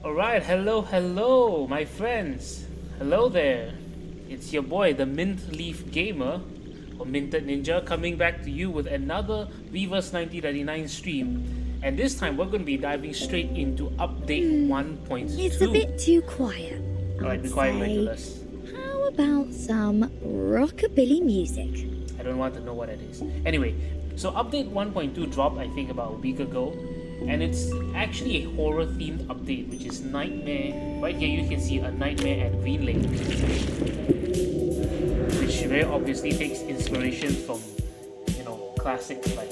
Alright, hello, my friends. Hello there. It's your boy, the Mint Leaf Gamer, or Minted Ninja, coming back to you with another Weverse 1999 stream. And this time we're going to be diving straight into update 1.2. It's a bit too quiet. Alright, be quiet, Regulus. How about some rockabilly music? I don't want to know what it is. Anyway, so update 1.2 dropped, I think, about a week ago. And it's actually a horror themed update, which is Nightmare. Right here you can see a Nightmare at Green Lake, which very obviously takes inspiration from, classics like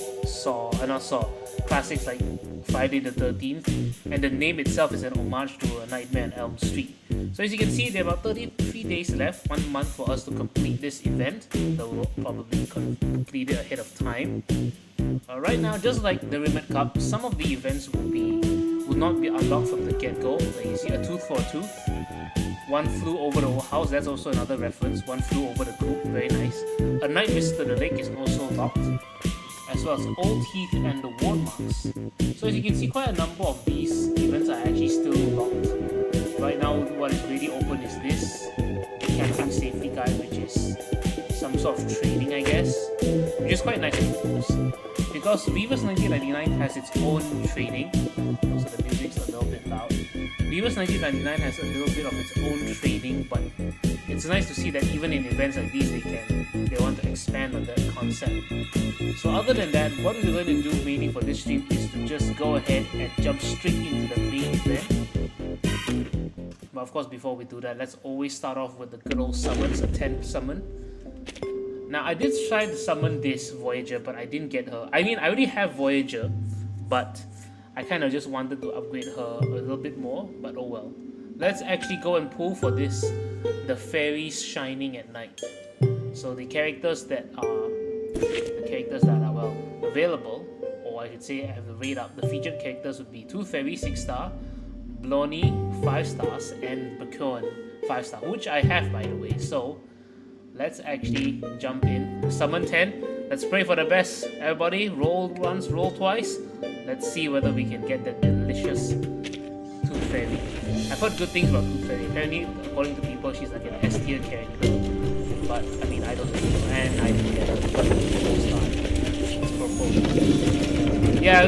classics like Friday the 13th, and the name itself is an homage to A Nightmare on Elm Street. So as you can see, there are about 33 days left, 1 month for us to complete this event, though we'll probably complete it ahead of time. Right now, just like the Remit Cup, some of the events will not be unlocked from the get-go. Like you see, a tooth for a tooth. One flew over the old house, that's also another reference. One flew over the coop, very nice. A night visit to the lake is also locked, as well as old teeth and the ward marks. So as you can see, quite a number of these events are actually still locked. Right now, what is really open is this, the camping safety guide, which is some sort of training, I guess, which is quite nice, of course. Because Weverse 1999 has its own training, so the music's a little bit loud. Weverse 1999 has a little bit of its own training, but it's nice to see that even in events like these, they want to expand on that concept. So other than that, what we're going to do mainly for this stream is to just go ahead and jump straight into the main event. But of course, before we do that, let's always start off with the good old summons, a 10th summon. Now, I did try to summon this Voyager, but I didn't get her. I mean, I already have Voyager, but I kind of just wanted to upgrade her a little bit more, but oh well. Let's actually go and pull for this, the Fairies Shining at Night. So the characters that are well available, or I should say have the rate up, the featured characters would be Tooth Fairy 6-star, Blondie 5 stars, and Bakuan 5 star, which I have, by the way. So let's actually jump in. Summon 10. Let's pray for the best. Everybody, roll once, roll twice. Let's see whether we can get that delicious Tooth Fairy. I've heard good things about Tooth Fairy. Apparently, according to people, she's like an S tier character. But, I mean, I don't know. And I didn't get her because of the full star. It's purple. Yeah,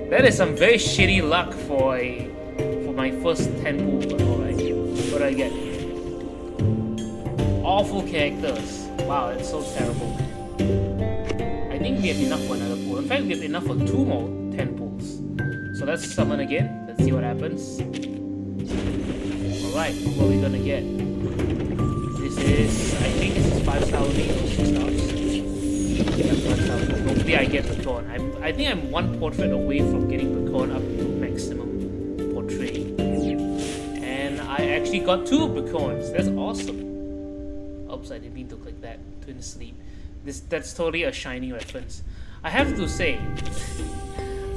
that is some very shitty luck for my first 10 pools. But alright, what do I get? Awful characters. Wow, that's so terrible. I think we have enough for another pool. In fact, we have enough for 2 more 10 pools. So let's summon again. Let's see what happens. Alright, what are we gonna get? This is, I think this is 5-star only, or 6 stars. Yeah, 5 stars. Hopefully I get Bakuan. I think I'm 1 portrait away from getting Bakuan up to maximum portrait. And I actually got 2 Bakuans. That's awesome. Oops, I didn't mean to click that. Twin Sleep. That's totally a Shining reference. I have to say,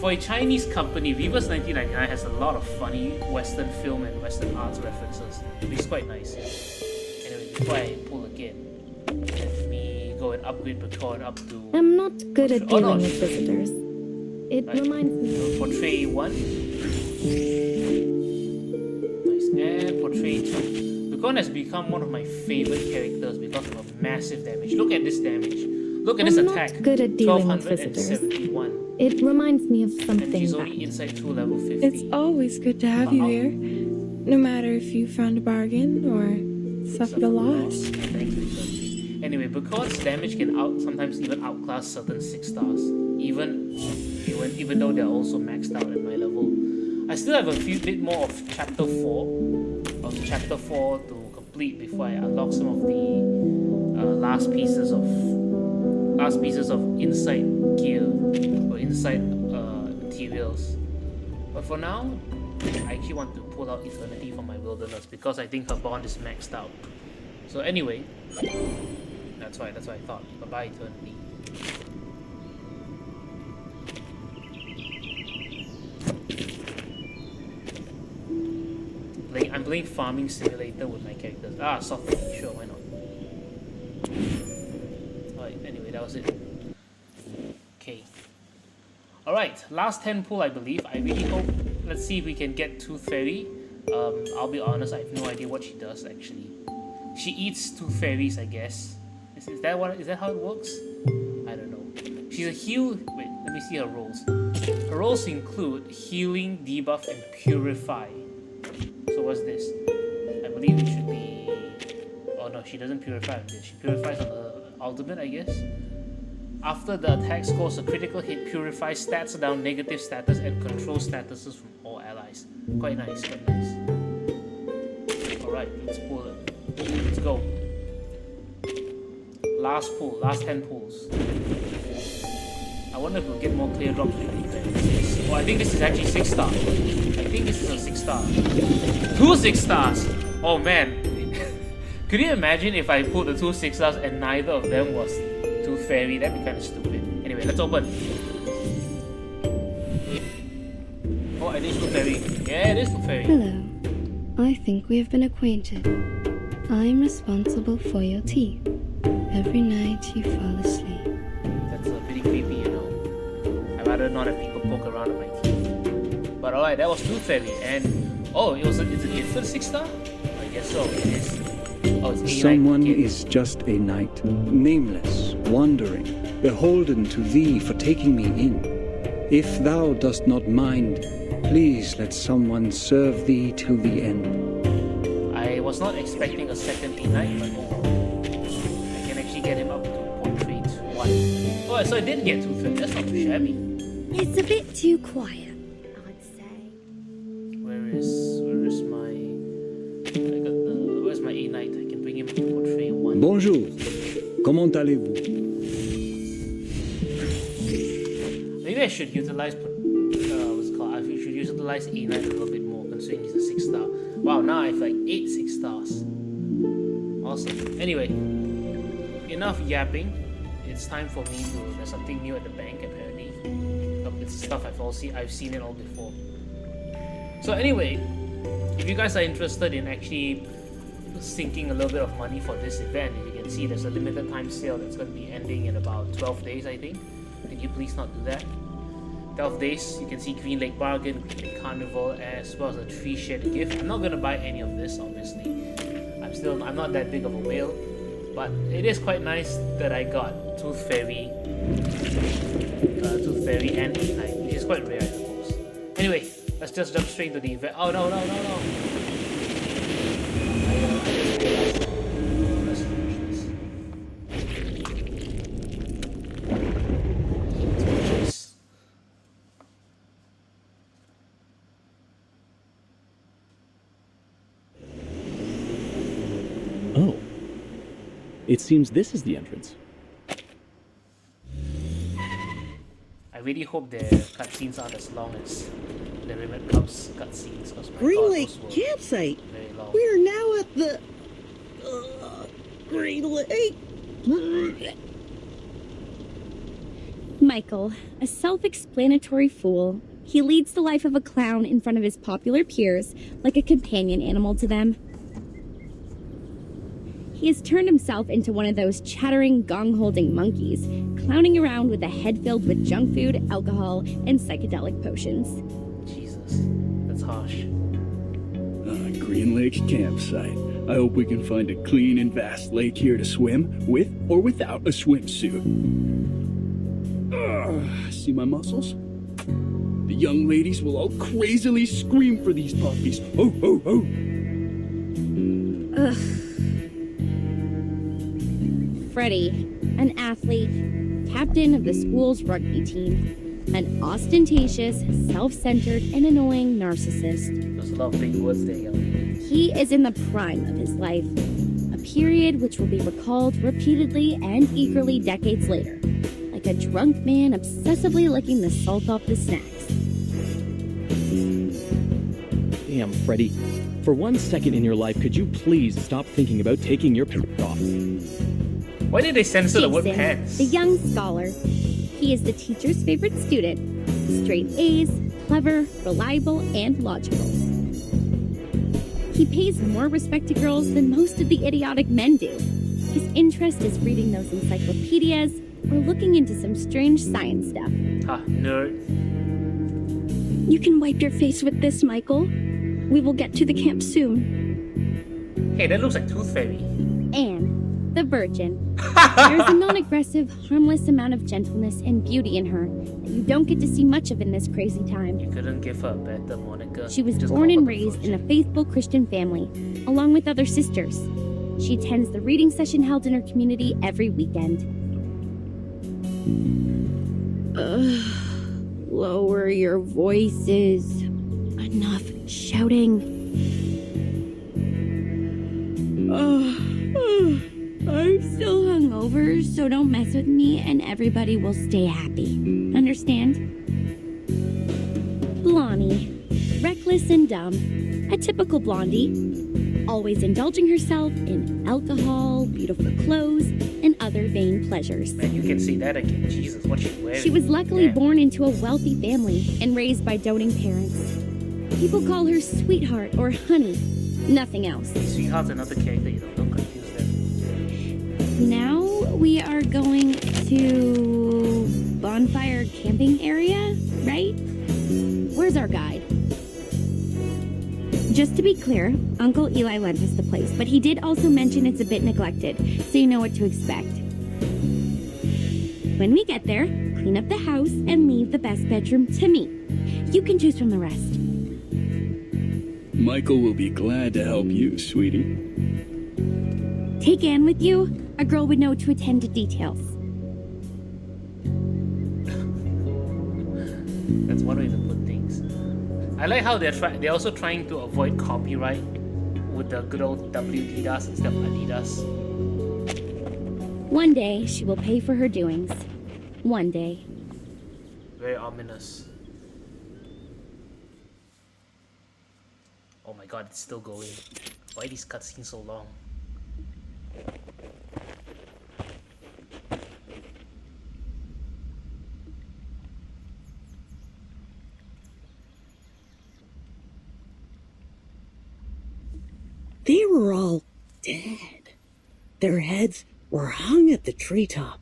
for a Chinese company, Weverse 1999 has a lot of funny Western film and Western arts references, which is quite nice. Anyway, before I pull again, let me go and upgrade Bakuan up to... I'm not good at dealing with visitors. It reminds me... Portrait 1. Nice. And Portrait 2. Bakuan has become one of my favorite characters because of a massive damage. Look at this damage. Look at this attack. I'm not good at dealing with visitors. 1271. It reminds me of something. And she's only inside 2 level 50. It's always good to have you here, no matter if you found a bargain or suffered a loss. Thank you. Anyway, Bakuan's damage can sometimes even outclass certain 6 stars, even though they're also maxed out at my level. I still have a few bit more of chapter 4 to complete before I unlock some of the last pieces of inside gear or inside materials. But for now, I actually want to pull out Eternity from my Wilderness because I think her bond is maxed out. So anyway, that's why I thought. Bye-bye Eternity. I'm playing Farming Simulator with my characters. Soft Landing, sure, why not? Alright, anyway, that was it. Okay. Alright, last 10 pull, I believe. I really hope let's see if we can get Tooth Fairy. I'll be honest, I have no idea what she does actually. She eats tooth fairies, I guess. Is that how it works? I don't know. She's a heal. Wait, let me see her roles. Her roles include healing, debuff, and purify. So what's this? I believe it should be. Oh no, she doesn't purify on this. She purifies on the ultimate, I guess. After the attack scores a critical hit, purify stats down negative status and control statuses from all allies. Quite nice, quite nice. Alright, let's pull it. Let's go. Last pull, last 10 pulls. I wonder if we'll get more clear drops with the event. Oh, I think this is actually 6 star. I think this is a 6 star. 2 6 stars! Oh man. Could you imagine if I pulled the 2 6 stars and neither of them was Tooth Fairy? That'd be kind of stupid. Anyway, let's open. Oh, it is Tooth Fairy. Yeah, it is Tooth Fairy. Hello. I think we have been acquainted. I'm responsible for your teeth. Every night you fall asleep. That's pretty creepy, you know. I'd rather not have people poke around at my teeth. But alright, that was Tooth Fairy. And oh, it's a different 6 star? I guess so. It is. Oh, it's A9. Someone is just a knight, nameless, wandering, beholden to thee for taking me in. If thou dost not mind, please let someone serve thee till the end. I was not expecting a second A9, but I can actually get him up to portrait 1. Oh, so I did get 2 films. That's not too shabby. It's a bit too quiet, I'd say. Where's my... Where's my A9? I can bring him to portrait 1. Bonjour, comment allez-vous? Maybe I should utilize what's it called? I should utilize A9 a little bit more, considering he's a 6 star. Wow, now I have like 8 6 stars. Awesome. Anyway, enough yapping. It's time for me to. There's something new at the bank apparently. It's stuff I've seen it all before. So anyway, if you guys are interested in actually sinking a little bit of money for this event, as you can see, there's a limited time sale that's going to be ending in about 12 days, I think. Could you please not do that? 12 days, you can see Green Lake Bargain, Green Lake Carnival, as well as a tree shed gift. I'm not gonna buy any of this, obviously. I'm not that big of a whale, but it is quite nice that I got Tooth Fairy and A9, which is quite rare, I suppose. Anyway, let's just jump straight into the event. Oh no. I just realized. Let's finish this. Oh. It seems this is the entrance. I really hope their cutscenes aren't as long as the Rimmet Cubs cutscenes, because my Green god, Lake those were campsite. very long. We are now at the Green Lake. Michael, a self-explanatory fool. He leads the life of a clown in front of his popular peers, like a companion animal to them. He has turned himself into one of those chattering, gong-holding monkeys, clowning around with a head filled with junk food, alcohol, and psychedelic potions. Jesus, that's harsh. Green Lake campsite. I hope we can find a clean and vast lake here to swim, with or without a swimsuit. See my muscles? The young ladies will all crazily scream for these puppies. Oh, oh, oh! Ugh. Freddie, an athlete, captain of the school's rugby team, an ostentatious, self-centered, and annoying narcissist. There's a lot of big words there, young lady. He is in the prime of his life, a period which will be recalled repeatedly and eagerly decades later, like a drunk man obsessively licking the salt off the snacks. Damn, Freddy. For 1 second in your life, could you please stop thinking about taking your pants off? Why did they censor the word Jason, pants? the young scholar. He is the teacher's favorite student. Straight A's, clever, reliable, and logical. He pays more respect to girls than most of the idiotic men do. His interest is reading those encyclopedias or looking into some strange science stuff. Ha, nerd. You can wipe your face with this, Michael. We will get to the camp soon. Hey, that looks like Tooth Fairy. Anne, the virgin. There's a non-aggressive, harmless amount of gentleness and beauty in her that you don't get to see much of in this crazy time. You couldn't give her a better moniker. She was Just born call and her the raised in Virgin. a faithful Christian family, along with other sisters. She attends the reading session held in her community every weekend. Lower your voices. Enough shouting. I'm still hungover, so don't mess with me and everybody will stay happy. Understand? Blondie. Reckless and dumb. A typical blondie. Always indulging herself in alcohol, beautiful clothes, and other vain pleasures. Man, you can see that again. Jesus, what's she wearing? She was luckily Man. born into a wealthy family and raised by doting parents. People call her Sweetheart or Honey. Nothing else. Sweetheart's another character, you know. Don't confuse them. Now we are going to Bonfire Camping Area, right? Where's our guide? Just to be clear, Uncle Eli lent us the place, but he did also mention it's a bit neglected, so you know what to expect. When we get there, clean up the house and leave the best bedroom to me. You can choose from the rest. Michael will be glad to help you, sweetie. Take Anne with you. A girl would know to attend to details. That's one way to put things. I like how they're also trying to avoid copyright with the good old WDidas instead of Adidas. One day, she will pay for her doings. One day. Very ominous. Oh my god, it's still going. Why are these cutscenes so long? They were all dead. Their heads were hung at the treetop.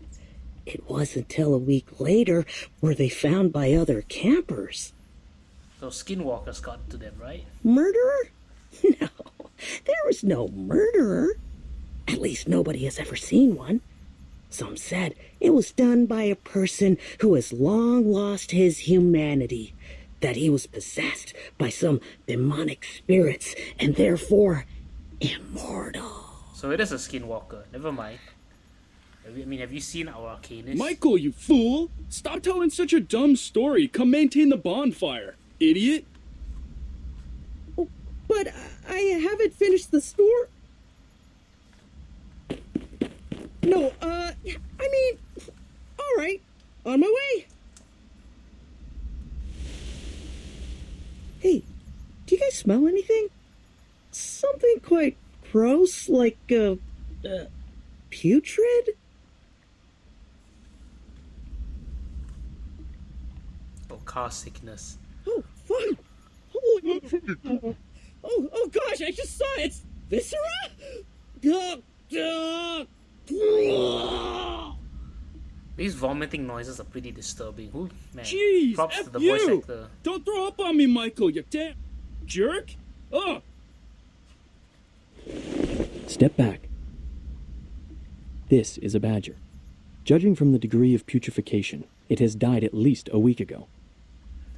It wasn't till a week later were they found by other campers. Those skinwalkers got to them, right? Murderer? No, there was no murderer. At least nobody has ever seen one. Some said it was done by a person who has long lost his humanity, that he was possessed by some demonic spirits and therefore immortal. So it is a skinwalker. Never mind. Have you seen our Arcanist? Michael, you fool! Stop telling such a dumb story. Come maintain the bonfire, idiot. But I haven't finished the store. No, all right, on my way. Hey, do you guys smell anything? Something quite gross, like, putrid? Oh, car sickness. Oh, fuck! Holy... oh gosh, I just saw it! It's viscera? These vomiting noises are pretty disturbing. Ooh, man. Jeez, Props F to the you! voice actor. Don't throw up on me, Michael, you damn jerk! Ugh! Step back. This is a badger. Judging from the degree of putrefaction, it has died at least a week ago.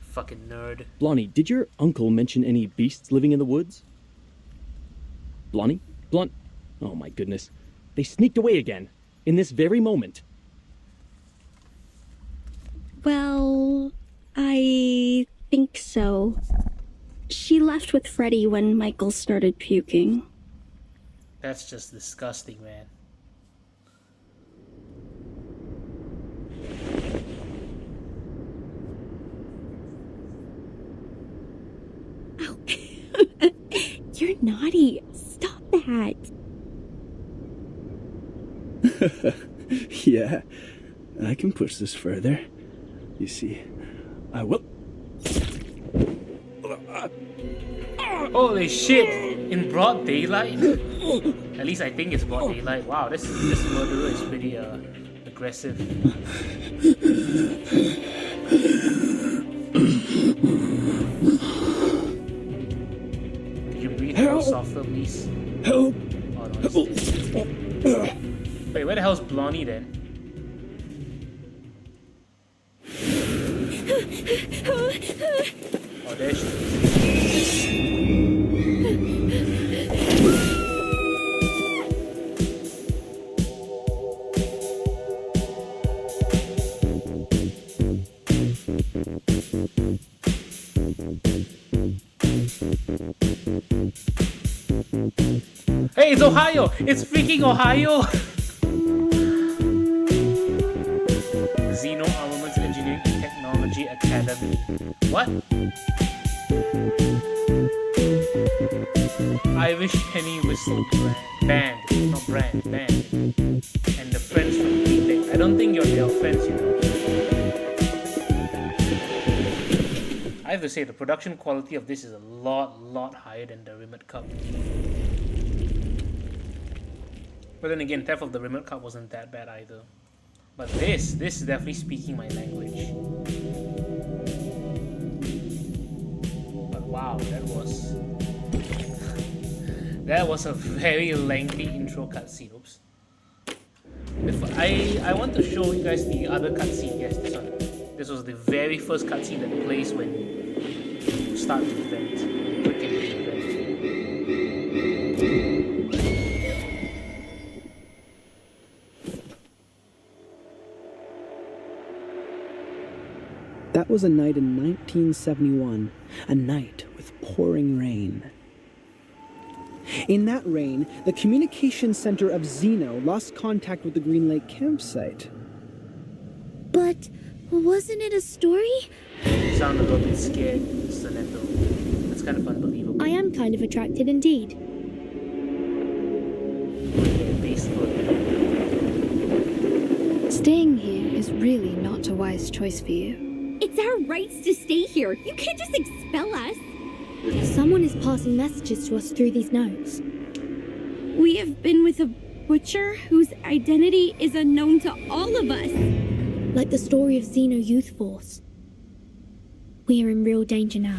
Fucking nerd. Blondie, did your uncle mention any beasts living in the woods? Blondie? Oh my goodness. They sneaked away again. In this very moment. Well, I think so. She left with Freddie when Michael started puking. That's just disgusting, man. You're naughty. Stop that. Yeah, I can push this further. You see, I will... Holy shit! In broad daylight? At least I think it's broad daylight. Wow, this murderer is pretty aggressive. Could you breathe a little Help! softer, please? Help! Oh no, it's this. Wait, where the hell's Blondie then? Oh, there she is. Hey, it's Ohio! It's freaking Ohio! Xeno Armaments Engineering and Technology Academy. What? Irish Penny Whistle Band. Not brand, band. And the friends from Green Lake. I don't think you're their friends, you know. I have to say, the production quality of this is a lot higher than the Remote Cup. But then again, Theft of the Remote Cup wasn't that bad either. But this is definitely speaking my language. But wow, that was a very lengthy intro cutscene. Oops. I want to show you guys the other cutscene. Yes, this one. This was the very first cutscene that plays when you start the event. Click into the event. That was a night in 1971, a night with pouring rain. In that rain, the communications center of Xeno lost contact with the Green Lake campsite. But wasn't it a story? You sound a little bit scared, Mr. Neto. That's kind of unbelievable. I am kind of attracted indeed. Yeah, tasteful. Staying here is really not a wise choice for you. It's our rights to stay here. You can't just expel us. Someone is passing messages to us through these notes. We have been with a butcher whose identity is unknown to all of us. Like the story of Xeno Youth Force. We are in real danger now.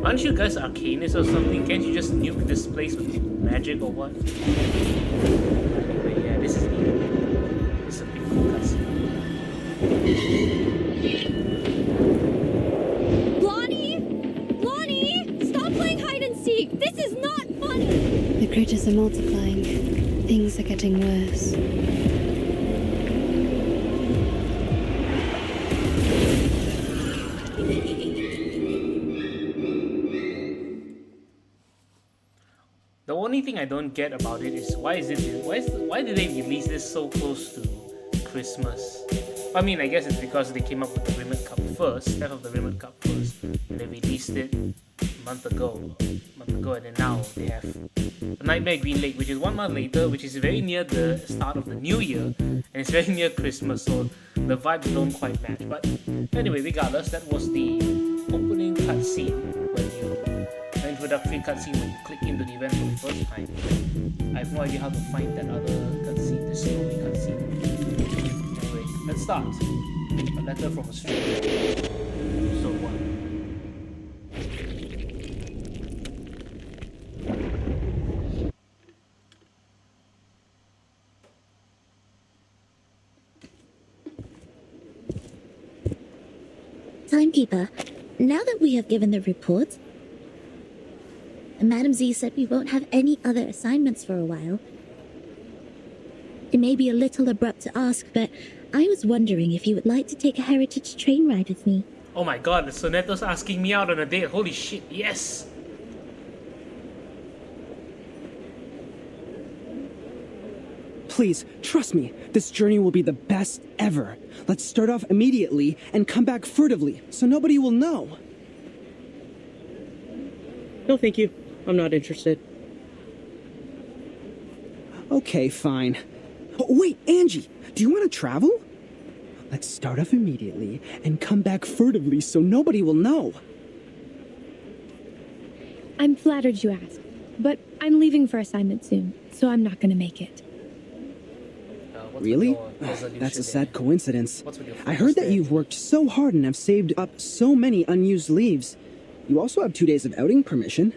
Aren't you guys arcanists or something? Can't you just nuke this place with magic or what? Anyway, yeah, this is neat. This is a big cool cutscene. Lonnie! Stop playing hide and seek! This is not funny! The critters are multiplying. Things are getting worse. The only thing I don't get about it is why did they release this so close to Christmas? I mean, I guess it's because they came up with the Remote Cup first, Theft of the Remote Cup first, and they released it a month ago, and then now they have A Nightmare Green Lake, which is 1 month later, which is very near the start of the new year, and it's very near Christmas, so the vibes don't quite match. But anyway, regardless, that was the opening cutscene when you. The introductory cutscene when you click into the event for the first time. I have no idea how to find that other cutscene, the story cutscene. Anyway, let's start. A letter from Australia. Episode 1. Timekeeper, now that we have given the reports, Madam Z said we won't have any other assignments for a while. It may be a little abrupt to ask, but I was wondering if you would like to take a heritage train ride with me. Oh my god, Soneto's asking me out on a date. Holy shit, yes! Please, trust me, this journey will be the best ever. Let's start off immediately and come back furtively, so nobody will know. No, thank you. I'm not interested. Okay, fine. Oh, wait, Angie, do you want to travel? Let's start off immediately and come back furtively so nobody will know. I'm flattered you asked, but I'm leaving for assignment soon, so I'm not gonna make it. What's Really? with your resolution That's a there? sad coincidence. What's with your I heard that focus you've worked so hard and have saved up so many unused leaves. You also have 2 days of outing permission.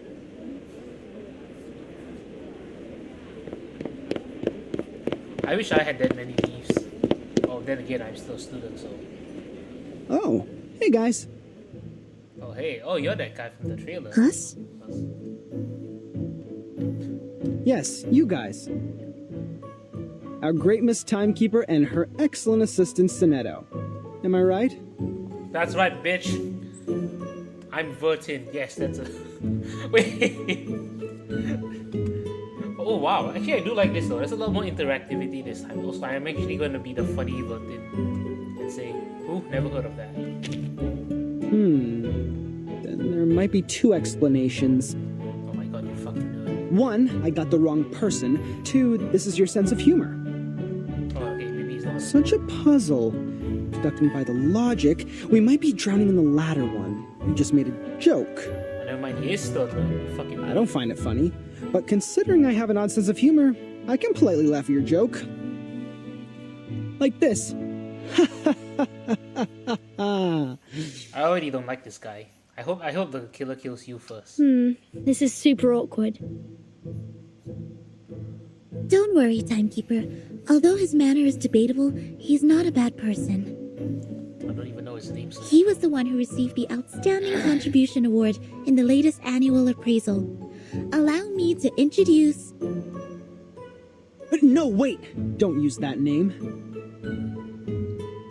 I wish I had that many leaves. Oh, then again, I'm still a student, so. Oh, hey guys. Oh, hey. Oh, you're that guy from the trailer. Us? Yes, you guys. Our great Miss Timekeeper and her excellent assistant, Sonetto. Am I right? That's right, bitch. I'm Vertin. Yes, that's a. Wait. Oh, wow. Actually, I do like this though. There's a lot more interactivity this time. Also, I'm actually going to be the funny Vertin and say, ooh, never heard of that. Then there might be 2 explanations. Oh my god, you fucking nerd. 1, I got the wrong person. 2, this is your sense of humor. Oh, okay, maybe he's not. Such a puzzle. Deducting by the logic, we might be drowning in the latter one. You just made a joke. Oh, never mind, he is still the fucking nerd. I don't find it funny, but considering I have an odd sense of humor, I can politely laugh at your joke. Like this. I already don't like this guy. I hope the killer kills you first. This is super awkward. Don't worry, Timekeeper. Although his manner is debatable, he's not a bad person. I don't even know his name. So. He was the one who received the Outstanding Contribution Award in the latest annual appraisal. Allow me to introduce... But no, wait! Don't use that name.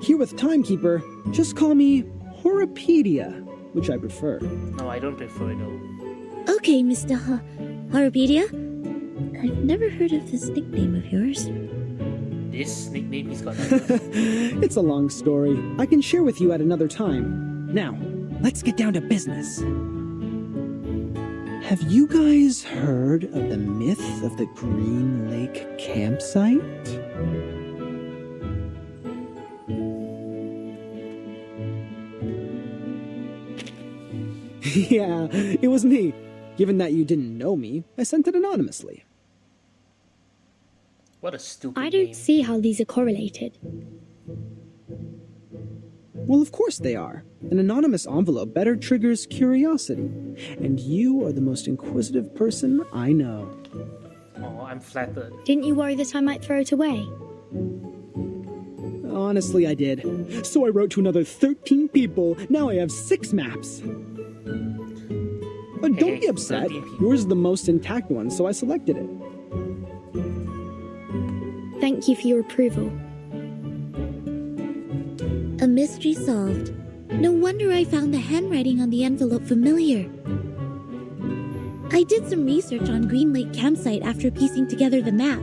Here with Timekeeper, just call me Horopedia, which I prefer. No, I don't prefer it though. Okay, Mr. Horopedia. I've never heard of this nickname of yours. This nickname he's got. It's a long story. I can share with you at another time. Now, let's get down to business. Have you guys heard of the myth of the Green Lake campsite? Yeah, it was me. Given that you didn't know me, I sent it anonymously. What a stupid I don't name. see how these are correlated. Well, of course they are. An anonymous envelope better triggers curiosity. And you are the most inquisitive person I know. Oh, I'm flattered. Didn't you worry that I might throw it away? Honestly, I did. So I wrote to another 13 people. Now I have 6 maps. But don't be upset. 13 people. Yours is the most intact one, so I selected it. Thank you for your approval. A mystery solved. No wonder I found the handwriting on the envelope familiar. I did some research on Green Lake Campsite after piecing together the map.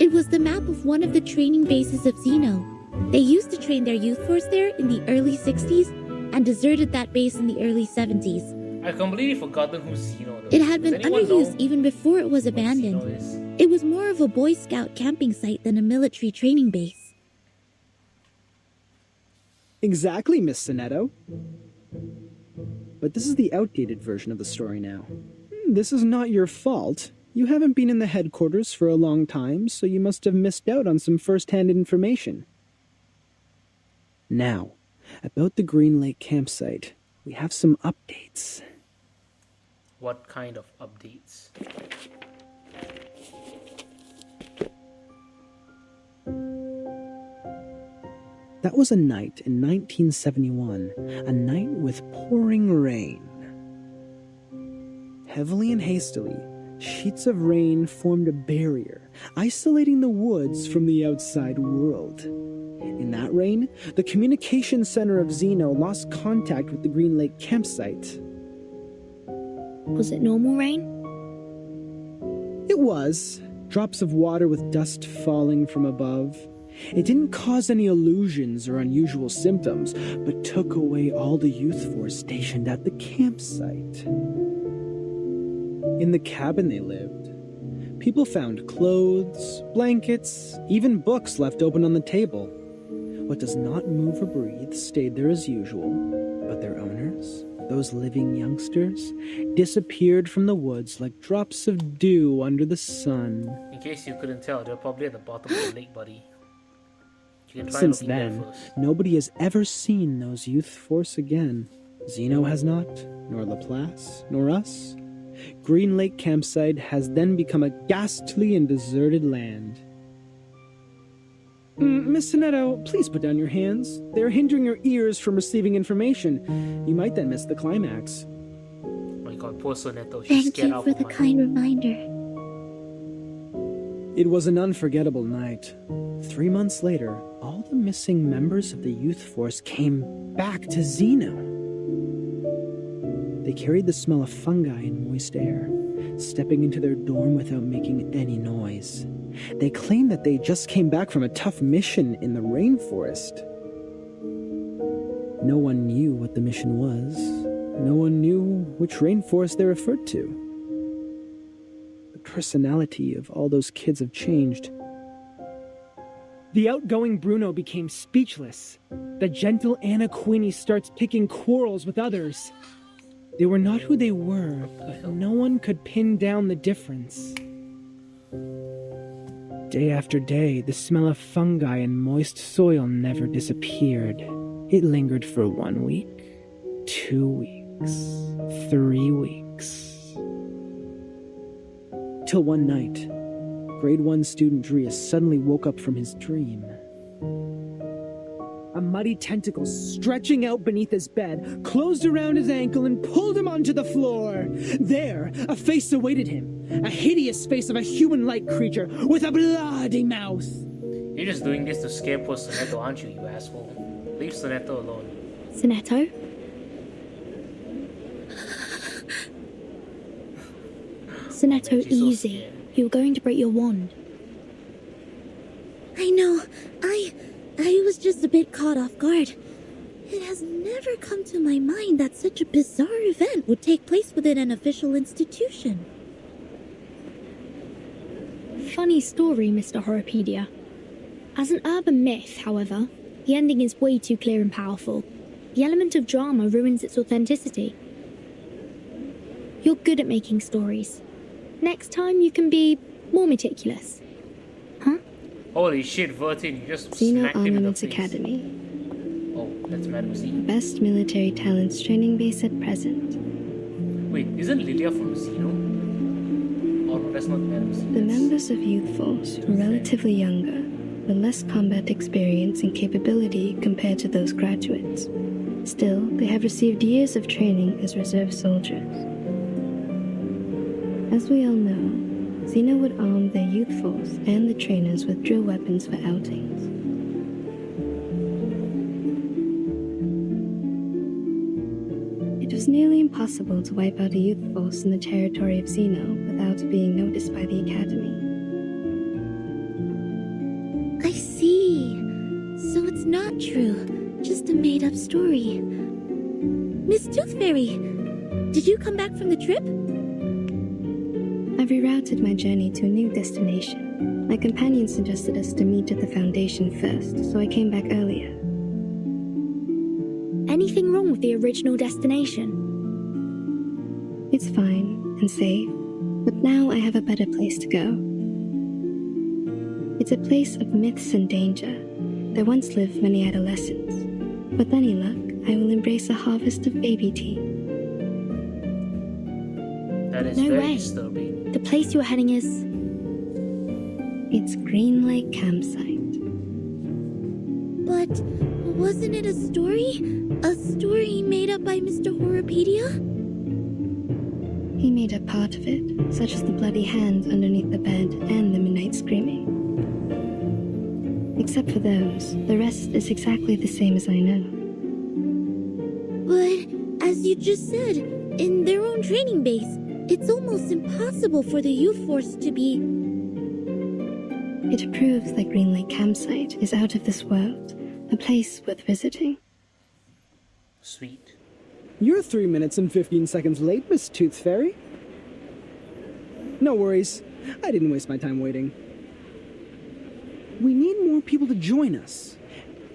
It was the map of one of the training bases of Xeno. They used to train their youth force there in the early 60s and deserted that base in the early 70s. I've completely forgotten who's Xeno though. It had Does been anyone underused know even before it was what abandoned. Xeno is? It was more of a Boy Scout camping site than a military training base. Exactly, Miss Sonetto. But this is the outdated version of the story now. This is not your fault. You haven't been in the headquarters for a long time, so you must have missed out on some first-hand information. Now, about the Green Lake campsite, we have some updates. What kind of updates? That was a night in 1971, a night with pouring rain. Heavily and hastily, sheets of rain formed a barrier, isolating the woods from the outside world. In that rain, the communication center of Xeno lost contact with the Green Lake campsite. Was it normal rain? It was. Drops of water with dust falling from above. It didn't cause any illusions or unusual symptoms, but took away all the youth force stationed at the campsite. In the cabin they lived, people found clothes, blankets, even books left open on the table. What does not move or breathe stayed there as usual, but their owners? those living youngsters, disappeared from the woods like drops of dew under the sun. In case you couldn't tell, they're probably at the bottom of the lake, buddy. You can try Since looking there then, first. nobody has ever seen those youth force again. Zeno has not, nor Laplace, nor us. Green Lake Campsite has then become a ghastly and deserted land. Miss Sonetto, please put down your hands. They are hindering your ears from receiving information. You might then miss the climax. Oh my god, poor Sonetto. She's Thank scared you out for of the her mind. kind reminder. It was an unforgettable night. 3 months later, all the missing members of the youth force came back to Zeno. They carried the smell of fungi in moist air, stepping into their dorm without making any noise. They claimed that they just came back from a tough mission in the rainforest. No one knew what the mission was. No one knew which rainforest they referred to. The personality of all those kids have changed. The outgoing Bruno became speechless. The gentle Anna Queenie starts picking quarrels with others. They were not who they were, but no one could pin down the difference. Day after day, the smell of fungi and moist soil never disappeared. It lingered for 1 week, 2 weeks, 3 weeks. Till one night, grade 1 student Dries suddenly woke up from his dream. A muddy tentacle stretching out beneath his bed closed around his ankle and pulled him onto the floor. There, a face awaited him. A hideous face of a human-like creature with a bloody mouth. You're just doing this to scare poor Sonetto, aren't you, you asshole? Leave Sonetto alone. Sonetto? Sonetto, She's so easy. scared. You're going to break your wand. I know. I was just a bit caught off guard. It has never come to my mind that such a bizarre event would take place within an official institution. Funny story, Mr. Horopedia. As an urban myth, however, the ending is way too clear and powerful. The element of drama ruins its authenticity. You're good at making stories. Next time you can be more meticulous. Holy shit, Vertin, you just Zeno smacked him in the Armaments face. Academy. Oh, that's Madame Z. Best military talents training base at present. Wait, isn't Lilia from Zeno? Oh no, that's not Madame Z. The members of Youth Force were relatively younger, with less combat experience and capability compared to those graduates. Still, they have received years of training as reserve soldiers. As we all know, Zeno would arm their youth force and the trainers with drill weapons for outings. It was nearly impossible to wipe out a youth force in the territory of Zeno without being noticed by the Academy. I see. So it's not true. Just a made-up story. Miss Tooth Fairy, did you come back from the trip? I rerouted my journey to a new destination. My companion suggested us to meet at the Foundation first, so I came back earlier. Anything wrong with the original destination? It's fine and safe, but now I have a better place to go. It's a place of myths and danger. There once lived many adolescents, with any luck, I will embrace a harvest of baby tea. That is No very way. disturbing. The place you're heading is... It's Green Lake Campsite. But wasn't it a story? A story made up by Mr. Horopedia? He made up part of it, such as the bloody hands underneath the bed and the midnight screaming. Except for those, the rest is exactly the same as I know. But, as you just said, in their own training base, it's almost impossible for the youth force to be... It proves that Green Lake Campsite is out of this world, a place worth visiting. Sweet. You're 3 minutes and 15 seconds late, Miss Tooth Fairy. No worries. I didn't waste my time waiting. We need more people to join us.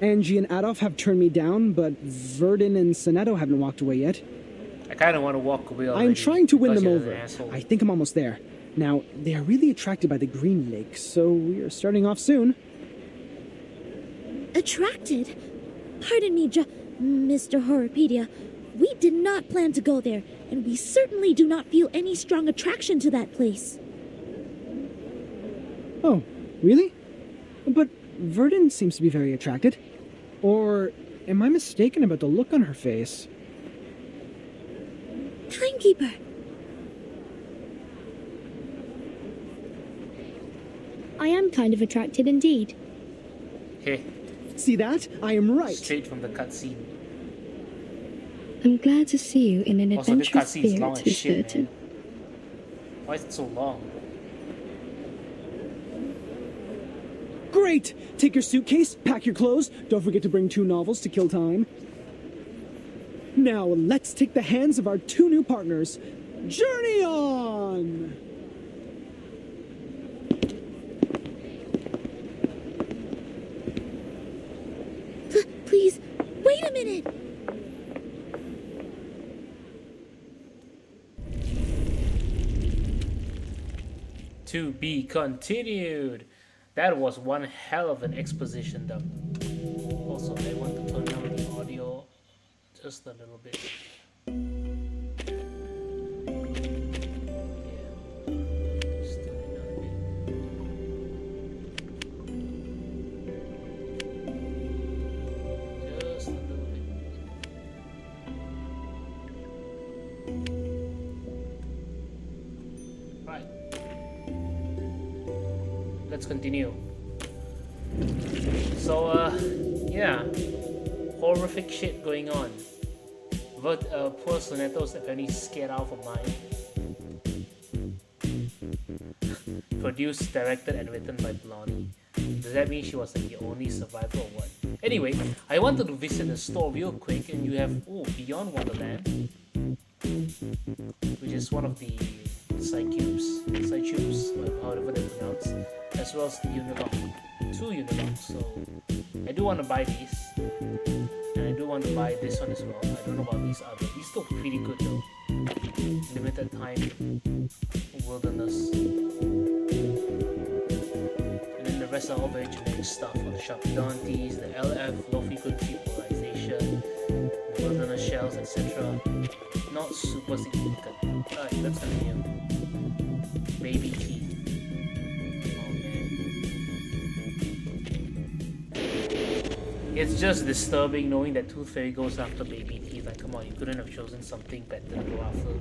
Angie and Adolf have turned me down, but Verdun and Sonetto haven't walked away yet. I kind of want to walk away already. I'm trying to win because them you're an over. asshole. I think I'm almost there. Now, they are really attracted by the Green Lake, so we are starting off soon. Attracted? Pardon me, Mr. Horrorpedia. We did not plan to go there, and we certainly do not feel any strong attraction to that place. Oh, really? But Verdun seems to be very attracted. Or am I mistaken about the look on her face? Timekeeper! I am kind of attracted indeed. Hey, See that? I am right. straight from the cutscene. I'm glad to see you in an Also, this adventurous cutscene is long spirit, as Miss shit, Burton. man. Why is it so long? Great! Take your suitcase, pack your clothes, don't forget to bring 2 novels to kill time. Now, let's take the hands of our 2 new partners. Journey on! Please, wait a minute! To be continued. That was one hell of an exposition dump. Also, I want to turn down the audio just a little bit. Yeah, just turn it down a bit. Just a little bit. Right. Let's continue. So, yeah, horrific shit going on. But poor Soneto's apparently scared out of her mind. Produced, directed, and written by Blondie. Does that mean she was like the only survivor or what? Anyway, I wanted to visit the store real quick, and you have Beyond Wonderland, which is one of the Psycubes, however they're pronounced, as well as the Unilock, 2 Unilocks. So I do want to buy these, and I do want to buy this one as well. I don't know about these others. These look pretty good though. Limited time wilderness, and then the rest are all very generic stuff for the shop. Dante's, the LF, low frequency polarization, the wilderness shells, etc. Not super significant. Alright, let's continue. Baby teeth. Oh man. It's just disturbing knowing that Tooth Fairy goes after baby teeth. Like, come on, you couldn't have chosen something better to go after.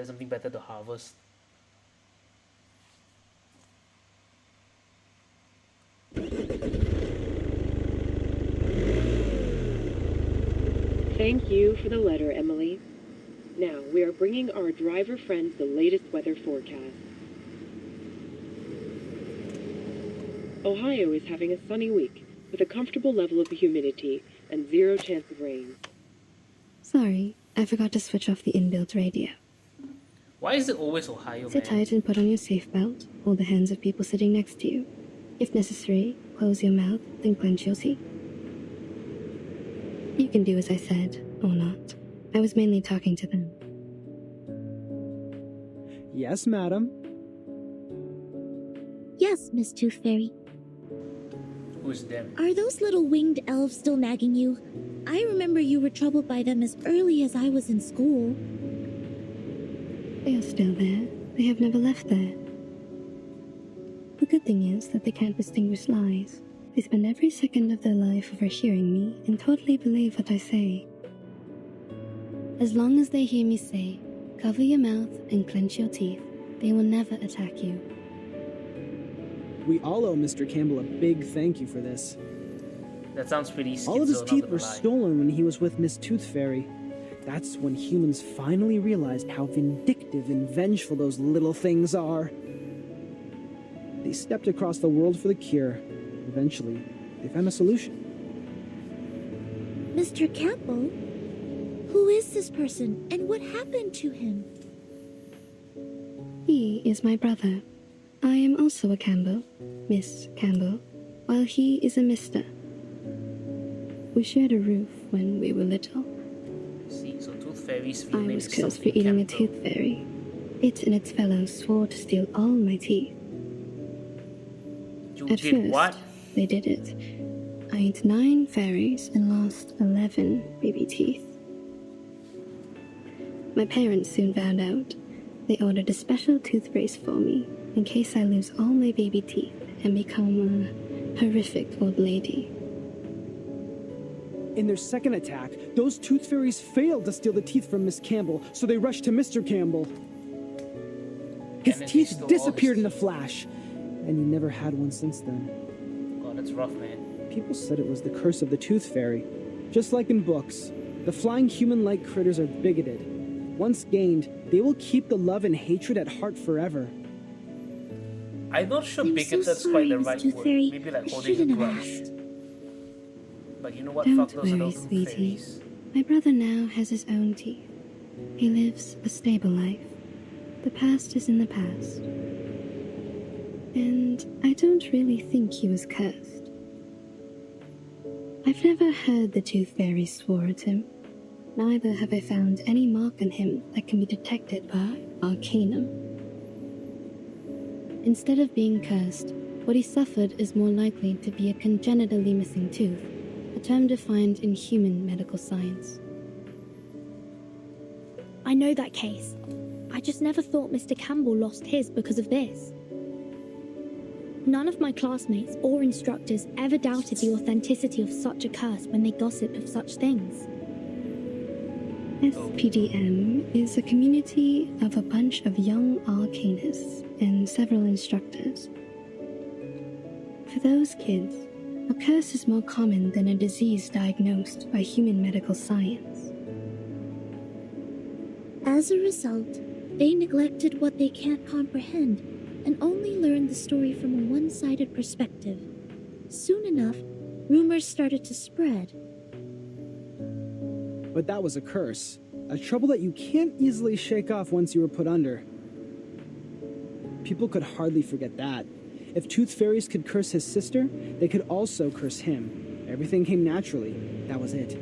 Something better to harvest. Thank you for the letter, Emily. Now, we are bringing our driver friends the latest weather forecast. Ohio is having a sunny week, with a comfortable level of humidity and 0 chance of rain. Sorry, I forgot to switch off the inbuilt radio. Why is it always Ohio, Sit man? tight and put on your safe belt. Hold the hands of people sitting next to you. If necessary, close your mouth, then clench your teeth. You can do as I said, or not. I was mainly talking to them. Yes, madam. Yes, Miss Tooth Fairy. Who's them? Are those little winged elves still nagging you? I remember you were troubled by them as early as I was in school. They are still there. They have never left there. The good thing is that they can't distinguish lies. They spend every second of their life overhearing me and totally believe what I say. As long as they hear me say, cover your mouth and clench your teeth, they will never attack you. We all owe Mr. Campbell a big thank you for this. That sounds pretty schizo, All of his not teeth gonna were lie. stolen when he was with Miss Tooth Fairy. That's when humans finally realized how vindictive and vengeful those little things are. They stepped across the world for the cure. Eventually, they found a solution. Mr. Campbell? Who is this person, and what happened to him? He is my brother. I am also a Campbell, Miss Campbell, while he is a Mr. We shared a roof when we were little. See, so Tooth fairy's real I name was is cursed for something eating a Campbell. tooth fairy. It and its fellows swore to steal all my teeth. You At did first, what? they did it. I ate 9 fairies and lost 11 baby teeth. My parents soon found out. They ordered a special tooth brace for me in case I lose all my baby teeth and become a horrific old lady. In their second attack, those tooth fairies failed to steal the teeth from Miss Campbell, so they rushed to Mr. Campbell. His And then he teeth stole all disappeared his in a flash, and he never had one since then. God, that's rough, man. People said it was the curse of the Tooth Fairy. Just like in books, the flying human-like critters are bigoted. Once gained, they will keep the love and hatred at heart forever. I'm not sure I'm bigoted's so quite sorry, the Miss right Tooth word. Fairy. Maybe like I holding a shouldn't have grudge. asked. But you know what? Don't Fuck those worry, little sweetie. fairies. My brother now has his own teeth. He lives a stable life. The past is in the past. And I don't really think he was cursed. I've never heard the Tooth Fairy swore at him. Neither have I found any mark on him that can be detected by Arcanum. Instead of being cursed, what he suffered is more likely to be a congenitally missing tooth, a term defined in human medical science. I know that case. I just never thought Mr. Campbell lost his because of this. None of my classmates or instructors ever doubted the authenticity of such a curse when they gossiped of such things. SPDM is a community of a bunch of young arcanists and several instructors. For those kids, a curse is more common than a disease diagnosed by human medical science. As a result, they neglected what they can't comprehend and only learned the story from a one-sided perspective. Soon enough, rumors started to spread. But that was a curse. A trouble that you can't easily shake off once you were put under. People could hardly forget that. If Tooth Fairies could curse his sister, they could also curse him. Everything came naturally. That was it.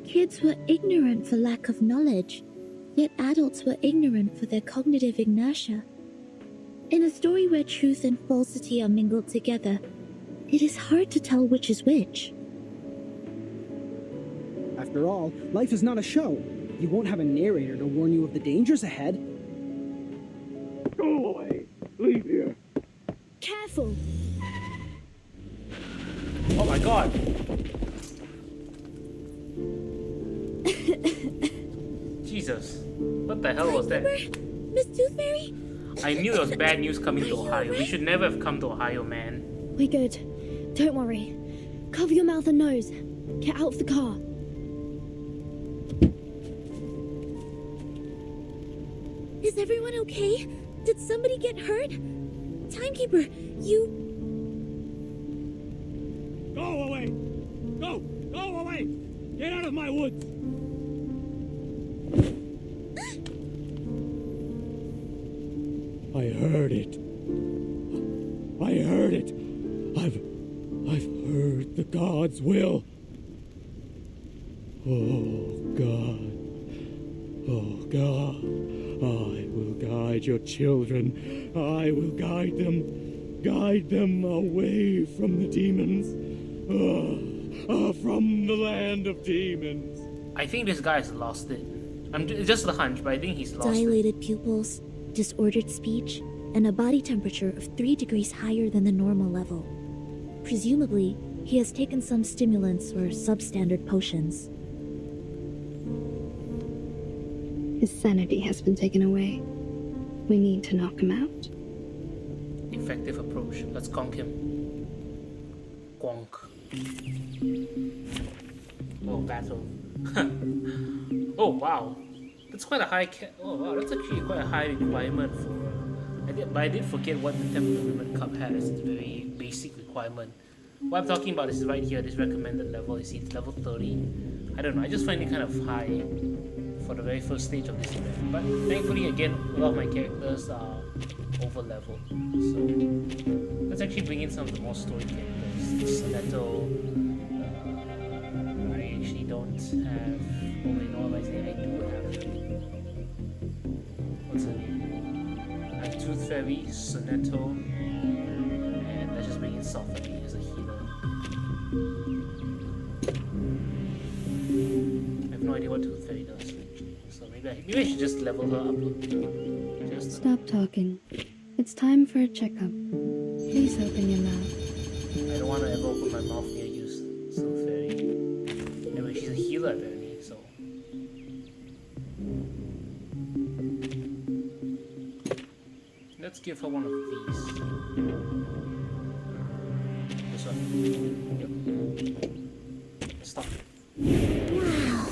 Kids were ignorant for lack of knowledge, yet adults were ignorant for their cognitive inertia. In a story where truth and falsity are mingled together, it is hard to tell which is which. After all, life is not a show. You won't have a narrator to warn you of the dangers ahead. Go away! Leave here! Careful! Oh my god! Jesus. What the hell was that? Miss Tooth Fairy? I knew there was bad news coming to Ohio. We should never have come to Ohio, man. We're good. Don't worry. Cover your mouth and nose. Get out of the car. Is everyone okay? Did somebody get hurt? Timekeeper, you... Go away! Go! Go away! Get out of my woods! I heard it. I heard it. I've heard the gods' will. Oh, God. Oh, God. I will guide your children. I will guide them. Guide them away from the demons. From the land of demons. I think this guy's lost it. It's just a hunch, but I think he's lost it. Dilated pupils, disordered speech, and a body temperature of 3 degrees higher than the normal level. Presumably, he has taken some stimulants or substandard potions. His sanity has been taken away. We need to knock him out. Effective approach. Let's conk him. Quonk. Oh, battle. Oh, wow. That's quite a high oh, wow. That's actually quite a high requirement for... But I did forget what the Temple of Women Cup had as its very basic requirement. What I'm talking about is right here, this recommended level. You see, it's level 30. I don't know, I just find it kind of high for the very first stage of this event. But thankfully, again, a lot of my characters are over level. So let's actually bring in some of the more story characters. Stiletto. I actually don't have wait, no, I say I do have. What's her name? I have Tooth Fairy, Sonetto, and let's just bring in Softy as a healer. I have no idea what Tooth Fairy does. So maybe I should just level her up a little bit. Just Stop talking. It's time for a checkup. Please open your mouth. I don't want to ever open my mouth near you, Tooth Fairy. Anyway, she's a healer apparently, so. Let's give her one of these. This one. Yep. Stop. Wow.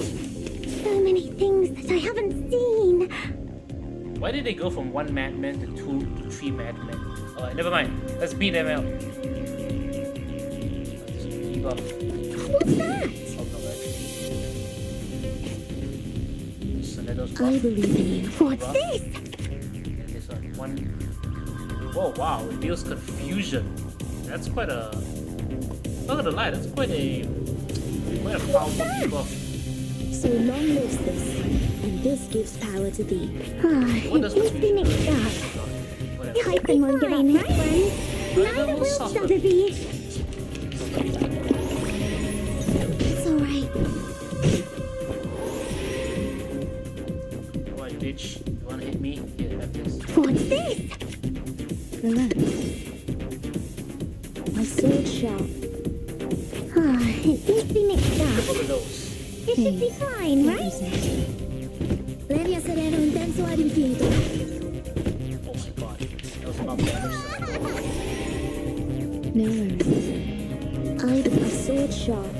So many things that I haven't seen. Why did they go from one madman to 2 to 3 madmen? Alright, never mind. Let's beat them out. What's that? Oh no, actually. Sonetto's I believe in you. What's this? This one. Whoa, wow, it deals confusion. That's quite a. Not gonna lie, that's quite a powerful debuff. So long lives this, and this gives power to thee. It must be mixed up. Typhon won't give in, right, friends? Neither will Sotheby. It's alright. Alright, bitch. You wanna hit me? Here, have this. What's this? Relax. My sword sharp. It seems to be mixed up. Look at those. It should be fine, right? Lenia sereno intenso ad infinito. Oh my god. That was about damage. No worries. I do my sword sharp.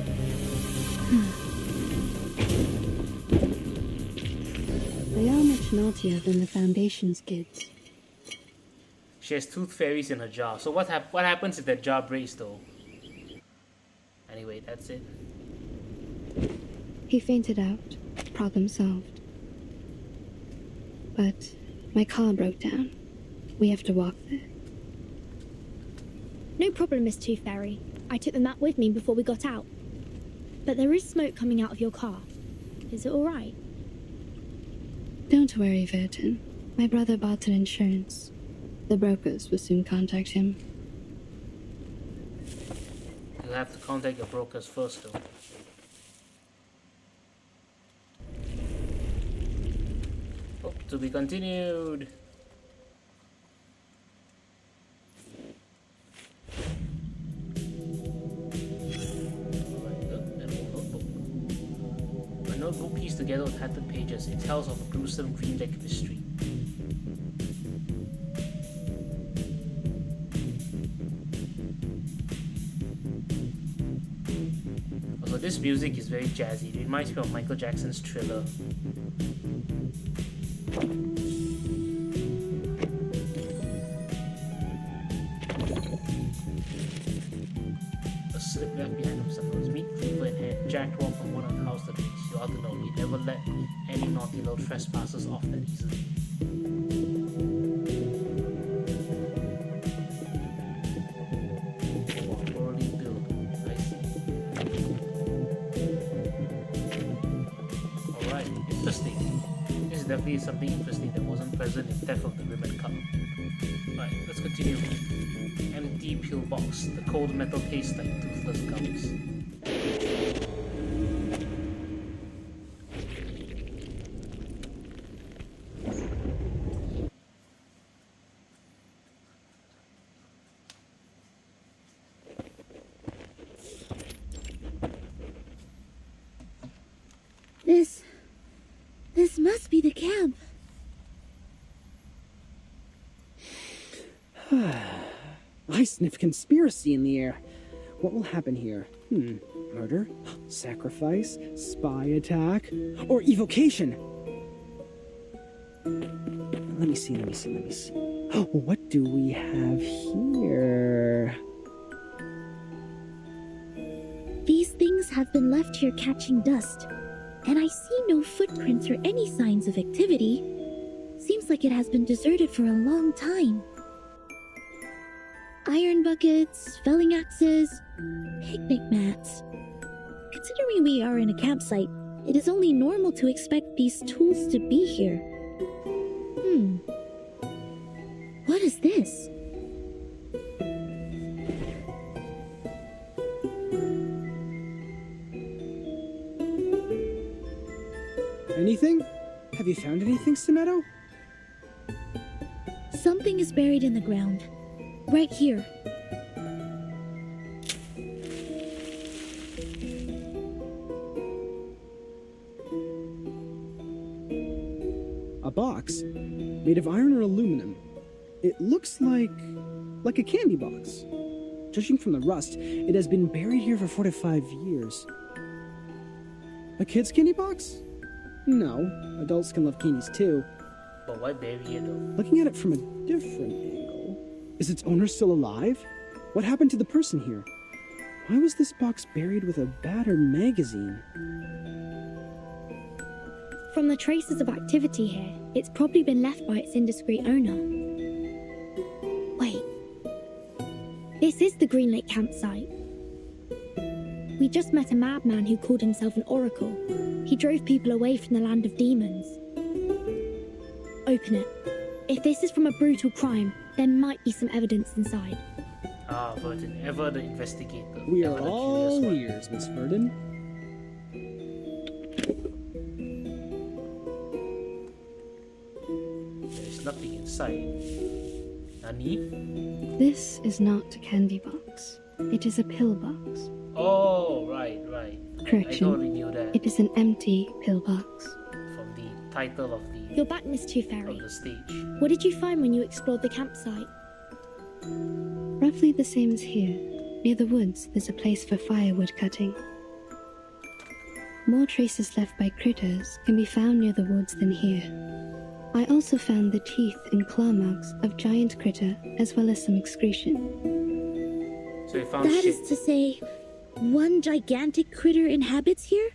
They are much naughtier than the Foundation's kids. She has Tooth Fairies in her jar. So what happens if that jar breaks though? Anyway, that's it. He fainted out. Problem solved. But my car broke down. We have to walk there. No problem, Miss Tooth Fairy. I took the map with me before we got out. But there is smoke coming out of your car. Is it alright? Don't worry, Verton. My brother bought an insurance. The brokers will soon contact him. You'll have to contact your brokers first though. Oh, to be continued. A notebook pieced together with tattered pages. It tells of a gruesome Green Lake mystery. Also, this music is very jazzy. It reminds me of Michael Jackson's Thriller. A slip left behind himself. His meat cleaver in hand. Jack walked from one house to the next. You ought to know, he never let any naughty little trespassers off that easily. Poorly built. I see. Alright, interesting. This is definitely something interesting that wasn't present in Theft of the Ribbon Cup. Alright, let's continue. Empty pillbox. The cold metal tastes like toothless gums. This must be the camp. I sniff conspiracy in the air. What will happen here? Murder? Sacrifice? Spy attack? Or evocation? Let me see. What do we have here? These things have been left here catching dust, and I see no footprints or any signs of activity. Seems like it has been deserted for a long time. Iron buckets, felling axes, picnic mats. Considering we are in a campsite, It is only normal to expect these tools to be here. What is this? Anything? Have you found anything, Sonetto? Something is buried in the ground. Right here. A box made of iron or aluminum. It looks like a candy box. Judging from the rust, it has been buried here for 4 to 5 years. A kid's candy box? No, adults can love candies too. But why bury it though? Looking at it from a different angle, is its owner still alive? What happened to the person here? Why was this box buried with a battered magazine? From the traces of activity here, it's probably been left by its indiscreet owner. Wait. This is the Green Lake campsite. We just met a madman who called himself an oracle. He drove people away from the land of demons. Open it. If this is from a brutal crime, there might be some evidence inside. Ah, Verdon, ever the investigator. We ever are the all curious one. ears, Miss Verdon. There's nothing inside. Nani? This is not a candy box. It is a pill box. Oh, right. I Correction. already knew that It is an empty pill box. from the title of the You're back, Miss Tooth Fairy. stage. What did you find when you explored the campsite? Roughly the same as here. Near the woods, there's a place for firewood cutting. More traces left by critters can be found near the woods than here. I also found the teeth and claw marks of giant critter as well as some excretion. So we found That shit. is to say, one gigantic critter inhabits here?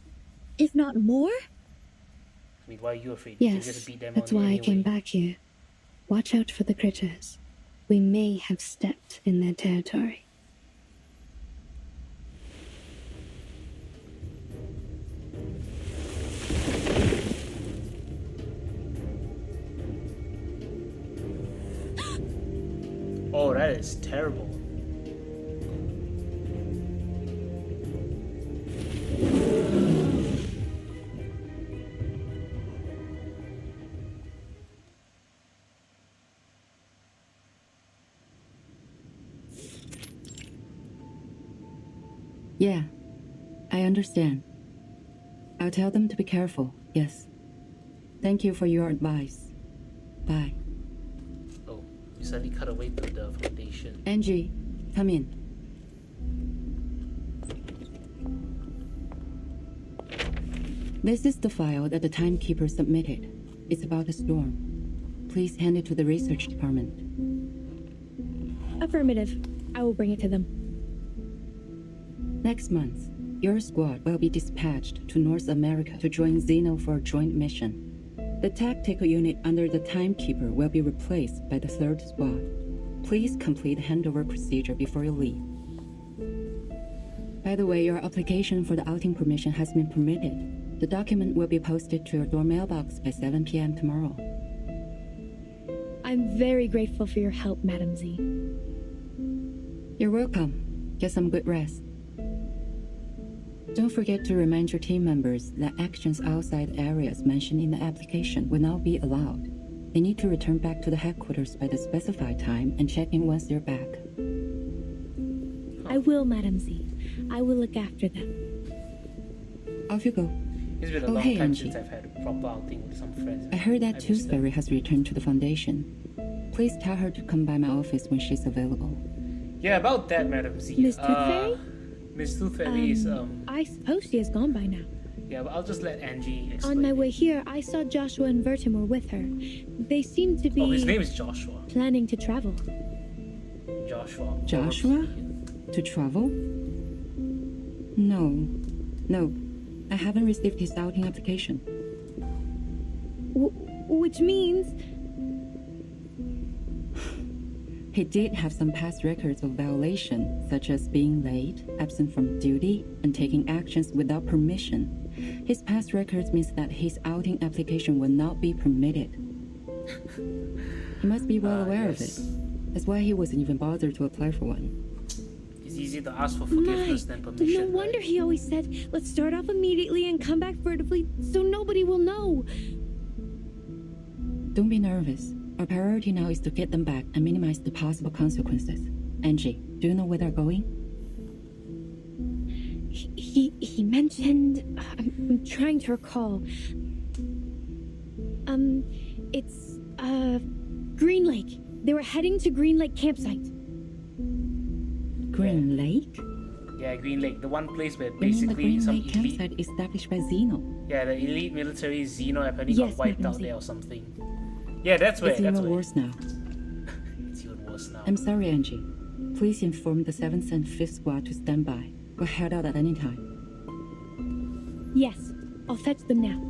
If not more? I mean, why are you afraid? You can Yes, just beat them that's on why I anyway. came back here. Watch out for the critters. We may have stepped in their territory. Oh, that is terrible. Yeah, I understand. I'll tell them to be careful, yes. Thank you for your advice. Bye. Oh, you suddenly cut away to the foundation. Angie, come in. This is the file that the timekeeper submitted. It's about the storm. Please hand it to the research department. Affirmative. I will bring it to them. Next month, your squad will be dispatched to North America to join Xeno for a joint mission. The tactical unit under the timekeeper will be replaced by the 3rd squad. Please complete handover procedure before you leave. By the way, your application for the outing permission has been permitted. The document will be posted to your door mailbox by 7 p.m. tomorrow. I'm very grateful for your help, Madam Z. You're welcome. Get some good rest. Don't forget to remind your team members that actions outside areas mentioned in the application will not be allowed. They need to return back to the headquarters by the specified time and check in once they're back. I will, Madam Z. I will look after them. Off you go. It's been a Oh, long hey, time Angie. since I've had a proper outing with some friends. I heard that miss Tooth them. Fairy has returned to the Foundation. Please tell her to come by my office when she's available. Yeah, about that, Madam Z. Miss Tooth Fairy? Miss Tooth Fairy is I suppose she is gone by now. Yeah, but I'll just let Angie explain. On my way here, I saw Joshua and Vertimer with her. They seem to be Oh, his name is Joshua. planning to travel. Joshua. Joshua? To travel? No. I haven't received his outing application. Which means He did have some past records of violation, such as being late, absent from duty, and taking actions without permission. His past records means that his outing application will not be permitted. He must be well aware of it. That's why he wasn't even bothered to apply for one. It's easy to ask for forgiveness than No permission. wonder he always said, let's start off immediately and come back furtively so nobody will know. Don't be nervous. Our priority now is to get them back and minimize the possible consequences. Angie, do you know where they're going? He mentioned... I'm trying to recall. It's, Green Lake. They were heading to Green Lake campsite. Green Lake? Yeah, Green Lake, the one place where You mean the basically Green some Lake elite, campsite established by Xeno? yeah, the elite military Xeno apparently Yes, got wiped out Mackenzie. there or something. Yeah, that's where. It's That's even where. worse now. It's even worse now. I'm sorry, Angie. Please inform the 7th and 5th squad to stand by. We'll head out at any time. Yes, I'll fetch them now.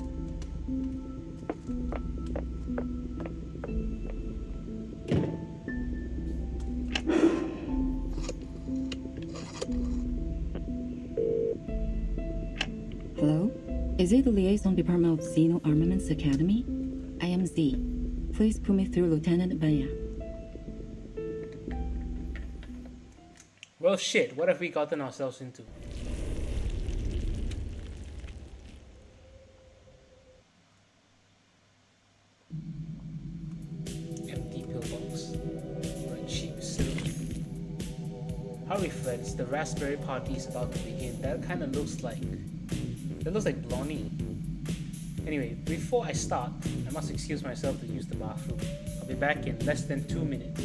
Hello? Is it the Liaison Department of Xeno Armaments Academy? I am Z. Please put me through Lieutenant Baya. Well, shit. What have we gotten ourselves into? Empty pillbox. Or a cheap syrup. Hurry, friends. The raspberry party is about to begin. That kind of looks like... That looks like Blondie. Anyway, before I start, I must excuse myself to use the bathroom. I'll be back in less than 2 minutes.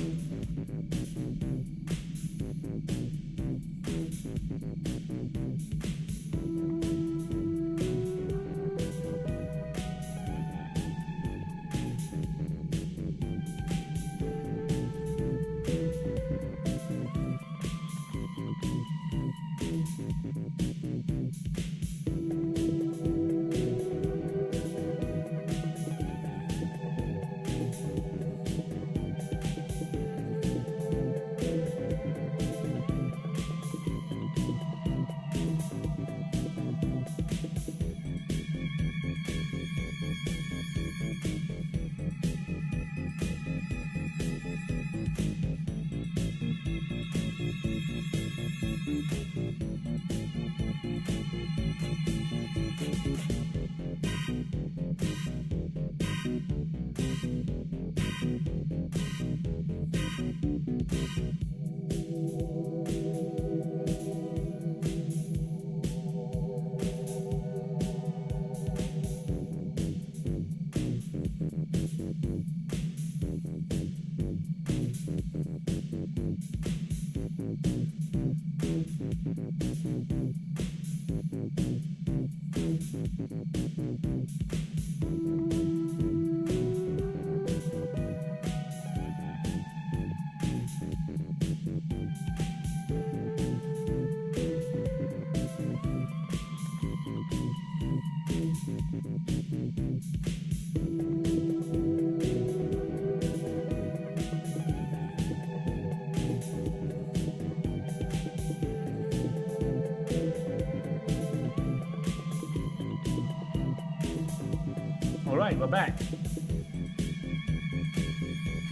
Alright, we're back.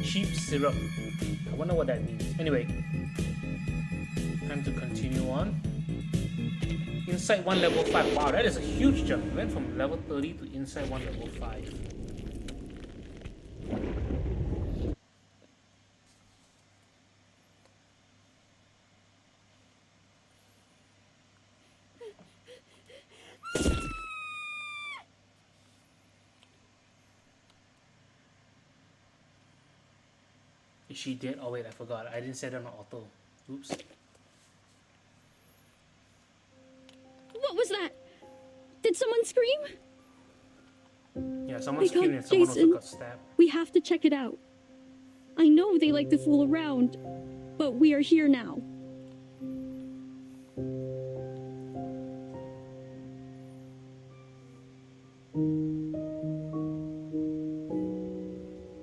Cheap syrup. I wonder what that means. Anyway, time to continue on. Inside 1 level 5. Wow, that is a huge jump. We went from level 30 to inside 1 level 5. Is she dead? Oh wait, I forgot. I didn't set it on auto. Oops. What was that? Did someone scream? Yeah, someone They got screamed and someone also Jason. got stabbed. We have to check it out. I know they like to fool around, but we are here now.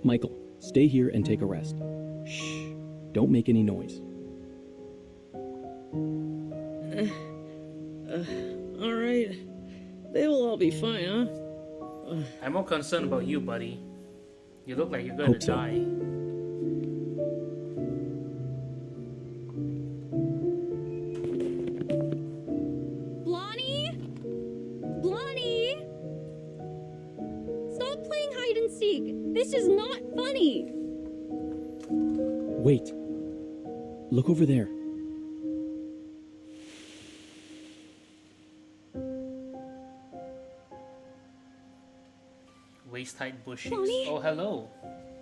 Michael, stay here and take a rest. Shh. Don't make any noise. All right. They will all be fine, huh? I'm more concerned about you, buddy. You look like you're going Hope to so. die. Blondie? Blondie? Stop playing hide and seek. This is not funny. Wait. Look over there. Waist-height bushes. Bonnie? Oh, hello.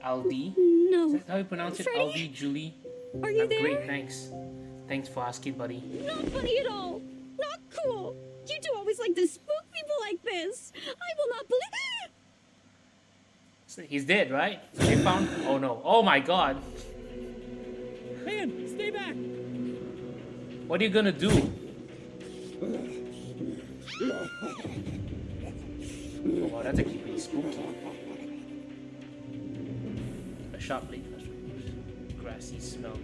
Aldi. No. Is that how you pronounce it? Freddie? Aldi, Julie? Are you I'm there? great, thanks. Thanks for asking, buddy. Not funny at all. Not cool. You two always like to spook people like this. I will not believe it. He's dead, right? They found... Oh, no. Oh, my God. Man, stay back! What are you gonna do? Oh, wow, that's actually pretty spooky. A sharp blade, grassy smell.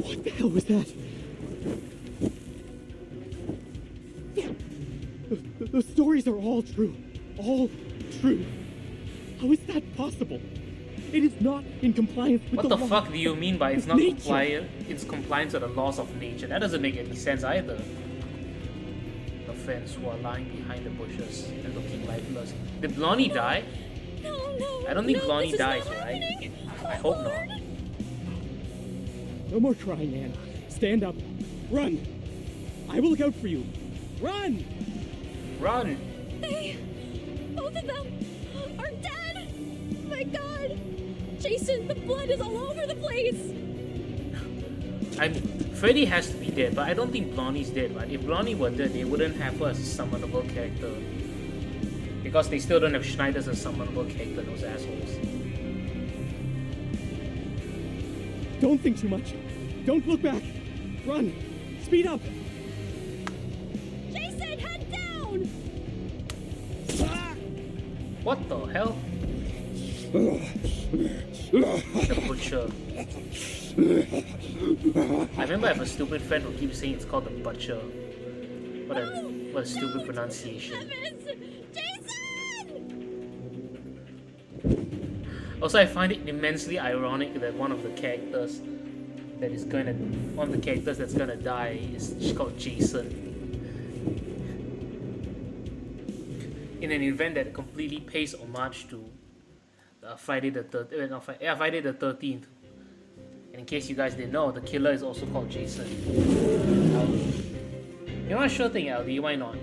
What the hell was that? The stories are all true. All true. How is that possible? It is not in compliance with What the law. fuck do you mean by it's not Nature. compliant? It's compliance with the laws of nature. That doesn't make any sense either. The friends who are lying behind the bushes and looking lifeless. Did Blondie die? No. I don't think no, Blondie this is dies, not right? happening. I hope not. No more crying, Anne. Stand up. Run. I will look out for you. Run! Run! They, both of them, are dead. My God, Jason, the blood is all over the place. Freddy has to be dead, but I don't think Blondie's dead, right? If Blondie were dead, they wouldn't have her as a summonable character. Because they still don't have Schneider as a summonable character, those assholes. Don't think too much. Don't look back. Run. Speed up. Jason, head down. What the hell? The butcher. I remember I have a stupid friend who keeps saying it's called the butcher. What a stupid pronunciation. Also, I find it immensely ironic that one of the characters that's gonna die is called Jason. In an event that completely pays homage to Friday the 13th. And in case you guys didn't know, the killer is also called Jason. You know what? Sure thing, LD. Why not?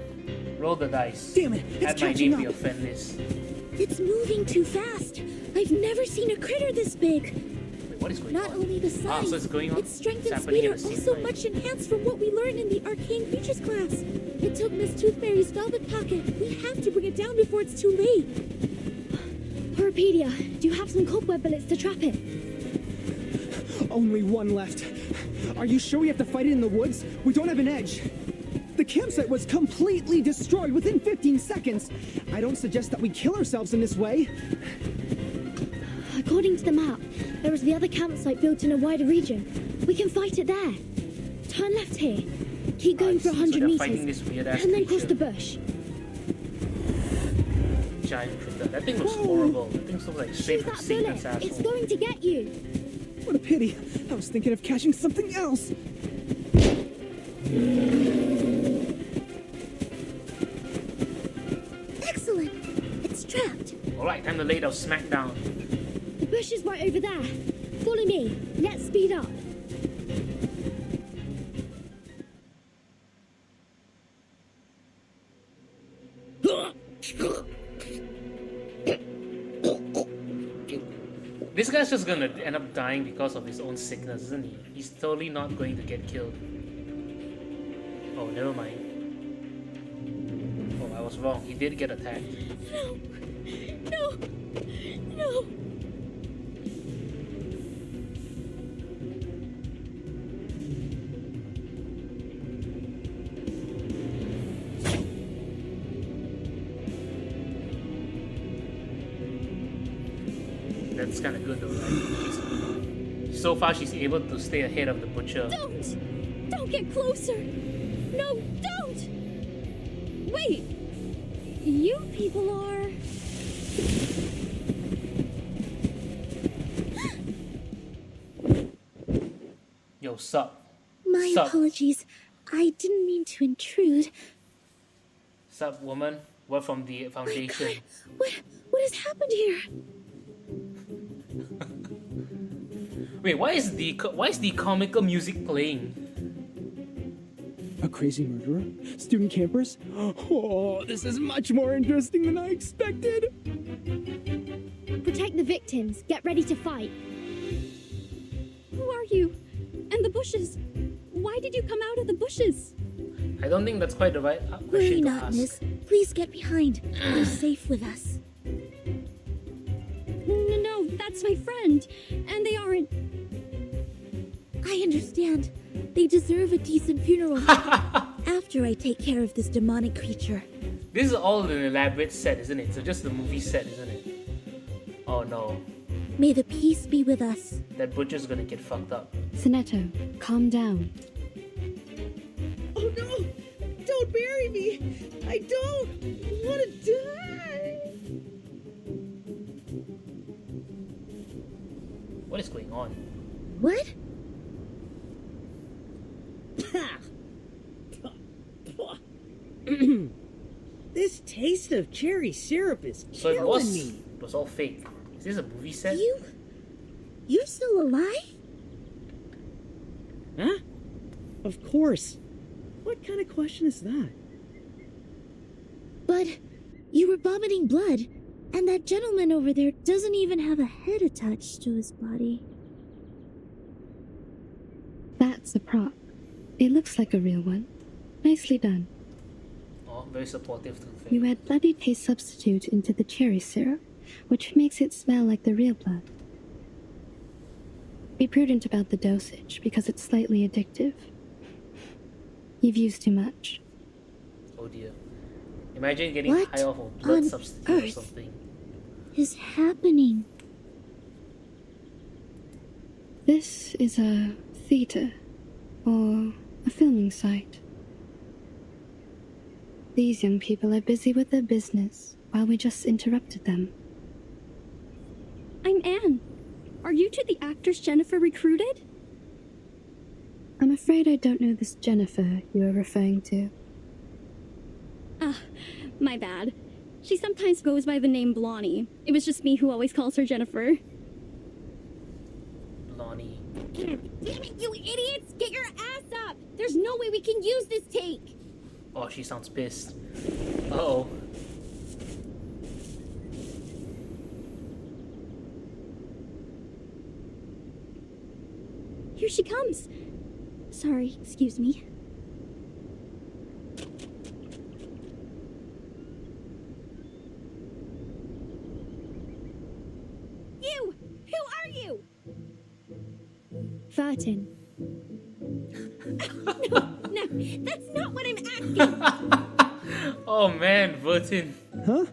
Roll the dice. Damn it, it's Add my catching name to up. your friend list. It's moving too fast. I've never seen a critter this big. Wait, what is going Not on? only the Ah, size, so it's going on. its strength It's and happening speed at are the same also time. much enhanced from what we learned in the Arcane Creatures class. It took Miss Toothfairy's velvet pocket. We have to bring it down before it's too late. Horopedia, do you have some cobweb bullets to trap it? Only one left. Are you sure we have to fight it in the woods? We don't have an edge. The campsite was completely destroyed within 15 seconds. I don't suggest that we kill ourselves in this way. According to the map, there is the other campsite built in a wider region. We can fight it there. Turn left here. Keep going for So 100 they're fighting meters. this weird-ass And then cross creature. the bush. Giant critter. That thing looks horrible. That thing looks like straight Shoot from that Satan's bullet. It's asshole. going to get you. What a pity. I was thinking of catching something else. Excellent. It's trapped. Alright, time to lay down smackdown. The bush is right over there. Follow me. Let's speed up. This guy's just gonna end up dying because of his own sickness, isn't he? He's totally not going to get killed. Oh, never mind. Oh, I was wrong. He did get attacked. No. No. That's kind of good though, right? So far, she's able to stay ahead of the butcher. Don't get closer. No, don't. Wait! You people are... Yo, sup? My Sup? apologies. I didn't mean to intrude. Sup, woman? We're from the Foundation. What has happened here? Wait, why is the comical music playing? A crazy murderer? Student campers? Oh, this is much more interesting than I expected. Protect the victims. Get ready to fight. Who are you? And the bushes? Why did you come out of the bushes? I don't think that's quite the right Worry question to not, ask. miss. Please get behind. You're safe with us. No, that's my friend. And they aren't... I understand. They deserve a decent funeral. After I take care of this demonic creature. This is all an elaborate set, isn't it? So just the movie set, isn't it? Oh no. May the peace be with us. That butcher's gonna get fucked up. Sonetto, calm down. Oh no! Don't bury me! I don't want to die! What is going on? What? This taste of cherry syrup is So it killing me. was all fake. Is this a movie set? You're still alive? Huh? Of course. What kind of question is that? But you were vomiting blood, and that gentleman over there doesn't even have a head attached to his body. That's a prop. It looks like a real one. Nicely done. Oh, very supportive to the film. You add bloody taste substitute into the cherry syrup, which makes it smell like the real blood. Be prudent about the dosage, because it's slightly addictive. You've used too much. Oh dear. Imagine getting What high off of blood on substitute or earth something. is happening? This is a theater, or a filming site. These young people are busy with their business, while we just interrupted them. I'm Anne. Are you two the actors Jennifer recruited? I'm afraid I don't know this Jennifer you are referring to. Ah, my bad. She sometimes goes by the name Blondie. It was just me who always calls her Jennifer. Lonnie. Damn it, you idiots! Get your ass up! There's no way we can use this take! Oh, she sounds pissed. Uh-oh. Here she comes. Sorry, excuse me. You! Who are you? Vertin. No, that's not what I'm asking! Oh man, Vertin. Huh?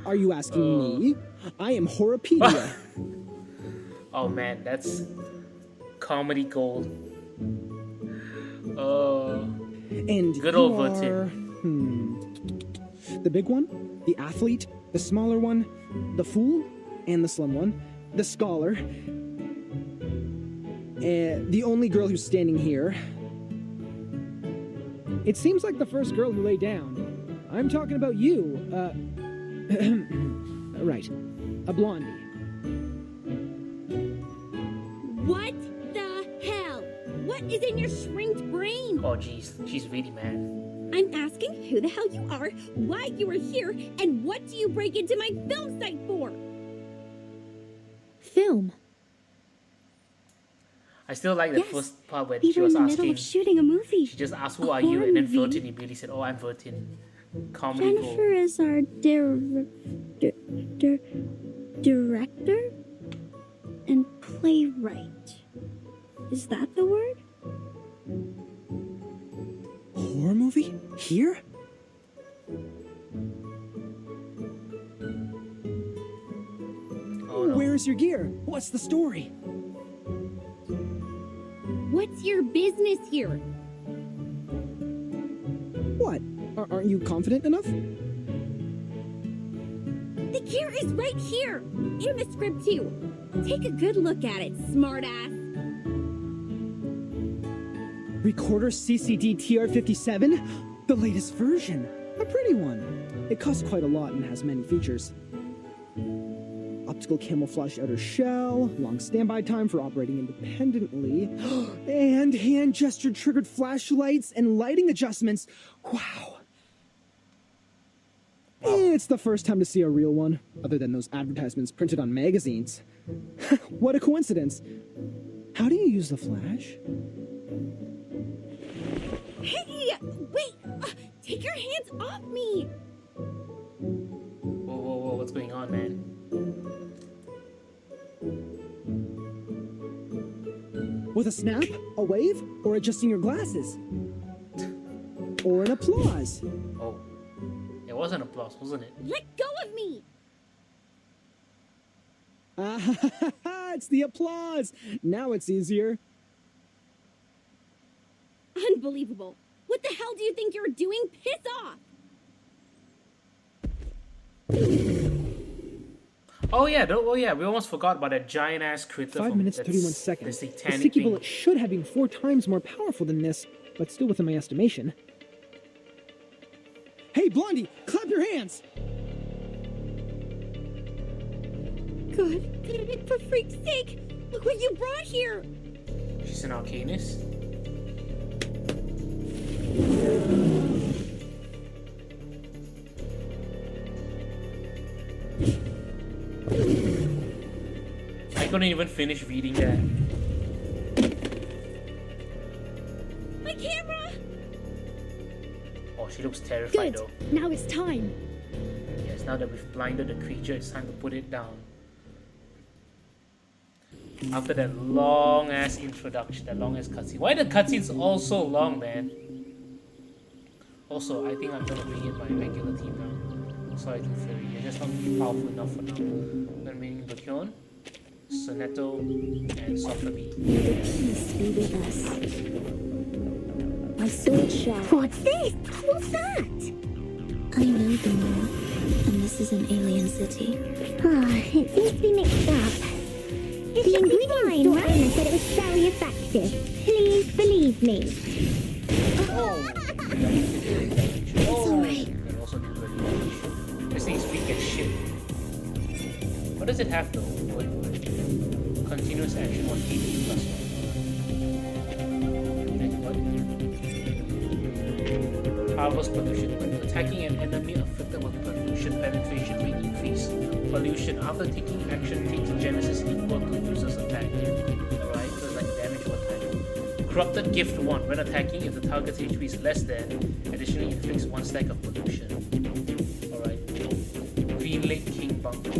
Are you asking me? I am Horopedia. Oh man, that's comedy gold. Oh. And good you old are, Vertin. the big one, the athlete, the smaller one, the fool, and the slim one, the scholar, the only girl who's standing here. It seems like the first girl who lay down. I'm talking about you. Right, a blondie. What the hell? What is in your shrinked brain? Oh jeez, she's really mad. I'm asking who the hell you are, why you are here, and what do you break into my film site for? Film. I still like the Yes, first part when we she were was in the middle asking. of shooting a movie. She just asked, "Who A are you?" horror And then movie. Vertin immediately said, "Oh, I'm Vertin." Comedy gold. Jennifer is our director and playwright. Is that the word? Horror movie? Here? Oh, no. Where's your gear? What's the story? What's your business here? What? Aren't you confident enough? The gear is right here! In the script, too. Take a good look at it, smartass. Recorder CCD TR57? The latest version. A pretty one. It costs quite a lot and has many features. Optical camouflage outer shell, long standby time for operating independently, and hand gesture triggered flashlights and lighting adjustments. Wow. It's the first time to see a real one, other than those advertisements printed on magazines. What a coincidence. How do you use the flash? Hey! Wait! Take your hands off me! Whoa, whoa, whoa, what's going on, man? With a snap, a wave, or adjusting your glasses? Or an applause? Oh. It was an applause, wasn't it? Let go of me! It's the applause! Now it's easier. Unbelievable. What the hell do you think you're doing? Piss off! Oh yeah, we almost forgot about that giant ass critter. 5 minutes, 31 seconds. The The satanic sticky thing. bullet should have been 4 times more powerful than this, but still within my estimation. Hey, Blondie, clap your hands! God damn it, for freak's sake! Look what you brought here! She's an arcanist. I couldn't even finish reading that. My camera! Oh, she looks terrified Good. though. Now it's time. Yes, now that we've blinded the creature, it's time to put it down. After that long ass introduction, that long ass cutscene. Why the cutscenes all so long, man? Also, I think I'm gonna bring in my regular team now. Sorry to Fury, you're just not powerful enough for now. I'm gonna bring in Baekhyun, Sonetto, and Softly. May the peace be with us. My sword shall. What's this? What's that? I know the moon, and this is an alien city. It seems to be mixed up. The ingredients store owner said it was very effective. Please believe me. It's alright. And also do regulation. This thing's weak as shit. What does it have though? What? Continuous action on HP plus 1. Harvest pollution. When attacking an enemy affected with pollution, penetration rate increase. Pollution after taking action takes Genesis equal to user's attack. Alright, so it's like damage over time. Corrupted Gift 1. When attacking, if the target's HP is less than, additionally inflicts 1 stack of pollution. Alright. Green Lake King Bunker.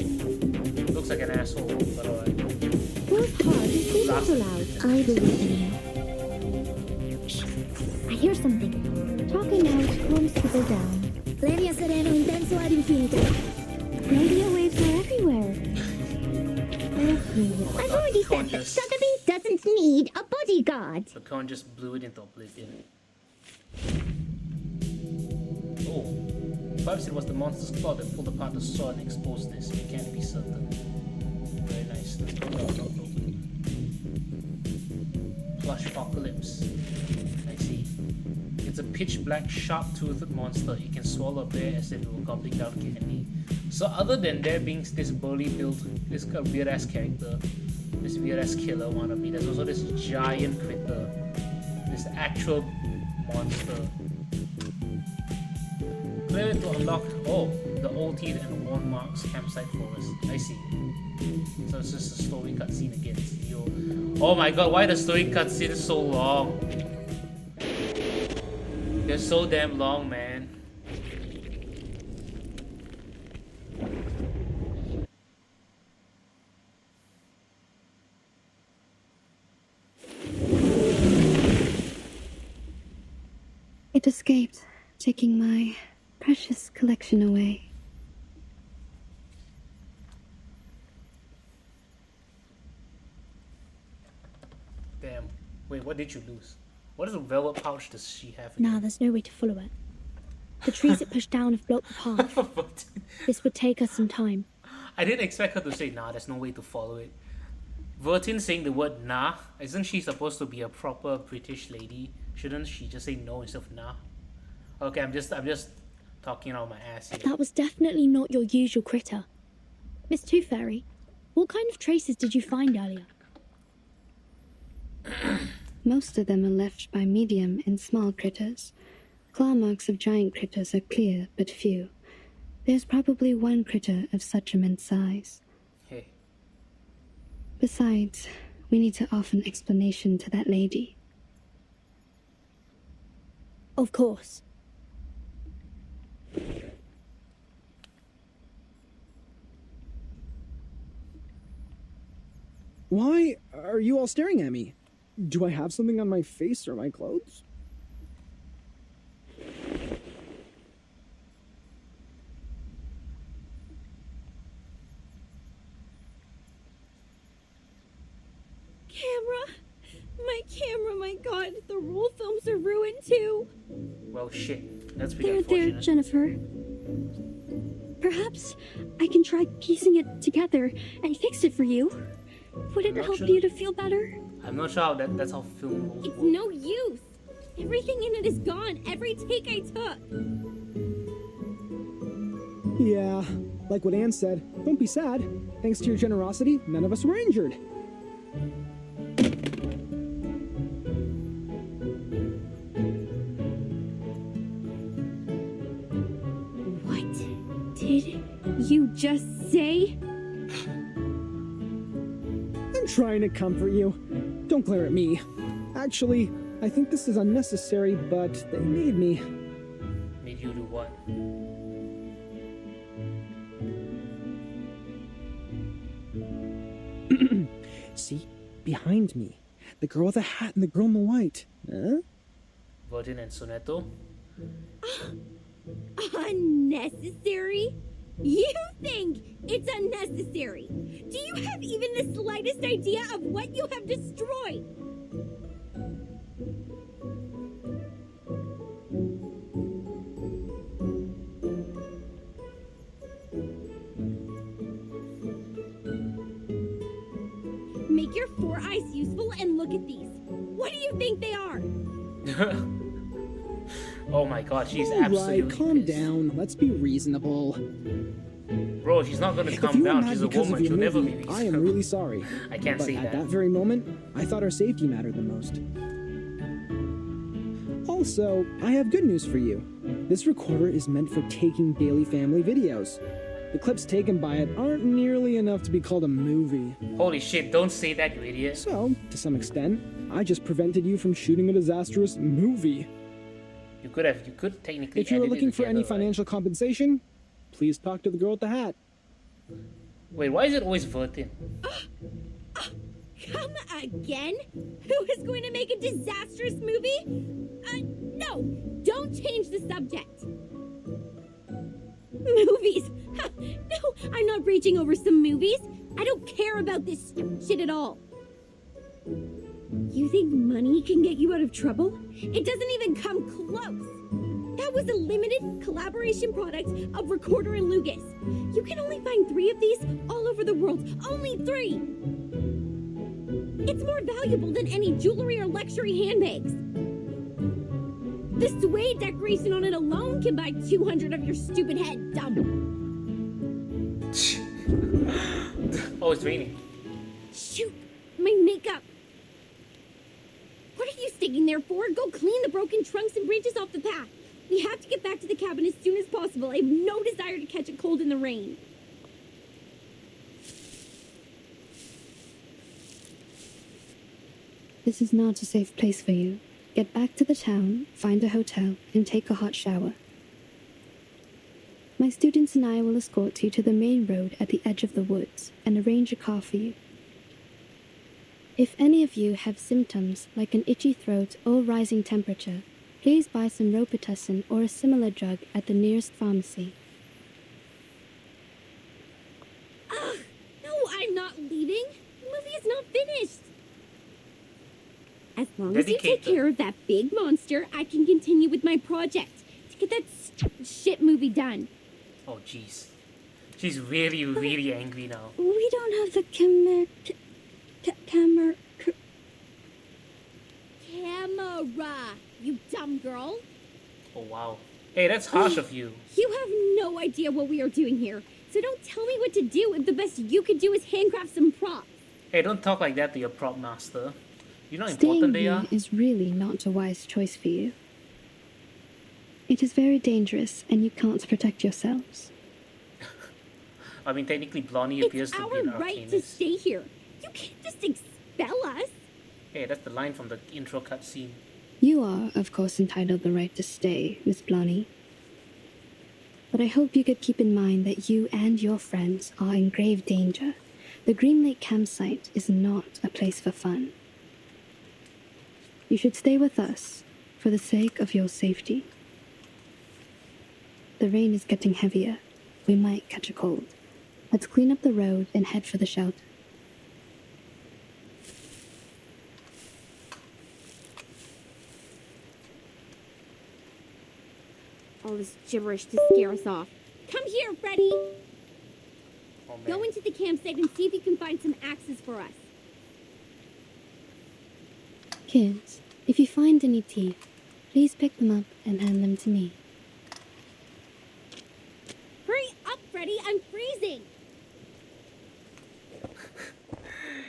Looks like an asshole, but alright. Work hard and say that aloud. I believe in you. Shh. I hear something. Talking out calms people down. Lenia sereno intenso ad infinito. Radio waves are everywhere. I've already said that Sotheby doesn't need a bodyguard. The cone just blew it into oblivion. Oh. Perhaps it was the monster's claw that pulled apart the sword and exposed this. We can't be certain. Very nice. Let's go. Plush Apocalypse. I see. It's a pitch black, sharp-toothed monster. It can swallow a bear as if it were gobbling down candy. So other than there being this burly build, this weird-ass character, this weird-ass killer wannabe, there's also this giant critter, this actual monster. Clear to unlock, the Old Teeth and Worn Marks campsite forest. I see. So it's just a story cutscene against you. Oh my god, why the story cutscene is so long? They're so damn long, man. It escaped, taking my precious collection away. Damn. Wait, what did you lose? What is a velvet pouch does she have? Nah, there's no way to follow it. The trees it pushed down have blocked the path. This would take us some time. I didn't expect her to say nah, there's no way to follow it. Vertin saying the word nah, isn't she supposed to be a proper British lady? Shouldn't she just say no instead of nah? Okay, I'm just talking out my ass here. That was definitely not your usual critter. Miss Tooth Fairy, what kind of traces did you find earlier? Most of them are left by medium and small critters. Claw marks of giant critters are clear, but few. There's probably one critter of such immense size. Hey. Besides, we need to offer an explanation to that lady. Of course. Why are you all staring at me? Do I have something on my face or my clothes? Camera, my god, the roll films are ruined too. Well, shit. That's pretty There, unfortunate. Jennifer. Perhaps I can try piecing it together and fix it for you. Would it Not help sure. you to feel better? I'm not sure how that's how film rolls It's work. no use. Everything in it is gone. Every take I took. Yeah, like what Anne said, don't be sad. Thanks to your generosity, none of us were injured. What did you just say? I'm trying to comfort you. Don't glare at me. Actually, I think this is unnecessary, but they made me. Made you do what? See? Behind me. The girl with the hat and the girl in the white. Huh? Vertin and Soneto? Unnecessary? You think it's unnecessary? Do you have even the slightest idea of what you have destroyed? Make your four eyes useful and look at these. What do you think they are? Oh my god, she's All absolutely right, calm pissed. down. Let's be reasonable. Bro, she's not gonna If calm you were down. mad She's a because of woman. your She'll never be movie, I reasonable. am really sorry. I can't But say at that. that very moment, I thought our safety mattered the most. Also, I have good news for you. This recorder is meant for taking daily family videos. The clips taken by it aren't nearly enough to be called a movie. Holy shit, don't say that, you idiot. So, to some extent, I just prevented you from shooting a disastrous movie. You could technically If you were edit it looking for any together, right? financial compensation, please talk to the girl with the hat. Wait, why is it always Vertin? Come again? Who is going to make a disastrous movie? No, don't change the subject. Movies? No, I'm not raging over some movies. I don't care about this shit at all. You think money can get you out of trouble? It doesn't even come close. That was a limited collaboration product of Recorder and Lucas. You can only find 3 of these all over the world. Only 3! It's more valuable than any jewelry or luxury handbags. The suede decoration on it alone can buy 200 of your stupid head, dumb. Oh, it's raining. Shoot, my makeup. What are you sticking there for? Go clean the broken trunks and branches off the path. We have to get back to the cabin as soon as possible. I have no desire to catch a cold in the rain. This is not a safe place for you. Get back to the town, find a hotel, and take a hot shower. My students and I will escort you to the main road at the edge of the woods and arrange a car for you. If any of you have symptoms like an itchy throat or rising temperature, please buy some Robitussin or a similar drug at the nearest pharmacy. Ugh, no, I'm not leaving. The movie is not finished. As long as you take Dedicated. care of that big monster, I can continue with my project. Get that shit movie done. Oh, jeez. She's really, really angry now. We don't have the camera. Camera, you dumb girl. Oh, wow. Hey, that's harsh of you. You have no idea what we are doing here. So don't tell me what to do if the best you could do is handcraft some props. Hey, don't talk like that to your prop master. You know how Staying important they here are? is really not a wise choice for you. It is very dangerous, and you can't protect yourselves. I mean, technically, Blondie appears It's to our be an right to arcanist. stay here. You can't just expel us. Hey, that's the line from the intro cutscene. You are, of course, entitled the right to stay, Miss Blonny. But I hope you could keep in mind that you and your friends are in grave danger. The Green Lake campsite is not a place for fun. You should stay with us for the sake of your safety. The rain is getting heavier. We might catch a cold. Let's clean up the road and head for the shelter. All this gibberish to scare us off. Come here, Freddy! Oh, man. Go into the campsite and see if you can find some axes for us. Kids, if you find any teeth, please pick them up and hand them to me. Hurry up, Freddy! I'm freezing!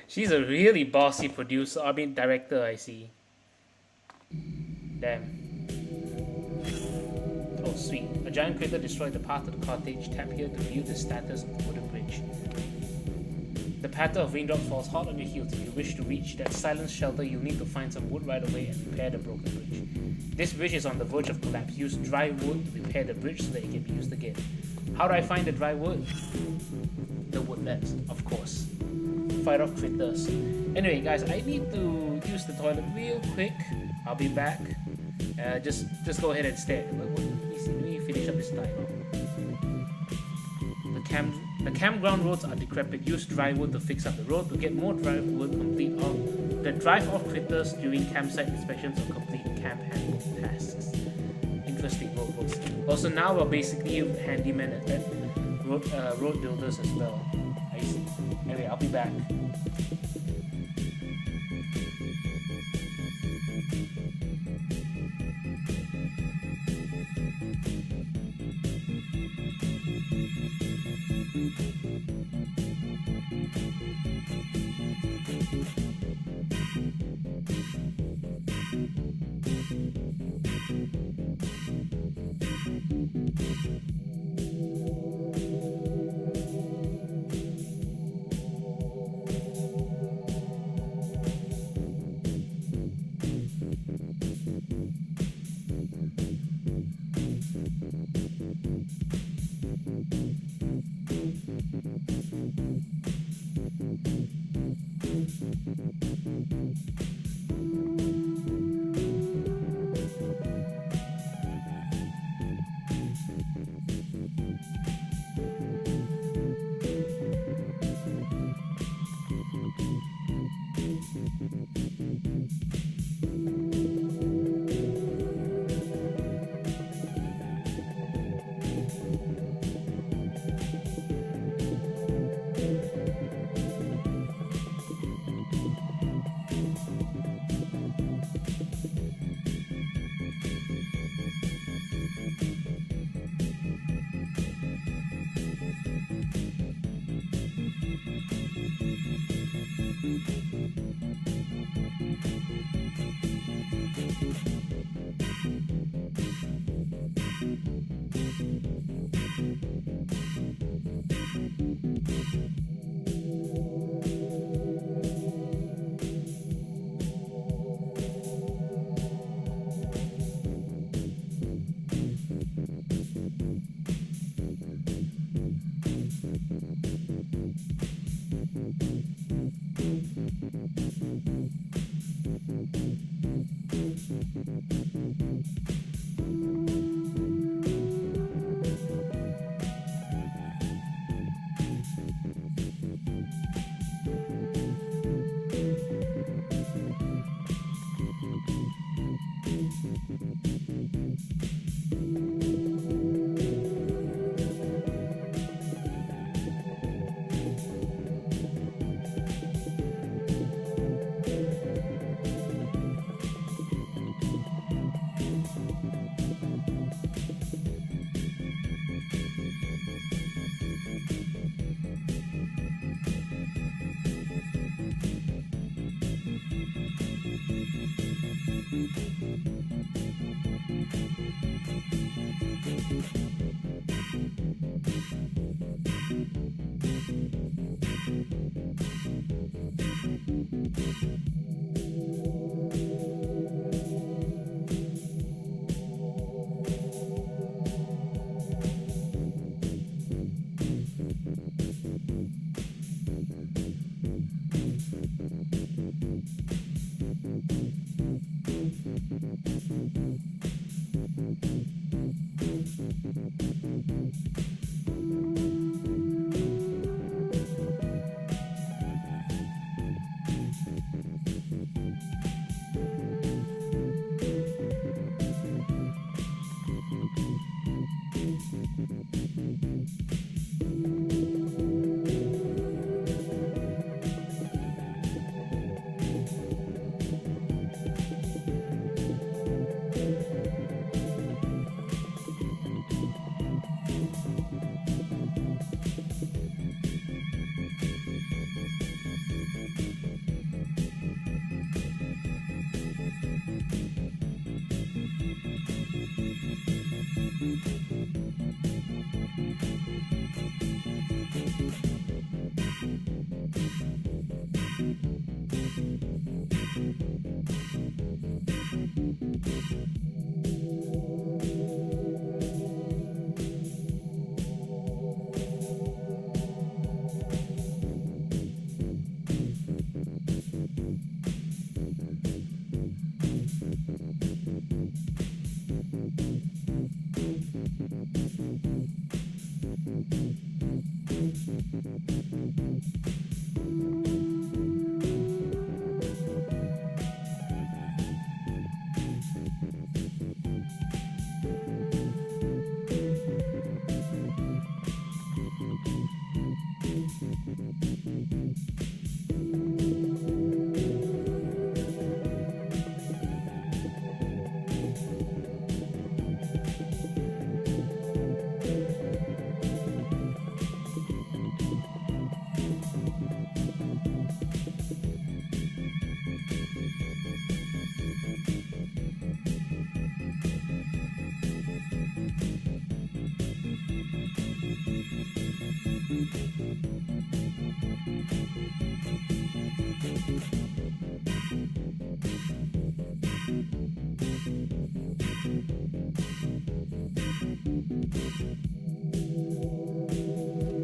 She's a really bossy director, I see. Damn. Oh, sweet. A giant crater destroyed the path to the cottage. Tap here to view the status of the wooden bridge. The patter of raindrop falls hard on your heels. If you wish to reach that silent shelter, you'll need to find some wood right away and repair the broken bridge. This bridge is on the verge of collapse. Use dry wood to repair the bridge so that it can be used again. How do I find the dry wood? The woodlands, of course. Fight off critters. Anyway, guys, I need to use the toilet real quick. I'll be back. Just go ahead and stay. Let me finish up this title. The campground roads are decrepit. Use dry wood to fix up the road. To get more dry wood, complete the drive off critters during campsite inspections or complete camp handbook tasks. Interesting roadworks. Also, now we're basically handyman and road builders as well. I see. Anyway, I'll be back.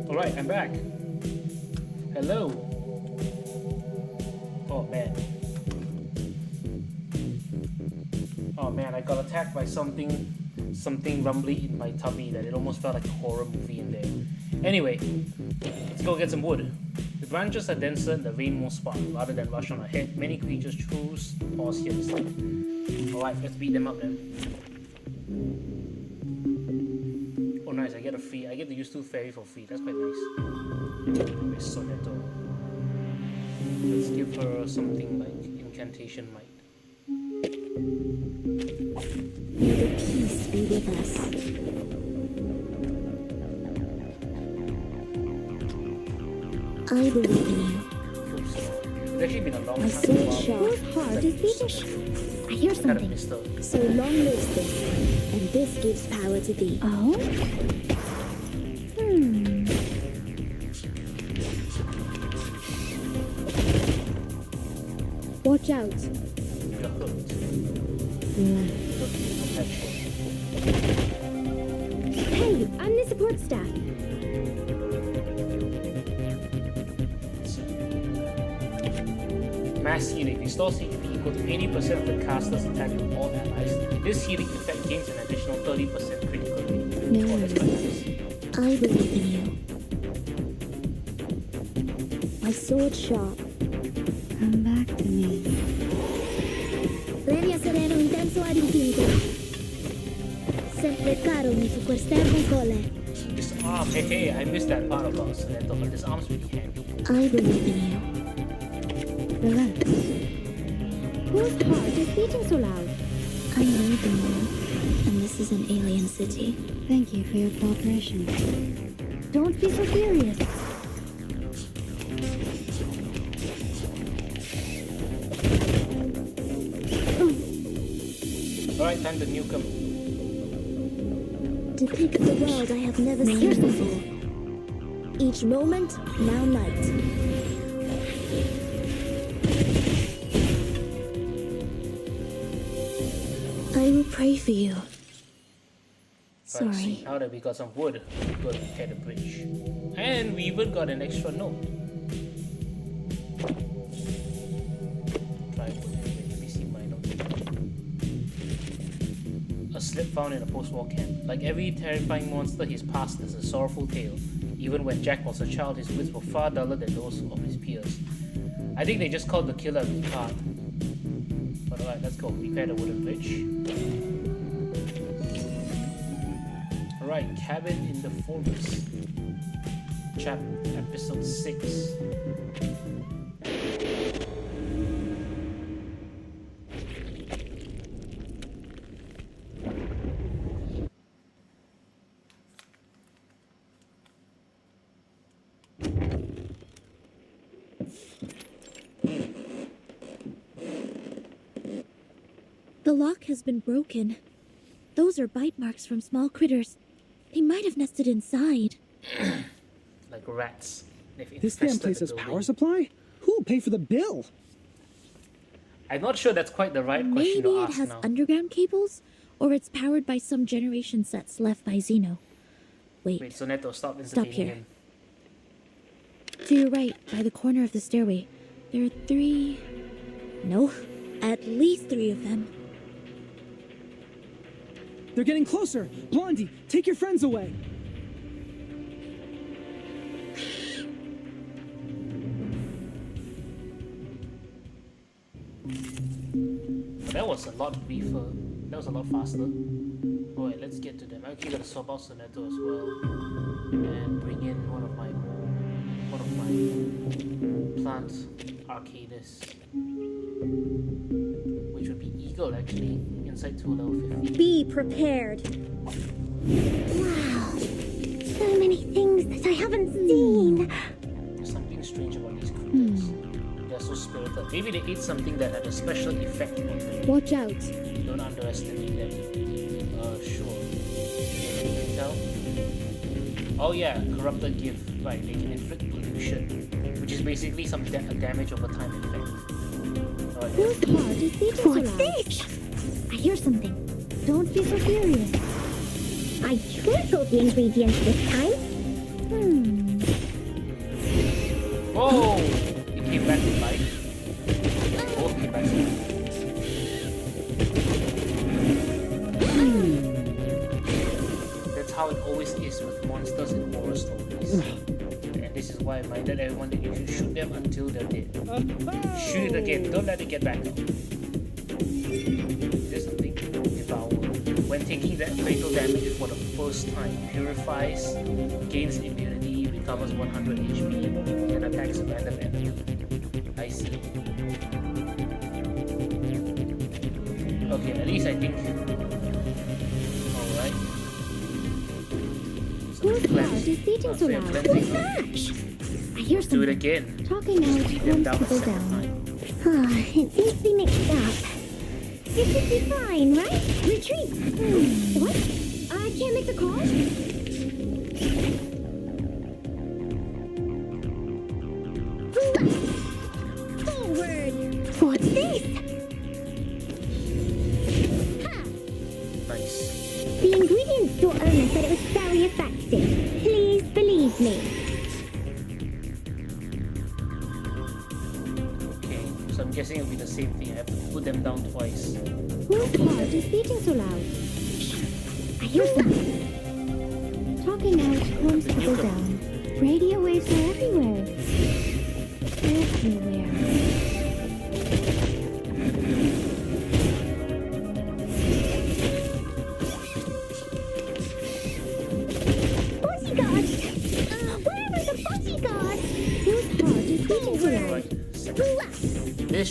Alright, I'm back. Hello. Oh man. Oh man, I got attacked by something rumbly in my tummy that it almost felt like a horror movie in there. Anyway, let's go get some wood. The branches are denser and the rain more spark. Rather than rush on ahead, many creatures choose to pause here instead. Alright, let's beat them up then. Oh nice, I get to use 2 fairy for free. That's quite nice. Where's Sonetto? Let's give her something like incantation might. May the peace be with us. I believe in you. It's actually been a long My time. sword sharp. Heart is beatish. I hear something. So long lives this, and this gives power to thee. Oh? Watch out. Hey, I'm the support staff. Mass healing restores HP equal to 80% of the caster's attack of all allies. This healing effect gains an additional 30% critical rate. No Oh, that's quite nice. I believe in you. My sword sharp. Come back to me. Previa sereno intento penso ad infinito. Sempre caro mi fu quest'erbo cole. Disarm. Hey, I missed that part about Soneto, but this arm's really handy. I believe in you. Relax. Whose heart is beating so loud? I know the moon, and this is an alien city. Thank you for your cooperation. Don't be so serious. Alright, time to nuke him. Depict the world I have never seen before. Each moment, now night. I will pray for you. Right, Sorry. see, now that we got some wood, we go to repair the bridge. And we even got an extra note. Try wood. Wait, let me see my note. A slip found in a post-war camp. Like every terrifying monster he's passed is a sorrowful tale. Even when Jack was a child, his wits were far duller than those of his peers. I think they just called the killer Picard. But alright, let's go. Repair the wooden bridge. Alright, Cabin in the Forest. Episode 6. The lock has been broken. Those are bite marks from small critters. They might have nested inside. Like rats. They've This damn infested place the has building. power supply? Who'll pay for the bill? I'm not sure that's quite the right question Maybe to it ask has now. underground cables, or it's powered by some generation sets left by Xeno. Wait, so Neto, stop Stop entertaining here. him. To your right, by the corner of the stairway, there are 3... No, at least 3 of them. They're getting closer. Blondie, take your friends away. That was a lot briefer. That was a lot faster. Alright, let's get to them. I'm actually gonna swap out Soneto as well. And bring in one of my plant arcades. Which would be Eagle actually, inside to level 50. Be prepared. Wow. So many things that I haven't seen. There's something strange about these critters. They're so spirited. Maybe they ate something that had a special effect on them. Watch out. Don't underestimate them. Sure. You can tell? Oh yeah, corrupted gift. Right, they can inflict pollution, which is basically some damage over time effect. Alright. Whose heart is beating so loud? What's this? I hear something. Don't be so serious. I trickled the ingredients this time. Whoa! It came back to life. Both came back to life. That's how it always is with monsters in horror stories. And this is why I reminded everyone that you should shoot them until they're dead. Shoot it again, don't let it get back up. There's something. Devour. When taking that fatal damage for the first time, purifies, gains immunity, recovers 100 HP, and attacks a random enemy. I see. Okay, at least I think. Alright. Whose heart is beating so loud? Who's that? I hear Do it something. again. Talking out Beat them warms down a people second down. time. It seems to be mixed up. It should be fine, right? Retreat. What? I can't make the call? Forward. What's this? Ha! Nice. The ingredients store owner said it was very effective. Please believe me. Okay, so I'm guessing it'll be the same thing. I have to put them down twice. Whose heart is beating so loud? I hear something. Talking out calms people down. Radio waves are everywhere. Everywhere.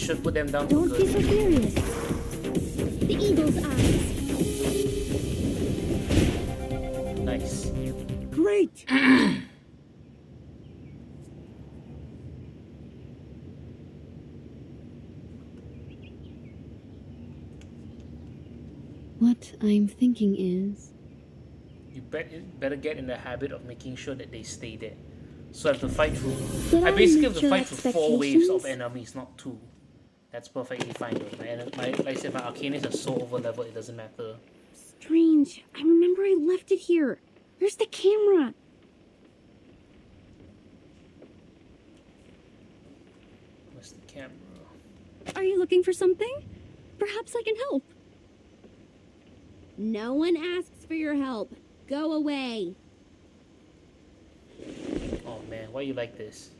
should put them down for Don't be so good. furious. The eagle's eyes. Nice. Great! What I'm thinking is, You better get in the habit of making sure that they stay there. So I have to fight through. Did I I basically meet have to your fight through 4 waves of expectations? enemies, not 2. That's perfectly fine though. Like I said, my Arcanists are so over level, it doesn't matter. Strange. I remember I left it here. Where's the camera? Where's the camera? Are you looking for something? Perhaps I can help. No one asks for your help. Go away. Oh man, why you like this?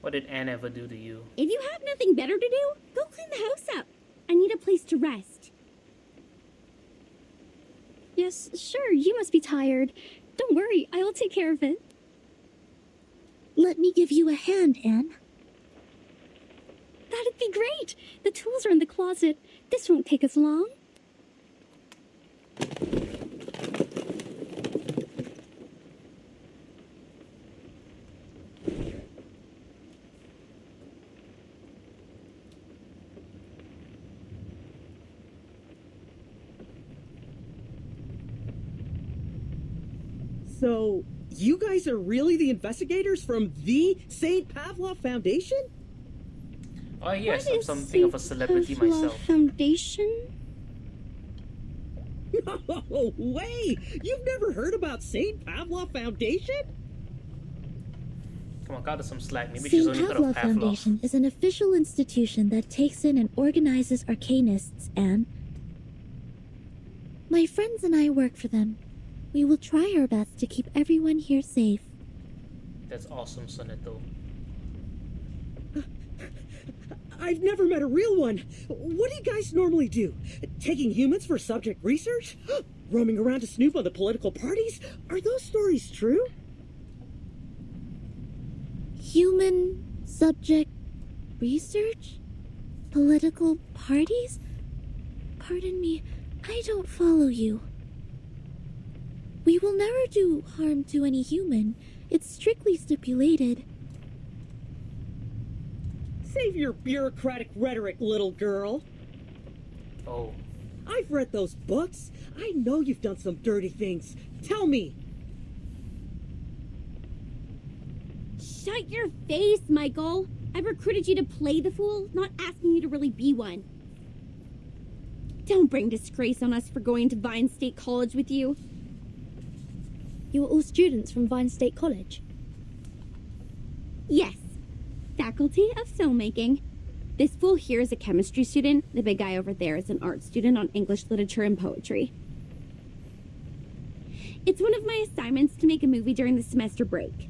What did Anne ever do to you? If you have nothing better to do, go clean the house up. I need a place to rest. Yes, sure, you must be tired. Don't worry, I will take care of it. Let me give you a hand, Anne. That'd be great. The tools are in the closet. This won't take us long. So, you guys are really the investigators from the St. Pavlov Foundation? Oh yes, What I'm is something of a St. celebrity Pavlov myself. Foundation? No way! You've never heard about St. Pavlov Foundation? Come on, got her some slack. Maybe she's St. only heard of Pavlov Pavlov. Foundation is an official institution that takes in and organizes arcanists, Anne. My friends and I work for them. We will try our best to keep everyone here safe. That's awesome, Sonetto. I've never met a real one. What do you guys normally do? Taking humans for subject research? Roaming around to snoop on the political parties? Are those stories true? Human subject research? Political parties? Pardon me, I don't follow you. We will never do harm to any human. It's strictly stipulated. Save your bureaucratic rhetoric, little girl. Oh. I've read those books. I know you've done some dirty things. Tell me. Shut your face, Michael. I've recruited you to play the fool, not asking you to really be one. Don't bring disgrace on us for going to Vine State College with you. You are all students from Vine State College? Yes. Faculty of Filmmaking. This fool here is a chemistry student. The big guy over there is an art student on English literature and poetry. It's one of my assignments to make a movie during the semester break.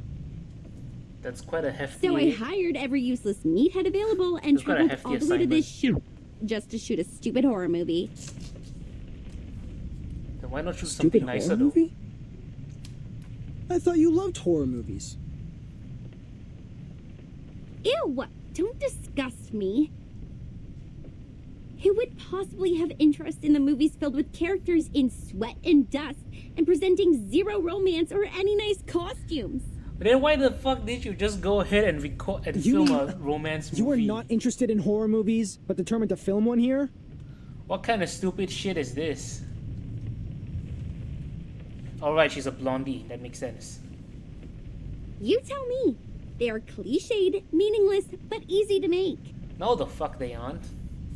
That's quite a hefty... So I hired every useless meathead available and That's quite a traveled hefty all the way to this assignment. shoot just to shoot a stupid horror movie. Then why not choose Stupid something nicer horror though? movie? I thought you loved horror movies. Ew! Don't disgust me. Who would possibly have interest in the movies filled with characters in sweat and dust and presenting zero romance or any nice costumes? But then why the fuck did you just go ahead and record and You film mean a romance movie? You are not interested in horror movies, but determined to film one here? What kind of stupid shit is this? Alright, she's a blondie. That makes sense. You tell me. They are cliched, meaningless, but easy to make. No, the fuck they aren't.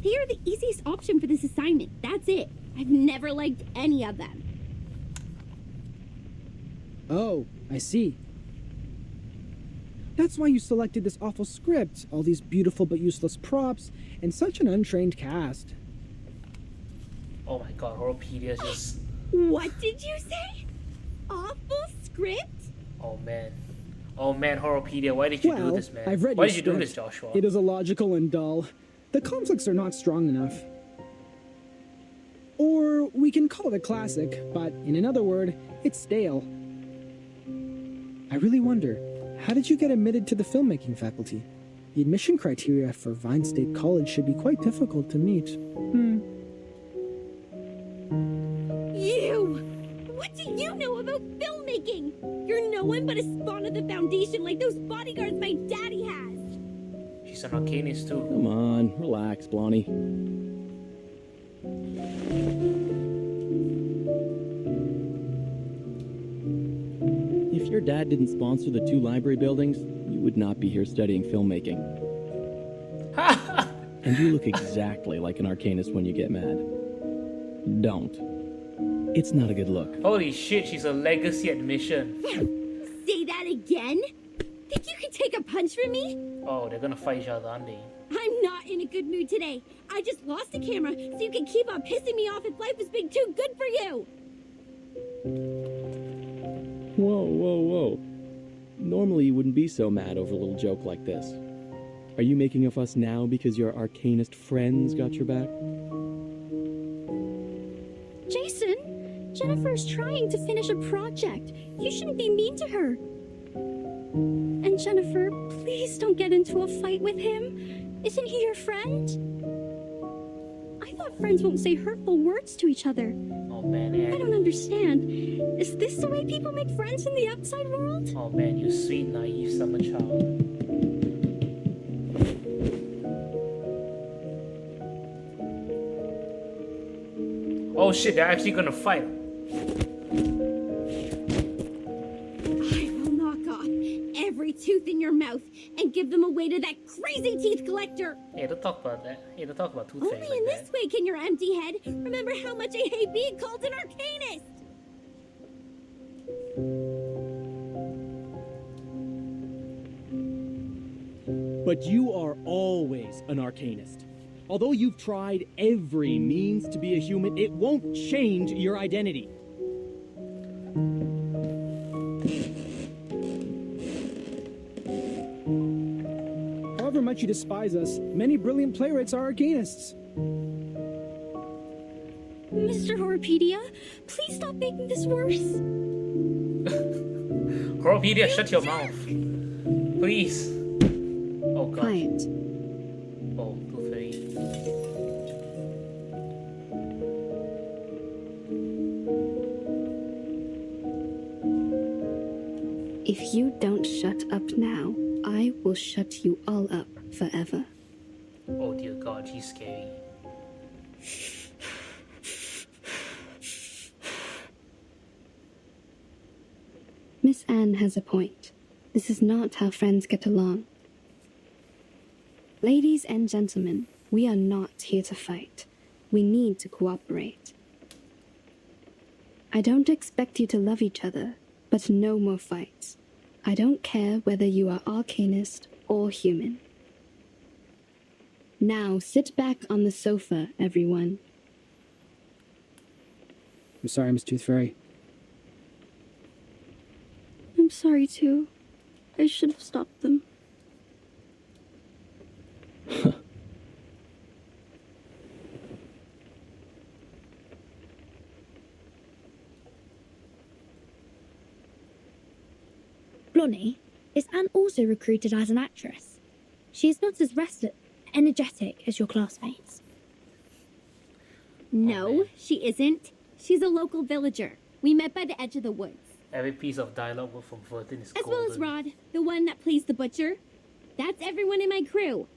They are the easiest option for this assignment. That's it. I've never liked any of them. Oh, I see. That's why you selected this awful script, all these beautiful but useless props, and such an untrained cast. Oh my god, Horrorpedia is just... What did you say? Awful script? Oh man. Oh man, Horrorpedia, why did you do Well, this, man? I've read Why your did you do script. this, Joshua? It is illogical and dull. The conflicts are not strong enough. Or we can call it a classic, but in another word, it's stale. I really wonder, how did you get admitted to the filmmaking faculty? The admission criteria for Vine State College should be quite difficult to meet. You! What do you know about filmmaking? You're no one but a spawn of the Foundation like those bodyguards my daddy has. She's an arcanist too. Come on, relax, Blondie. If your dad didn't sponsor the 2 library buildings, you would not be here studying filmmaking. And you look exactly like an arcanist when you get mad. Don't. It's not a good look. Holy shit, she's a legacy admission. Say that again? Think you can take a punch from me? Oh, they're gonna fight each other, aren't they? I'm not in a good mood today. I just lost a camera, so you can keep on pissing me off if life has been too good for you. Whoa, whoa, whoa. Normally you wouldn't be so mad over a little joke like this. Are you making a fuss now because your arcanist friends got your back? Jason, Jennifer's trying to finish a project. You shouldn't be mean to her. And Jennifer, please don't get into a fight with him. Isn't he your friend? I thought friends won't say hurtful words to each other. Oh man, yeah. I don't understand. Is this the way people make friends in the outside world? Oh man, you sweet, naive summer child. Oh shit, they're actually gonna fight. I will knock off every tooth in your mouth and give them away to that crazy teeth collector. Hey, don't talk about that. Hey, don't talk about tooth Only fairy in like this way can your empty head remember how much I hate being called an arcanist. But you are always an arcanist. Although you've tried every means to be a human, it won't change your identity. However much you despise us, many brilliant playwrights are arcanists. Mr. Horpedia, please stop making this worse. Horpedia, shut your mouth. Please. Oh god. Quiet. Oh, tooth fairy. If you don't shut up now, I will shut you all up forever. Oh dear god, she's scary. Miss Anne has a point. This is not how friends get along. Ladies and gentlemen, we are not here to fight. We need to cooperate. I don't expect you to love each other, but no more fights. I don't care whether you are arcanist or human. Now sit back on the sofa, everyone. I'm sorry, Miss Tooth Fairy. I'm sorry too. I should have stopped them. Blonnie, is Anne also recruited as an actress? She is not as energetic as your classmates. No, she isn't. She's a local villager. We met by the edge of the woods. Every piece of dialogue from Vertin is As golden. well as Rod, the one that plays the butcher. That's everyone in my crew.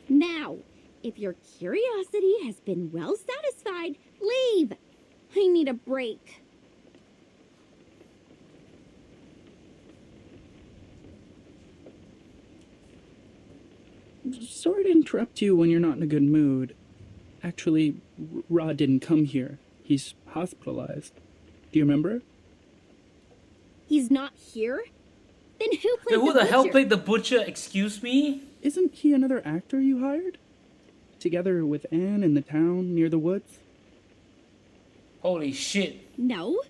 Now, if your curiosity has been well satisfied, leave. I need a break. Sorry to interrupt you when you're not in a good mood. Actually, Rod didn't come here. He's hospitalized. Do you remember? He's not here? Then who played Then who the the hell butcher? played the butcher? Excuse me? Isn't he another actor you hired? Together with Anne in the town near the woods? Holy shit. No.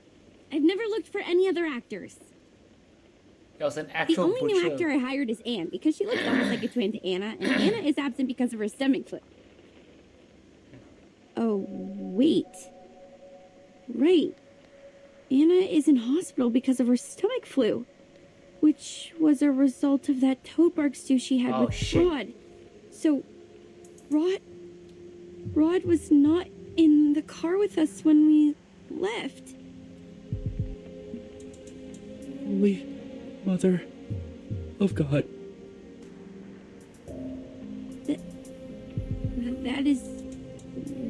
I've never looked for any other actors. That was an The actual only butcher. new actor I hired is Anne, because she looks almost like a twin to Anna, and Anna is absent because of her stomach flu. Oh, wait. Right. Anna is in hospital because of her stomach flu, which was a result of that toad bark stew she had Oh, with shit. Rod. So, Rod was not in the car with us when we left. Holy Mother of God. That is...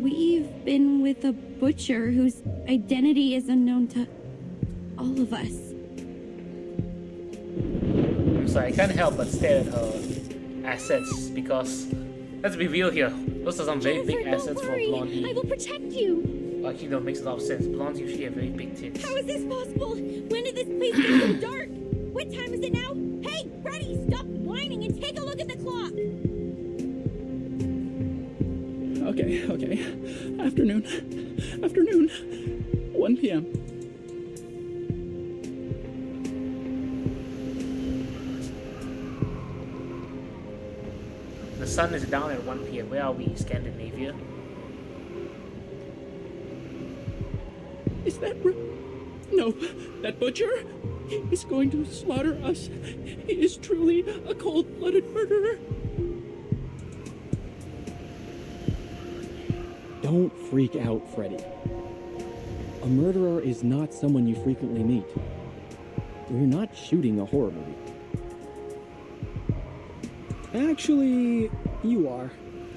We've been with a butcher whose identity is unknown to all of us. I'm sorry, I can't help but stare at her assets because, let's be real here, those are some very big assets for Blondie. I will protect you. Actually, that makes a lot of sense. Blondes usually have very big tits. How is this possible? When did this place get so dark? What time is it now? Hey, Freddy, stop whining and take a look at the clock. Okay. Afternoon. 1 p.m. The sun is down at 1 p.m. Where are we? Scandinavia? Is that... No, that butcher is going to slaughter us. He is truly a cold-blooded murderer. Don't freak out, Freddy. A murderer is not someone you frequently meet. We're not shooting a horror movie. Actually, you are.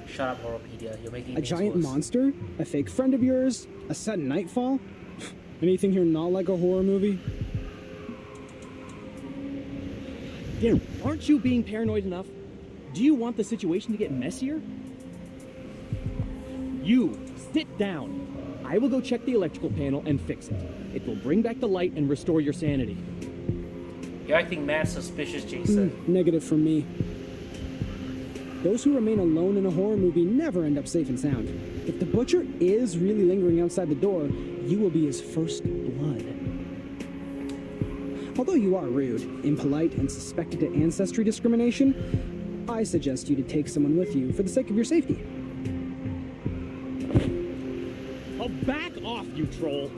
Shut up, Horrorpedia. You're making A things giant worse. monster? A fake friend of yours? A sudden nightfall? Anything here not like a horror movie? Darren, aren't you being paranoid enough? Do you want the situation to get messier? You, sit down. I will go check the electrical panel and fix it. It will bring back the light and restore your sanity. You're acting mad suspicious, Jason. Negative from me. Those who remain alone in a horror movie never end up safe and sound. If the butcher is really lingering outside the door, you will be his first blood. Although you are rude, impolite, and suspected of ancestry discrimination, I suggest you to take someone with you for the sake of your safety. Oh, back off, you troll!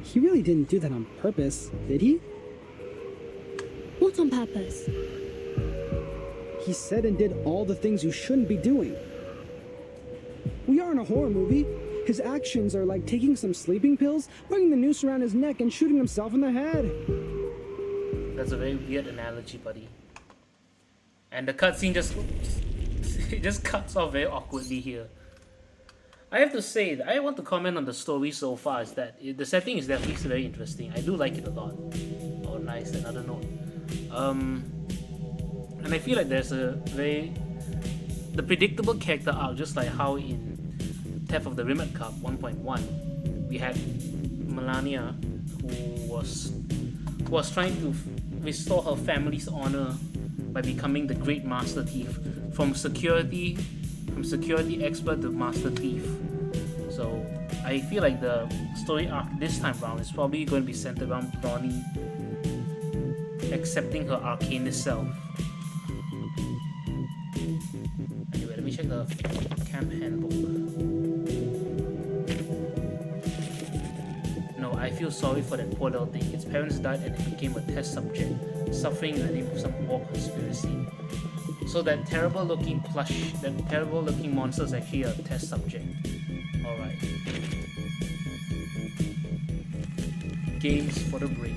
He really didn't do that on purpose, did he? What on purpose? He said and did all the things you shouldn't be doing. We are in a horror movie. His actions are like taking some sleeping pills, putting the noose around his neck, and shooting himself in the head. That's a very weird analogy, buddy. And the cutscene just it just cuts off very awkwardly here. I have to say that I want to comment on the story so far is that the setting is definitely very interesting. I do like it a lot. Oh, nice, another note. And I feel like there's the predictable character arc, just like how in Theft of the Rimmet Cup 1.1 we had Melania who was trying to restore her family's honor by becoming the great master thief from security expert to master thief. So I feel like the story arc this time around is probably going to be centered around Bonnie accepting her arcanist self. Anyway, let me check the camp handbook. No, I feel sorry for that poor little thing. Its parents died and it became a test subject, suffering in the name of some war conspiracy. So that terrible looking monster is actually a test subject. Alright. Games for the brave.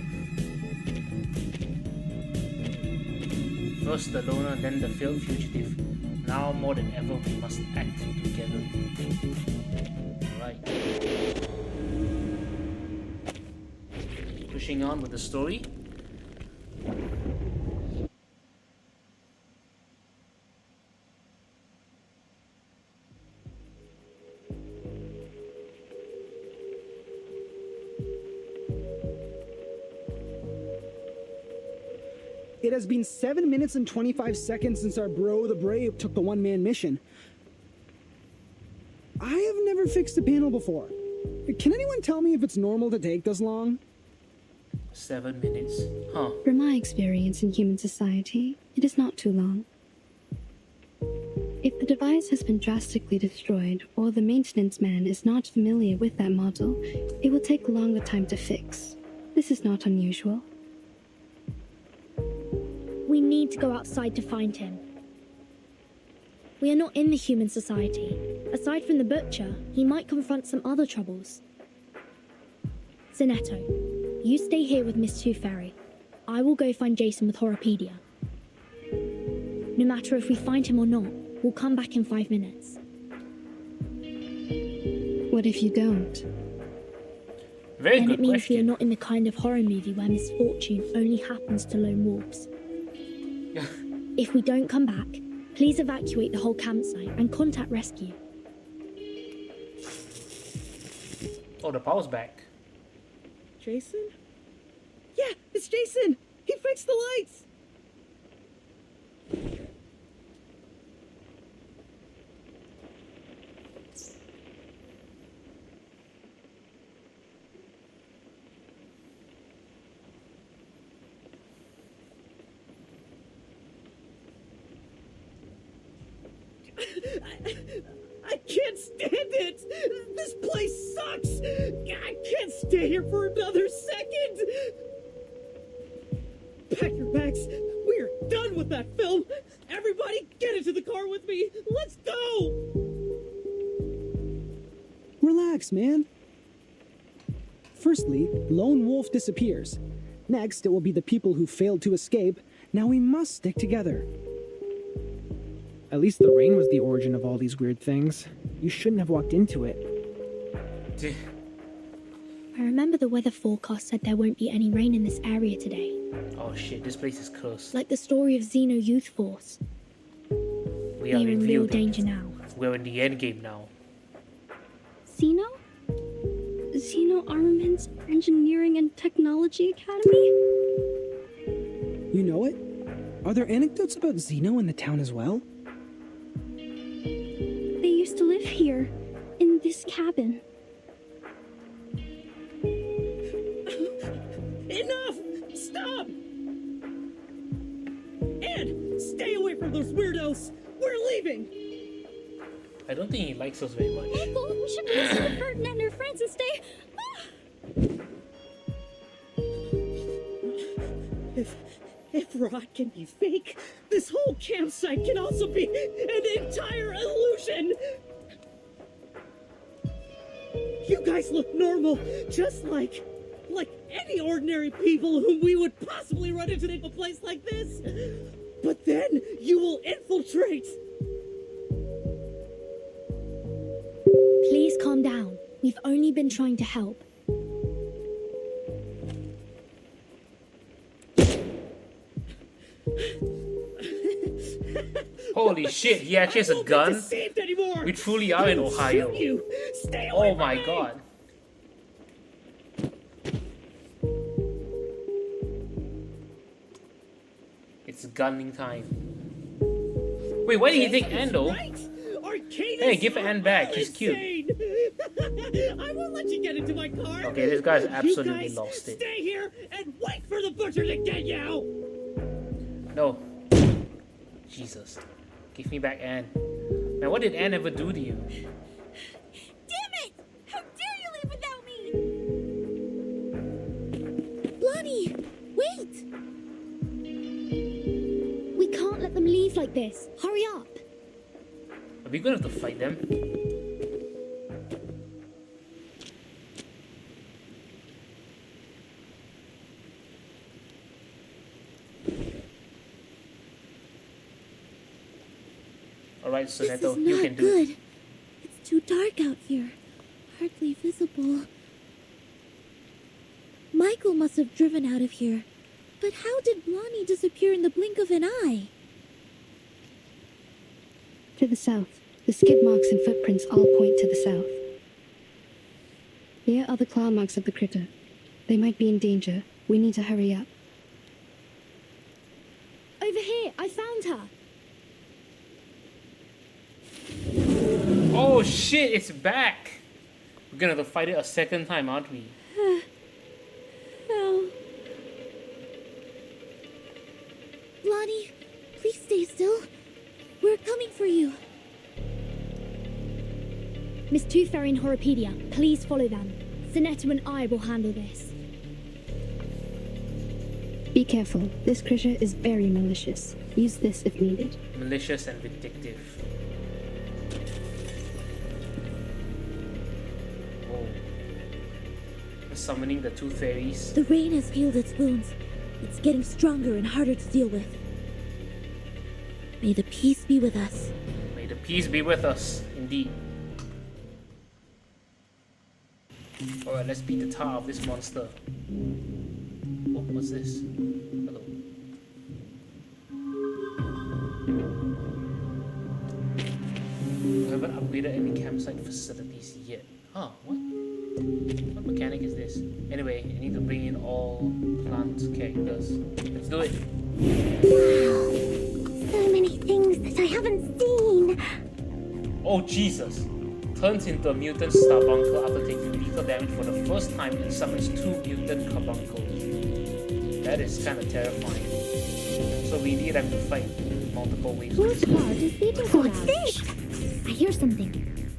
First the loner, then the failed fugitive. Now more than ever we must act together. Alright. Pushing on with the story. It has been 7 minutes and 25 seconds since our bro, the Brave, took the one-man mission. I have never fixed a panel before. Can anyone tell me if it's normal to take this long? 7 minutes. Huh. From my experience in human society, it is not too long. If the device has been drastically destroyed or the maintenance man is not familiar with that model, it will take a longer time to fix. This is not unusual. We need to go outside to find him. We are not in the human society. Aside from the butcher, he might confront some other troubles. Zenetto, you stay here with Miss Tooth Fairy. I will go find Jason with Horopedia. No matter if we find him or not, we'll come back in 5 minutes. What if you don't? Very Then good it means we are question. not in the kind of horror movie where misfortune only happens to lone wolves. If we don't come back, please evacuate the whole campsite and contact rescue. Oh, the power's back. Jason? Yeah, it's Jason! He fixed the lights! I can't stand it! This place sucks! I can't stay here for another second! Pack your bags. We're done with that film! Everybody get into the car with me! Let's go! Relax, man. Firstly, Lone Wolf disappears. Next, it will be the people who failed to escape. Now we must stick together. At least the rain was the origin of all these weird things. You shouldn't have walked into it. I remember the weather forecast said there won't be any rain in this area today. Oh shit, this place is cursed. Like the story of Xeno Youth Force. We are We're in real revealed. danger now. We're in the end game now. Xeno? Xeno Armaments Engineering and Technology Academy? You know it? Are there anecdotes about Xeno in the town as well? They used to live here, in this cabin. Enough! Stop! Ed, stay away from those weirdos! We're leaving! I don't think he likes us very much. Uncle, we should listen to Burton and her friends and stay. If rot can be fake, this whole campsite can also be an entire illusion! You guys look normal, just like any ordinary people whom we would possibly run into in a place like this. But then you will infiltrate. Please calm down. We've only been trying to help. Holy shit, he actually has a gun? Deceived anymore. We truly are in I'll Ohio. shoot you. Stay away Oh from my me. god. It's gunning time. Wait, why did he take Anne though? Hey, give Anne back. She's cute. I won't let you get into my car. Okay, this guy's You absolutely guys lost it. Stay here and wait for the butcher to get you out. No. Jesus. Give me back Anne. Man, what did Anne ever do to you? Damn it! How dare you leave without me? Blondie, wait! We can't let them leave like this. Hurry up. Are we gonna have to fight them? Alright, This Soneto, is you not can do good. it. It's too dark out here. Hardly visible. Michael must have driven out of here. But how did Blondie disappear in the blink of an eye? To the south. The skid marks and footprints all point to the south. Here are the claw marks of the critter. They might be in danger. We need to hurry up. Over here, I found her. Oh shit, it's back! We're gonna have to fight it a second time, aren't we? No. Blondie, please stay still. We're coming for you. Tooth Fairy and Horopedia, please follow them. Zanetta and I will handle this. Be careful. This creature is very malicious. Use this if needed. Malicious and vindictive. Oh. Summoning the Tooth Fairies. The rain has healed its wounds. It's getting stronger and harder to deal with. May the peace be with us. May the peace be with us, indeed. Alright, let's beat the tar of this monster. Oh, what's this? Hello. We haven't upgraded any campsite facilities yet. Huh, what? What mechanic is this? Anyway, I need to bring in all plant characters. Let's do it. So many things that I haven't seen. Oh, Jesus. Turns into a mutant Starbuncle after taking lethal damage for the first time and summons 2 mutant carbuncles. That is kind of terrifying. So we indeed have to fight multiple waves. Whose heart is beating so loud? What's this? I hear something.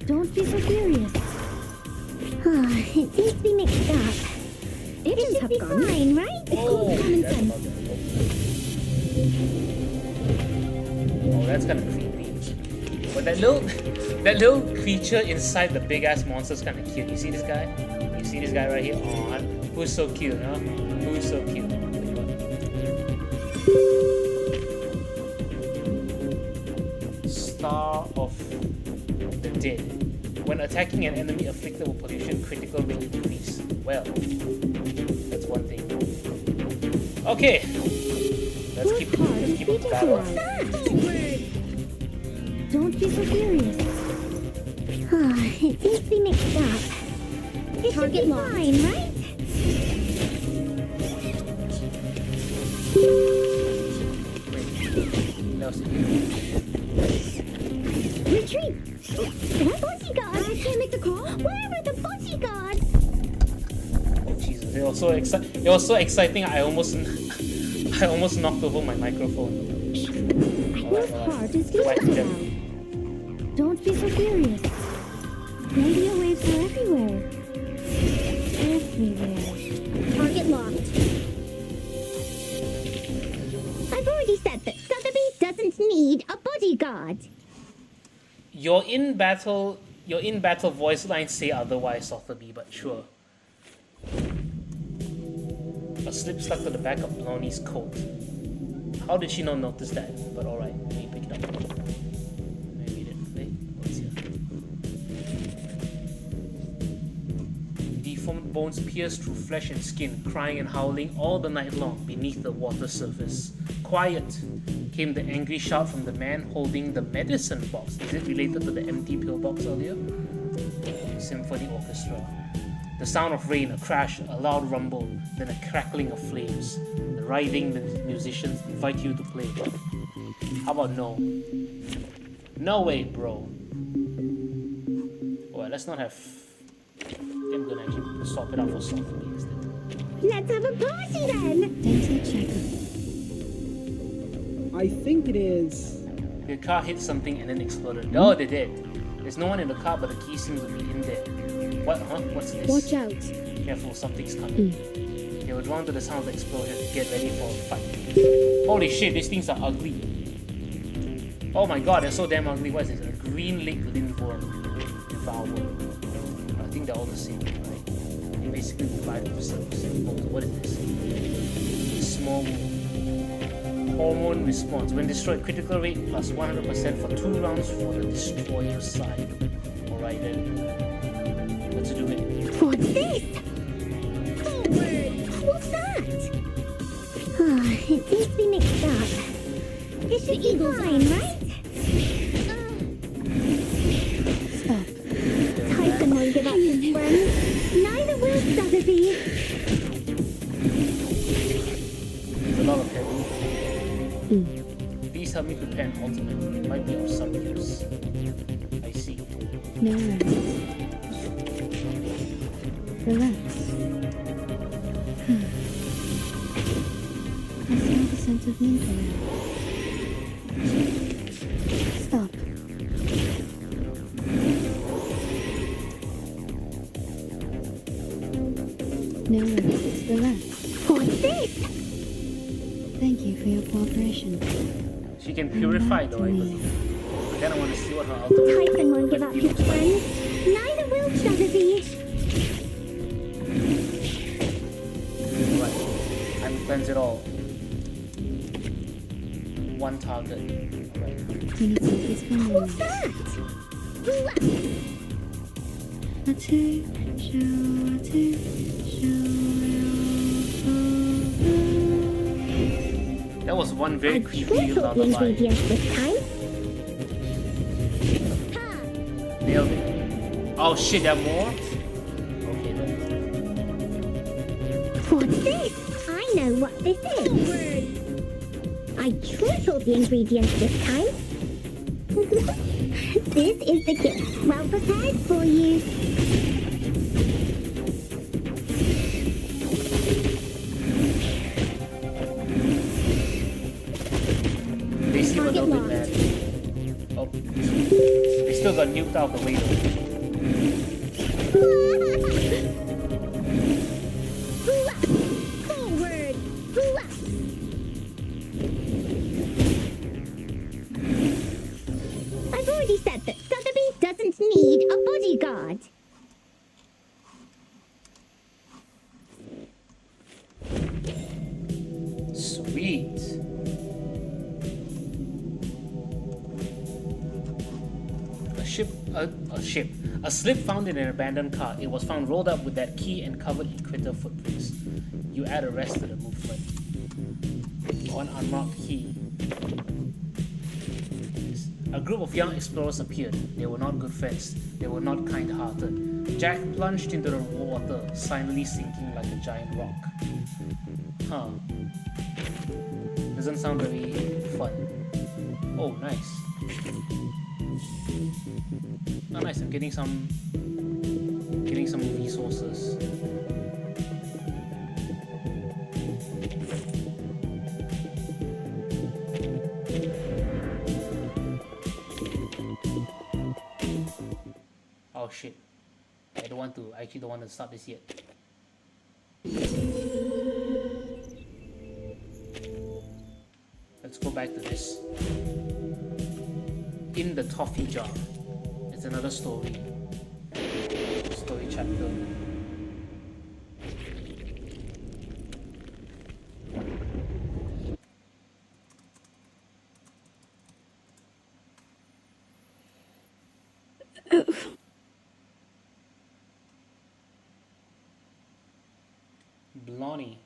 Don't be so furious. It seems to be mixed up. It should be fine, right? It's called common sense. Oh, that's kind of creepy. But that little creature inside the big ass monster is kind of cute. You see this guy? You see this guy right here? Oh, who's so cute, huh? Who's so cute? Star of the Dead. When attacking an enemy afflicted with pollution, critical rate increase. Well, that's one thing. Okay, let's keep battling. Don't be so furious. It seems to be mixed up. It should be fine, right? Retreat! What bodyguard? I can't make the call. Where are the bodyguards? Oh Jesus! It was so exciting. I almost knocked over my microphone. Whose heart is beating loud? Don't be so furious. Radio waves are everywhere. Everywhere. Target locked. I've already said that Sotheby doesn't need a bodyguard. Your in battle voice lines say otherwise, Sotheby, but sure. A slip stuck to the back of Blondie's coat. How did she not notice that? But alright, let me pick it up. Let me read it. Wait, what's here? Deformed bones pierce through flesh and skin, crying and howling all the night long beneath the water surface. Quiet! Came the angry shout from the man holding the medicine box. Is it related to the empty pillbox earlier? Symphony orchestra. The sound of rain, a crash, a loud rumble, then a crackling of flames. The writhing musicians invite you to play. How about no? No way, bro. Alright, let's not have... I'm gonna actually swap it out for Sotheby instead. Let's have a party then! Dental checker. I think it is... The car hit something and then exploded. Oh, they did. There's no one in the car, but the key seems to be in there. What? Huh? What's this? Watch out. Careful, something's coming. They were drawn to the sound of the explosion to get ready for a fight. Holy shit, these things are ugly. Oh my god, they're so damn ugly. What is this? A green-legged lindworm. Devourer. I think they're all the same, right? They basically revive themselves. Oh, what is this? Small hormone response. When destroyed, critical rate plus 100% for 2 rounds for the destroyer side. Alright then. Let's do it. What's this? What's that? It seems to be mixed up. It should be fine, right? Stop. Tyson won't give up his friends. Neither will Sotheby. There's a lot of heavy. Please help me prepare an ultimate. It might be of some use. I see. No. Relax. I smell the scent of mint around. Stop. No worries. Relax. What's this? Thank you for your cooperation. She can purify though, I believe. But then I want to see what her ultimate Typhon won't give up his looks like. friends. Neither will Tragedy. Right. I'm cleanse it all. One target. Right. What's that? That was one very I creepy tripled the lullaby. ingredients this time. Nailed it. Oh shit, there are more? Okay then. What's this? I know what this is. I tripled the ingredients this time. This is the gift. Well prepared for you. They seem a little bit mad. Oh, they still got nuked out of the way though. Forward. I've already said that Sotheby doesn't need a bodyguard. Sweet. A slip found in an abandoned car. It was found rolled up with that key and covered in critter footprints. You add a rest to the movement. One unmarked key. A group of young explorers appeared. They were not good friends. They were not kind-hearted. Jack plunged into the water, silently sinking like a giant rock. Huh. Doesn't sound very fun. Oh, nice. Oh, nice. I'm getting some resources. Oh shit. I actually don't want to start this yet. Let's go back to this. In the toffee jar. It's another story. Story chapter. Blondie.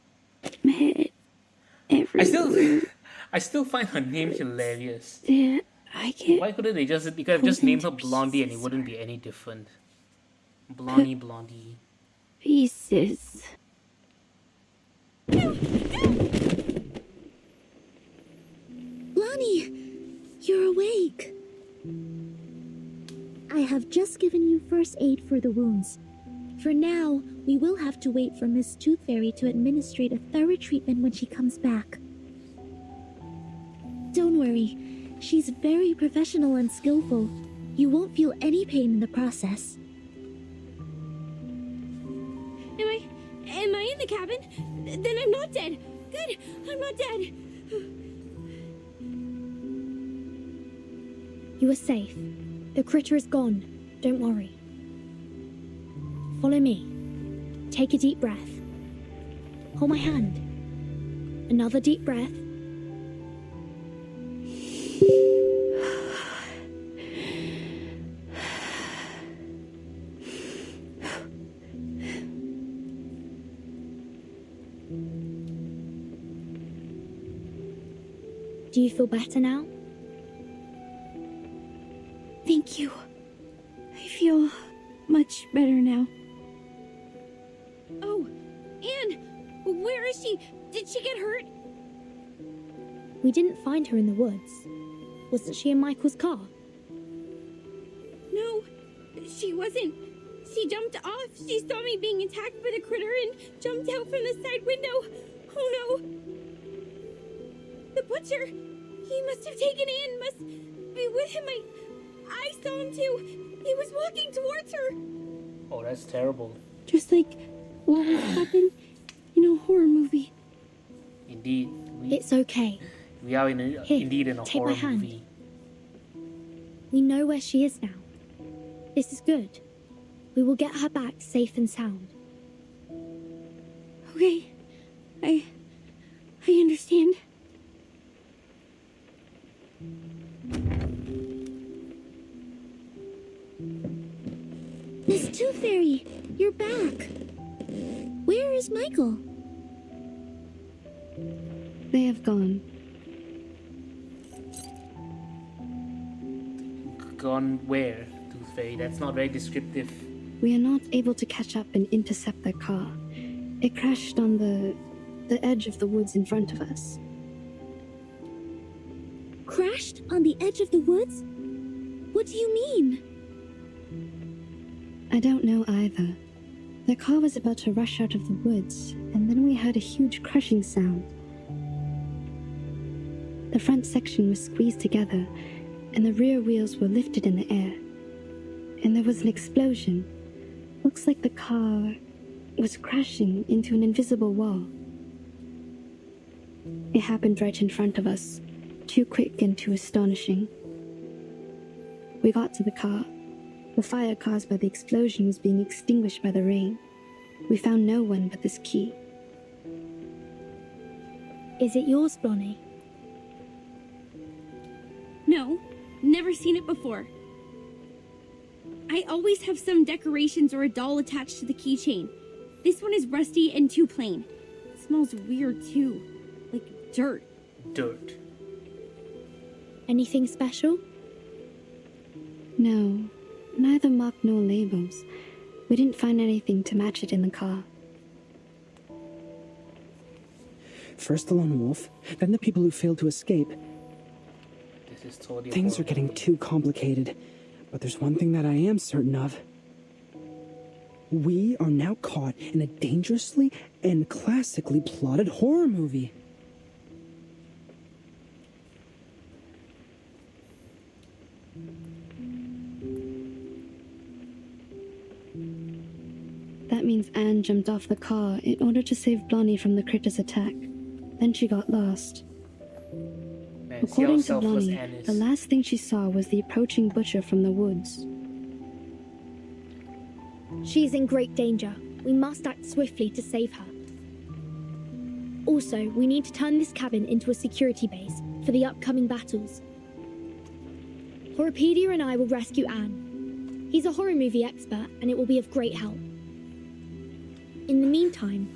I still find her name hilarious. Yeah, I can't. Why couldn't they just named her Blondie and it wouldn't be any different? Blondie. Pieces. Lonnie, you're awake. I have just given you first aid for the wounds. For now, we will have to wait for Miss Tooth Fairy to administrate a thorough treatment when she comes back. Don't worry, she's very professional and skillful. You won't feel any pain in the process. Am I in the cabin? Then I'm not dead. Good, I'm not dead. You are safe. The critter is gone. Don't worry. Follow me. Take a deep breath. Hold my hand. Another deep breath. Do you feel better now? Thank you. I feel much better now. Oh, Anne! Where is she? Did she get hurt? We didn't find her in the woods. Wasn't she in Michael's car? No, she wasn't. She jumped off. She saw me being attacked by the critter and jumped out from the side window. Oh no! The butcher! He must have taken Anne, must be with him. I saw him too. He was walking towards her. Oh, that's terrible. Just like what would happen in a horror movie. Indeed. It's okay. We are indeed in a take my horror hand. movie. We know where she is now. This is good. We will get her back safe and sound. Okay, I understand. Miss Tooth Fairy, you're back. Where is Michael? They have gone. Gone where, Tooth Fairy? That's not very descriptive. We are not able to catch up and intercept their car. It crashed on the edge of the woods in front of us. Crashed on the edge of the woods? What do you mean? I don't know either. The car was about to rush out of the woods, and then we heard a huge crushing sound. The front section was squeezed together, and the rear wheels were lifted in the air. And there was an explosion. Looks like the car was crashing into an invisible wall. It happened right in front of us, too quick and too astonishing. We got to the car. The fire caused by the explosion was being extinguished by the rain. We found no one but this key. Is it yours, Blonnie? No, never seen it before. I always have some decorations or a doll attached to the keychain. This one is rusty and too plain. It smells weird too, like dirt. Dirt. Anything special? No, neither mark nor labels. We didn't find anything to match it in the car. First the lone wolf, then the people who failed to escape. This is totally Things are getting too complicated, but there's one thing that I am certain of. We are now caught in a dangerously and classically plotted horror movie. That means Anne jumped off the car in order to save Blonnie from the critter's attack. Then she got lost. Man, According to see how selfless Blonnie, Anne is. the last thing she saw was the approaching butcher from the woods. She's in great danger. We must act swiftly to save her. Also, we need to turn this cabin into a security base for the upcoming battles. Horrorpedia and I will rescue Anne. He's a horror movie expert, and it will be of great help. In the meantime,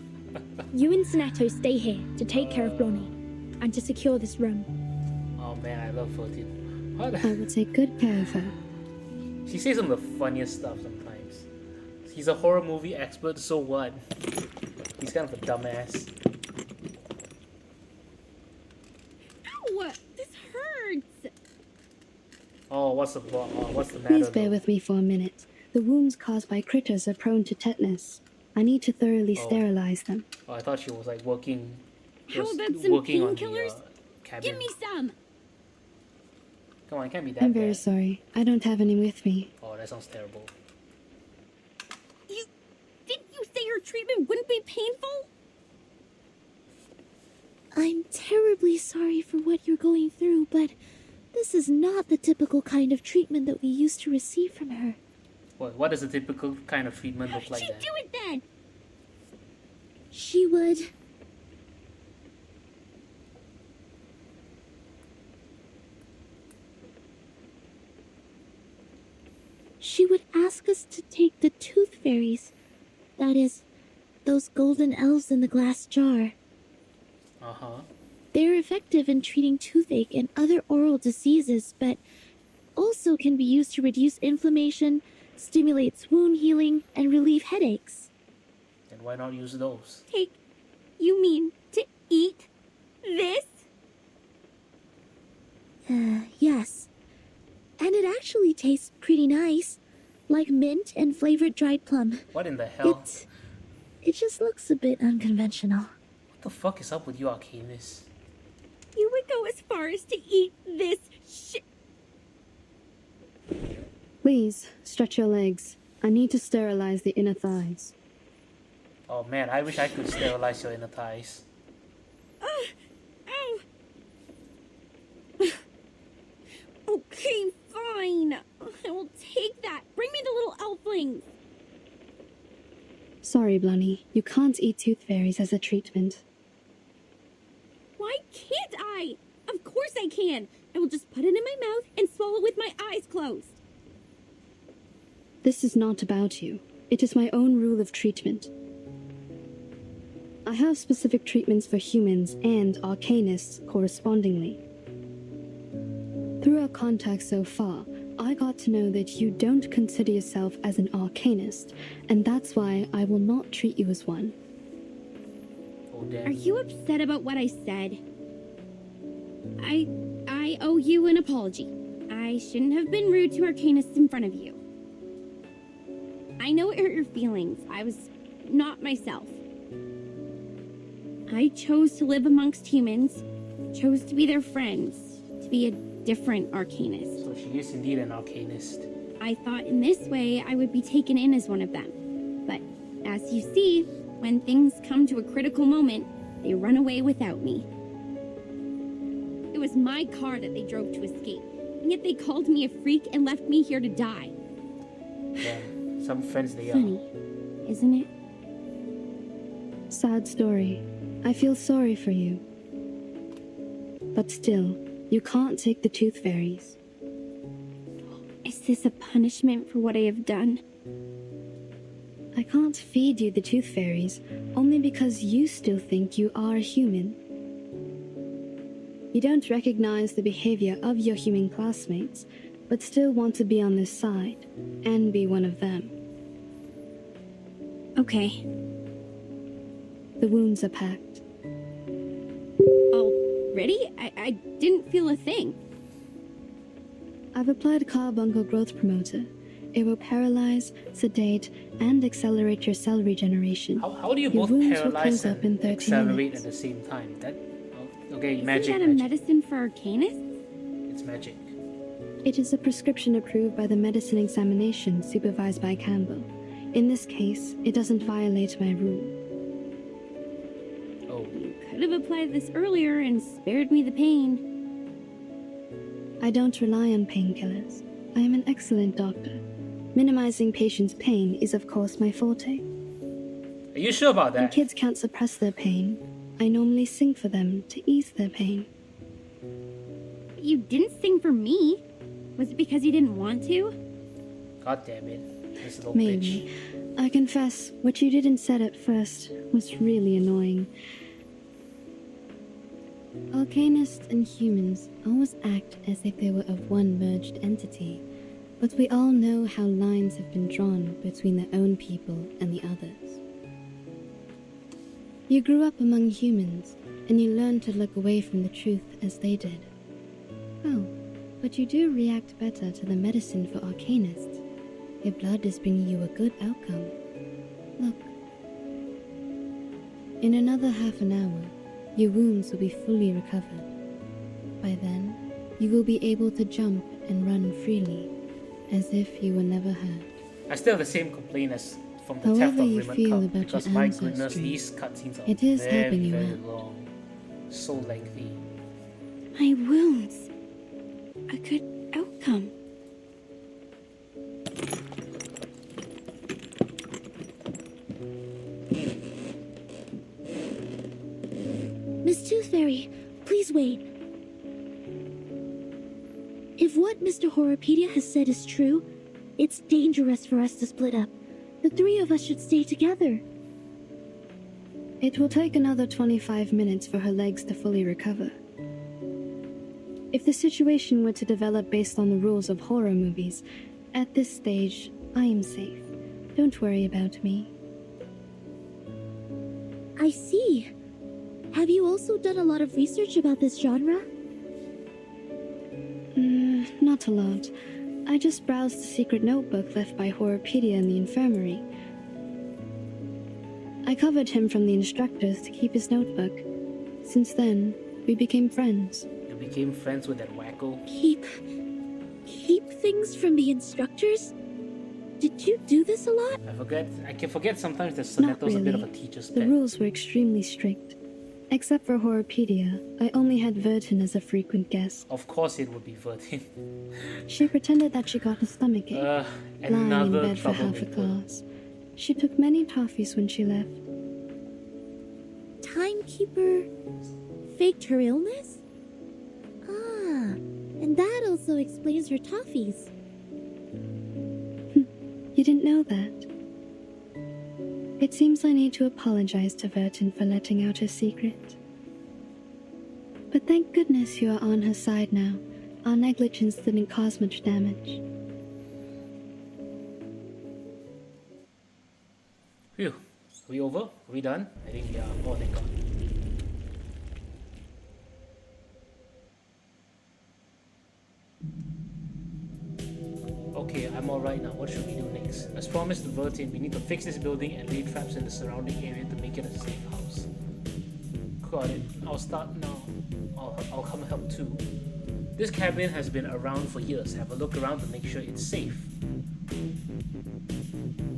you and Sonetto stay here to take care of Blonnie and to secure this room. Oh man, I love 14. What? I will take good care of her. She says some of the funniest stuff sometimes. He's a horror movie expert, so what? He's kind of a dumbass. Ow! This hurts! Oh, what's the matter? Please bear though? with me for a minute. The wounds caused by critters are prone to tetanus. I need to thoroughly sterilize them. Oh, I thought she was like working. How just about some working on the, painkillers? cabin. Give me some! Come on, it can't be that I'm very bad. sorry. I don't have any with me. Oh, that sounds terrible. Didn't you say your treatment wouldn't be painful? I'm terribly sorry for what you're going through, but this is not the typical kind of treatment that we used to receive from her. What does a typical kind of treatment look like She then? do it then! She would... She would ask us to take the tooth fairies. That is, those golden elves in the glass jar. Uh-huh. They're effective in treating toothache and other oral diseases, but also can be used to reduce inflammation, stimulate wound healing, and relieve headaches. Then why not use those? Take... You mean to eat this? Yes. And it actually tastes pretty nice, like mint and flavored dried plum. What in the hell? It just looks a bit unconventional. What the fuck is up with you, Arcanus? You would go as far as to eat this shit. Please, stretch your legs. I need to sterilize the inner thighs. Oh man, I wish I could sterilize your inner thighs. Ow! Okay, fine. I will take that. Bring me the little elflings. Sorry, Blunny, you can't eat tooth fairies as a treatment. Why can't I? Of course I can. I will just put it in my mouth and swallow with my eyes closed. This is not about you. It is my own rule of treatment. I have specific treatments for humans and arcanists correspondingly. Through our contact so far, I got to know that you don't consider yourself as an arcanist, and that's why I will not treat you as one. Oh, damn. Are you upset about what I said? I owe you an apology. I shouldn't have been rude to arcanists in front of you. I know it hurt your feelings. I was not myself. I chose to live amongst humans, chose to be their friends, to be a different arcanist. So she is indeed an arcanist. I thought in this way I would be taken in as one of them. But as you see, when things come to a critical moment, they run away without me. It was my car that they drove to escape, and yet they called me a freak and left me here to die. Yeah, some friends they Funny, are. isn't it? Sad story. I feel sorry for you. But still, you can't take the tooth fairies. Is this a punishment for what I have done? I can't feed you the tooth fairies, only because you still think you are a human. You don't recognize the behavior of your human classmates, but still want to be on their side, and be one of them. Okay. The wounds are packed. Already? I didn't feel a thing. I've applied Carbuncle Growth Promoter. It will paralyze, sedate, and accelerate your cell regeneration. How do you Your both wounds will paralyze close up in and 30 accelerate minutes. at the same time? That okay, Isn't magic. that a magic. medicine for arcanists? It's magic. It is a prescription approved by the medicine examination supervised by Campbell. In this case, it doesn't violate my rule. Oh. You could have applied this earlier and spared me the pain. I don't rely on painkillers. I am an excellent doctor. Minimizing patients' pain is, of course, my forte. Are you sure about When that? kids can't suppress their pain, I normally sing for them to ease their pain. You didn't sing for me. Was it because you didn't want to? God damn it. This little Maybe. bitch. I confess, what you didn't said at first was really annoying. Arcanists and humans always act as if they were of one merged entity, but we all know how lines have been drawn between their own people and the others. You grew up among humans, and you learned to look away from the truth as they did. Oh, but you do react better to the medicine for arcanists. Your blood is bringing you a good outcome. Look. In another half an hour, your wounds will be fully recovered. By then, you will be able to jump and run freely, as if you were never hurt. I still have the same complaint as from the Theft However of you Rimmon feel Cup, about because your my goodness, ancestry, these cutscenes are it is very, helping you very out. long. So lengthy. My wounds. A good outcome. Miss Tooth Fairy, please wait. If what Mr. Horopedia has said is true, it's dangerous for us to split up. The three of us should stay together. It will take another 25 minutes for her legs to fully recover. If the situation were to develop based on the rules of horror movies, at this stage, I am safe. Don't worry about me. I see. Have you also done a lot of research about this genre? Not a lot. I just browsed the secret notebook left by Horopedia in the infirmary. I covered him from the instructors to keep his notebook. Since then, we became friends. You became friends with that wacko? Keep things from the instructors? Did you do this a lot? I can forget sometimes that Not Sonetto's a bit of a really. teacher's The pet. rules were extremely strict. Except for Horopedia, I only had Vertin as a frequent guest. Of course it would be Vertin. She pretended that she got a stomachache, lying in Another bed for half a troublemaker. class. She took many toffees when she left. Timekeeper faked her illness? Ah, and that also explains her toffees. You didn't know that? It seems I need to apologize to Vertin for letting out her secret. But thank goodness you are on her side now. Our negligence didn't cause much damage. Phew. Are we over? Are we done? I think yeah. Oh, thank God. Okay, I'm alright now. What should we do next? As promised to Vertin, we need to fix this building and lay traps in the surrounding area to make it a safe house. Got it. I'll start now. I'll come help too. This cabin has been around for years. Have a look around to make sure it's safe.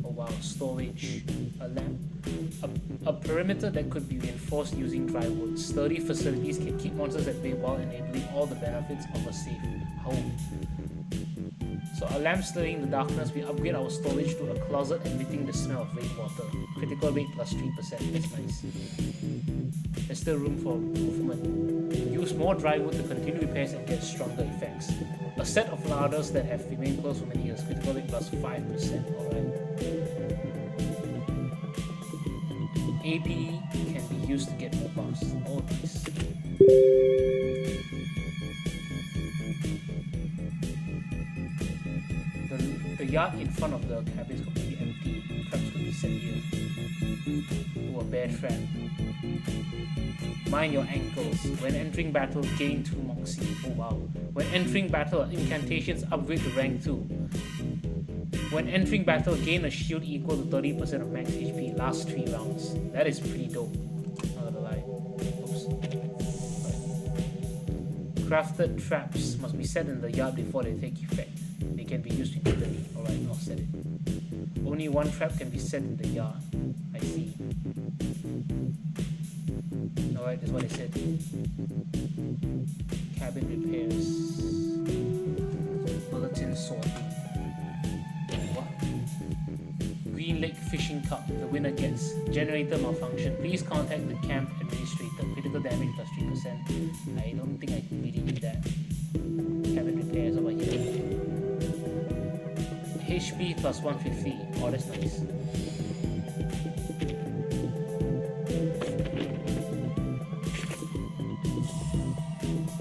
Oh wow, storage, a lamp, a perimeter that could be reinforced using dry wood. Sturdy facilities can keep monsters at bay while enabling all the benefits of a safe home. So a lamp stirring in the darkness, we upgrade our storage to a closet emitting the smell of rainwater. Critical rate plus 3%, that's nice. There's still room for improvement. Use more dry wood to continue repairs and get stronger effects. A set of larders that have remained closed for many years, critical rate plus 5%, alright. APE can be used to get more buffs. Oh, nice. The yard in front of the cabin is completely empty. Traps could be set here. Oh, a bear trap. Mind your ankles. When entering battle, gain 2 Moxie. Oh wow. When entering battle, incantations upgrade to rank 2. When entering battle, gain a shield equal to 30% of max HP last 3 rounds. That is pretty dope. Not gonna lie. Oops. Right. Crafted traps must be set in the yard before they take effect. They can be used repeatedly. Alright, I'll set it. Only one trap can be set in the yard. I see. Alright, that's what I said. Cabin repairs. Bulletin sorting. What? Green Lake Fishing Cup. The winner gets. Generator malfunction. Please contact the camp administrator. Critical damage plus 3%. I don't think I really need that. Cabin repairs over here. HP plus 150. Oh, that's nice.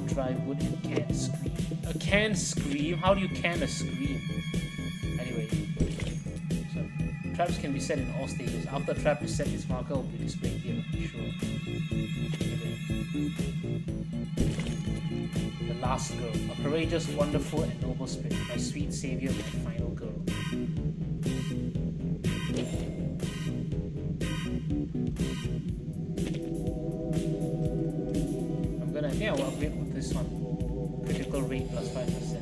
Dry wood and can scream. A can scream? How do you can a scream? Anyway, so traps can be set in all stages. After a trap is set, its marker will be displayed here. Sure. Anyway. The last girl. A courageous, wonderful, and noble spirit. My sweet savior, my final girl. I think I will upgrade with this one. Critical rate plus 5%.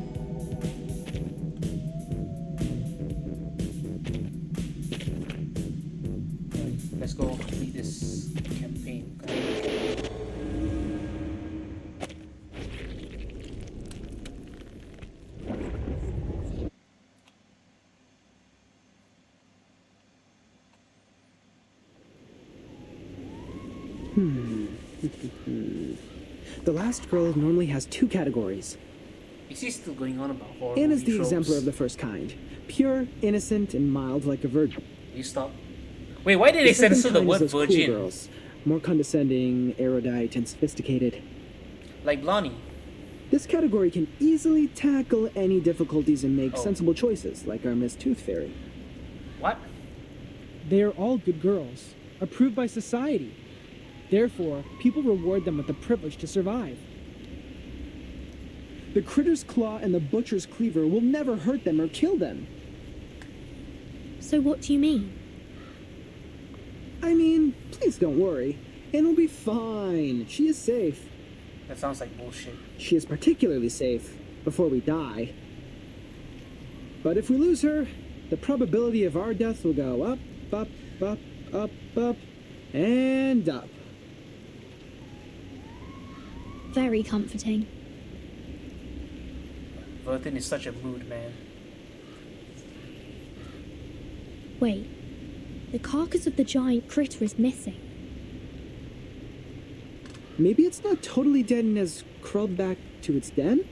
Right, let's go complete this campaign. The last girl normally has 2 categories. Is he still going on about horror Anna's the movie tropes? exemplar of the first kind. Pure, innocent, and mild like a virgin. You stop. Wait, why did they second censor the kind is word those cool virgin? girls. More condescending, erudite, and sophisticated. Like Blondie. This category can easily tackle any difficulties and make Oh. sensible choices, like our Miss Tooth Fairy. What? They are all good girls, approved by society. Therefore, people reward them with the privilege to survive. The Critter's Claw and the Butcher's Cleaver will never hurt them or kill them. So what do you mean? I mean, please don't worry. Anne will be fine. She is safe. That sounds like bullshit. She is particularly safe before we die. But if we lose her, the probability of our death will go up, up, up, up, up, and up. Very comforting. Vertin is such a mood, man. Wait, the carcass of the giant critter is missing. Maybe it's not totally dead and has crawled back to its den?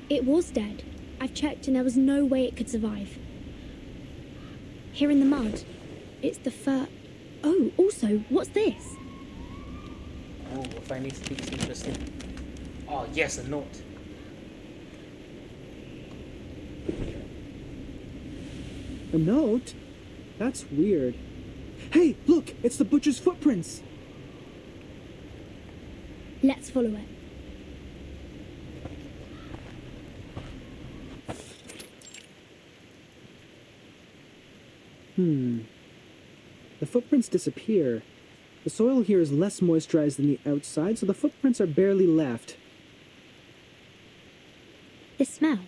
It was dead. I've checked and there was no way it could survive. Here in the mud, it's the fur. Oh, also, what's this? Oh, we're finding things interesting. Oh, yes, a note. A note? That's weird. Hey, look! It's the butcher's footprints! Let's follow it. The footprints disappear. The soil here is less moisturized than the outside, so the footprints are barely left. The smell.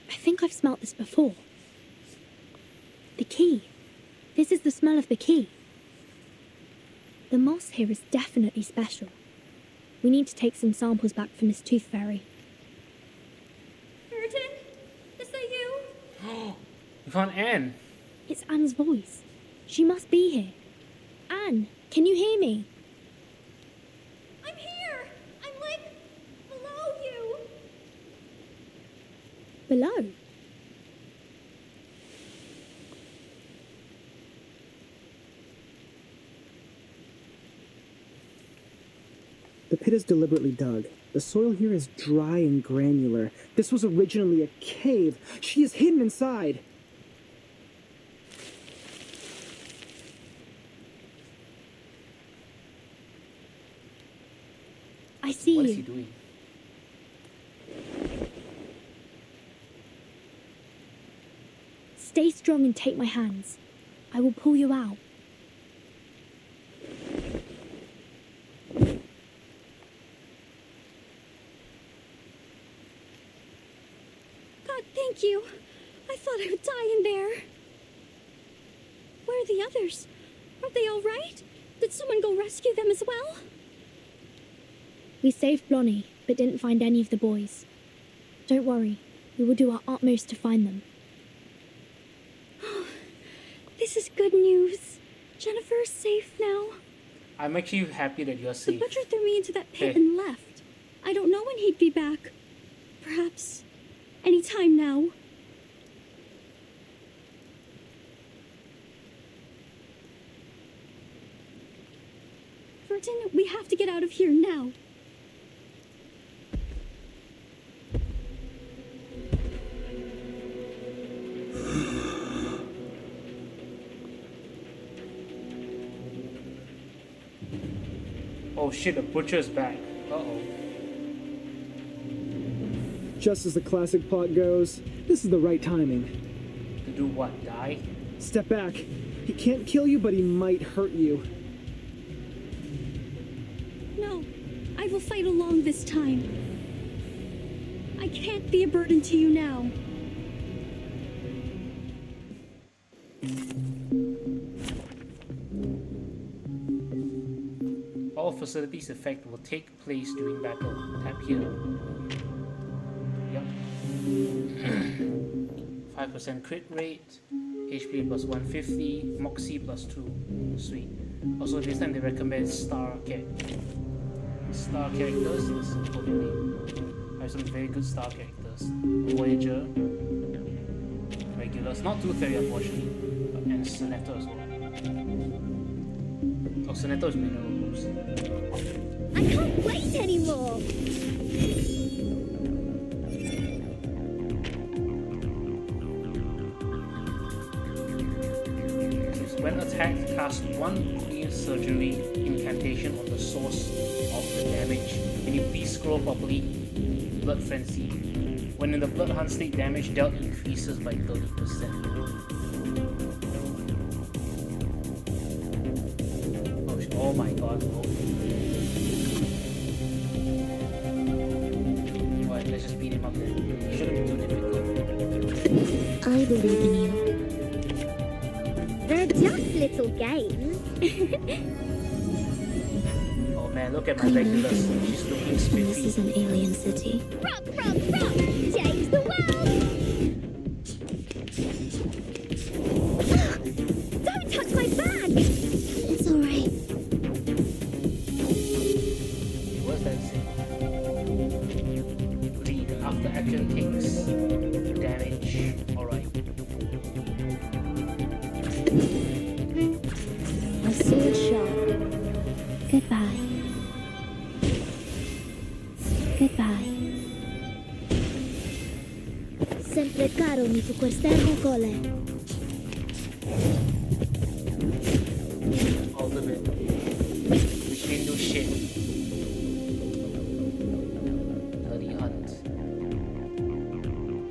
I think I've smelt this before. The key. This is the smell of the key. The moss here is definitely special. We need to take some samples back from this tooth fairy. Vertin? Is that you? We found Anne. It's Anne's voice. She must be here. Anne, can you hear me? I'm here! I'm like below you! Below? The pit is deliberately dug. The soil here is dry and granular. This was originally a cave. She is hidden inside. I see What you. is he doing? Stay strong and take my hands. I will pull you out. God, thank you. I thought I would die in there. Where are the others? Are they all right? Did someone go rescue them as well? We saved Blonnie, but didn't find any of the boys. Don't worry, we will do our utmost to find them. This is good news. Jennifer is safe now. I'm actually happy that you're The safe. butcher threw me into that pit Hey. and left. I don't know when he'd be back. Perhaps any time now. Vertin, we have to get out of here now. Oh shit, the butcher's back. Uh-oh. Just as the classic plot goes, this is the right timing. To do what, die? Step back. He can't kill you, but he might hurt you. No, I will fight along this time. I can't be a burden to you now. All facilities effect will take place during battle. Tap here. Yep. 5% crit rate, HP plus 150, Moxie plus 2. Sweet. Also, this time they recommend star characters. Star characters, let's put the name. I have some very good star characters. Voyager, regulars, not Tooth Fairy unfortunately, and Senator as well. Oh, Senator is mineral boost. I can't wait anymore! When attacked, cast one clear surgery incantation on the source of the damage. When you please scroll properly, Blood Frenzy. When in the Blood Hunt state, damage dealt increases by 30%. Oh my god. Alright, let's just beat him up chivalry, Vanille. They're just little games. Oh man, look at my regulars. She's looking This spiffy. is an alien city. Rock, change the world! Don't touch my bag! It's alright. What's that say? Read after action takes damage. Alright. My sword sharp. Goodbye. Goodbye. Sempre caro mi fu quest'ermo cole. Ultimate. Which didn't do shit. Bloody hunt.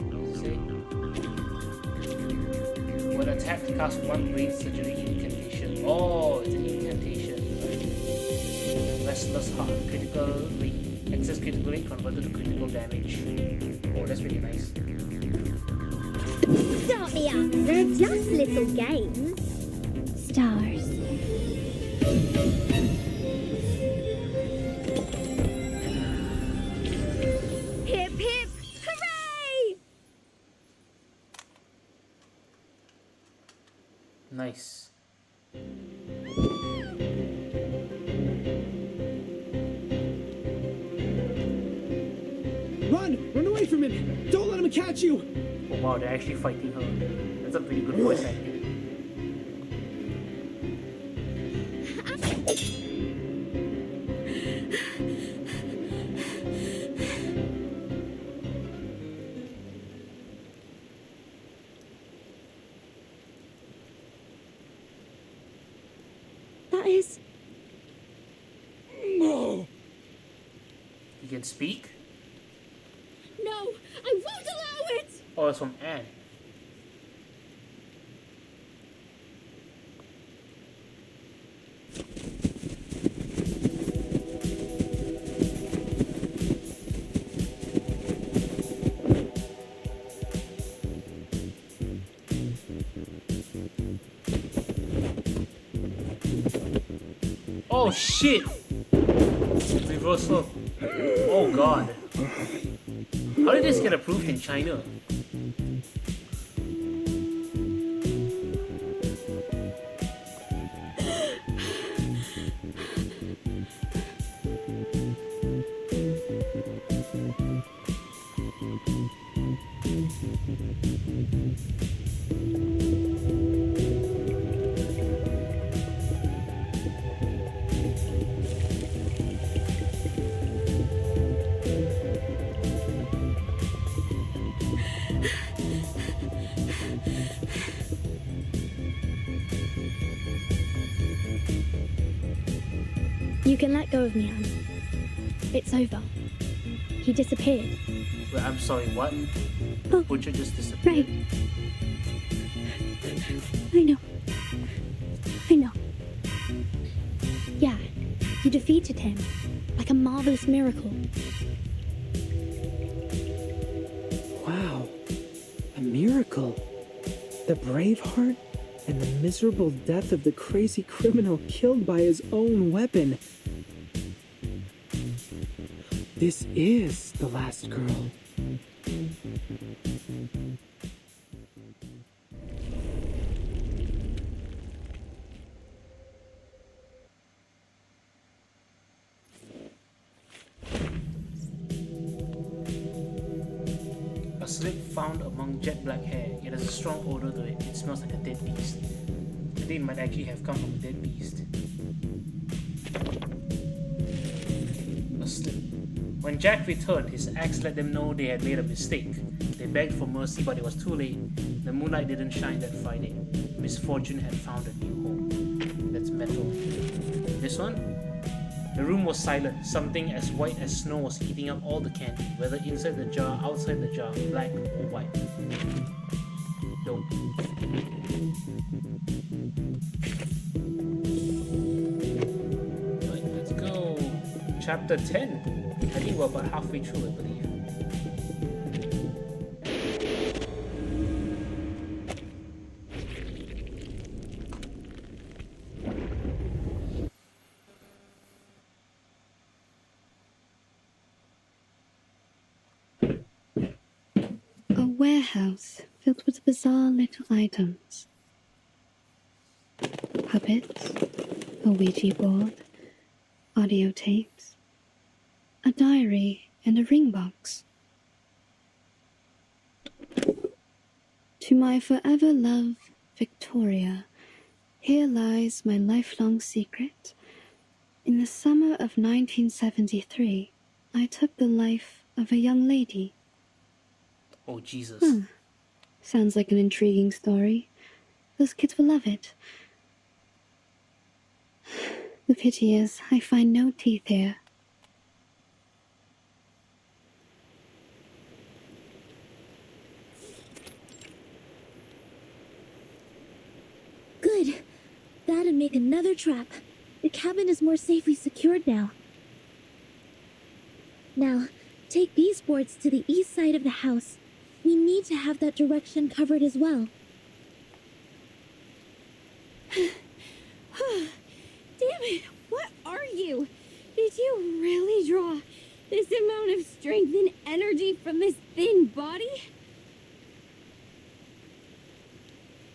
What does it say? When attacked, cast one brain surgery incantation. Oh, it's an incantation. Restless heart. Critical rate. Excess critical rate converted to critical damage. Oh, that's really nice. Start me up! They're just little games. Stars. Hip hip! Hooray! Nice. Run away from him! Don't let him catch you! Oh wow, they're actually fighting her. That's a pretty good voice acting. That is... No! You can speak? No, I won't allow it! Oh, it's from Anne. Oh shit! Reversal. Oh god. How did this get approved in China? You can let go of me, Anne. It's over. He disappeared. Wait, I'm sorry, what? Oh. Butcher just disappeared. Right. I know. I know. Yeah, you defeated him. Like a marvelous miracle. Wow. A miracle. The Braveheart and the miserable death of the crazy criminal killed by his own weapon. This is the last girl. A slip found among jet black hair. It has a strong odor to it. It smells like a dead beast. I think it might actually have come from a dead beast. A slip. When Jack returned, his axe let them know they had made a mistake. They begged for mercy, but it was too late. The moonlight didn't shine that Friday. Misfortune had found a new home. That's metal. This one? The room was silent. Something as white as snow was eating up all the candy, whether inside the jar, outside the jar, black or white. Dope. Right, let's go. Chapter 10. I think we're about halfway through, I believe. warehouse filled with bizarre little items. Puppets, a Ouija board, audio tapes, a diary, and a ring box. To my forever love, Victoria, here lies my lifelong secret. In the summer of 1973, I took the life of a young lady. Oh, Jesus. Sounds like an intriguing story. Those kids will love it. The pity is, I find no teeth here. Good. That'd make another trap. The cabin is more safely secured now. Now, take these boards to the east side of the house. We need to have that direction covered as well. Damn it, what are you? Did you really draw this amount of strength and energy from this thin body?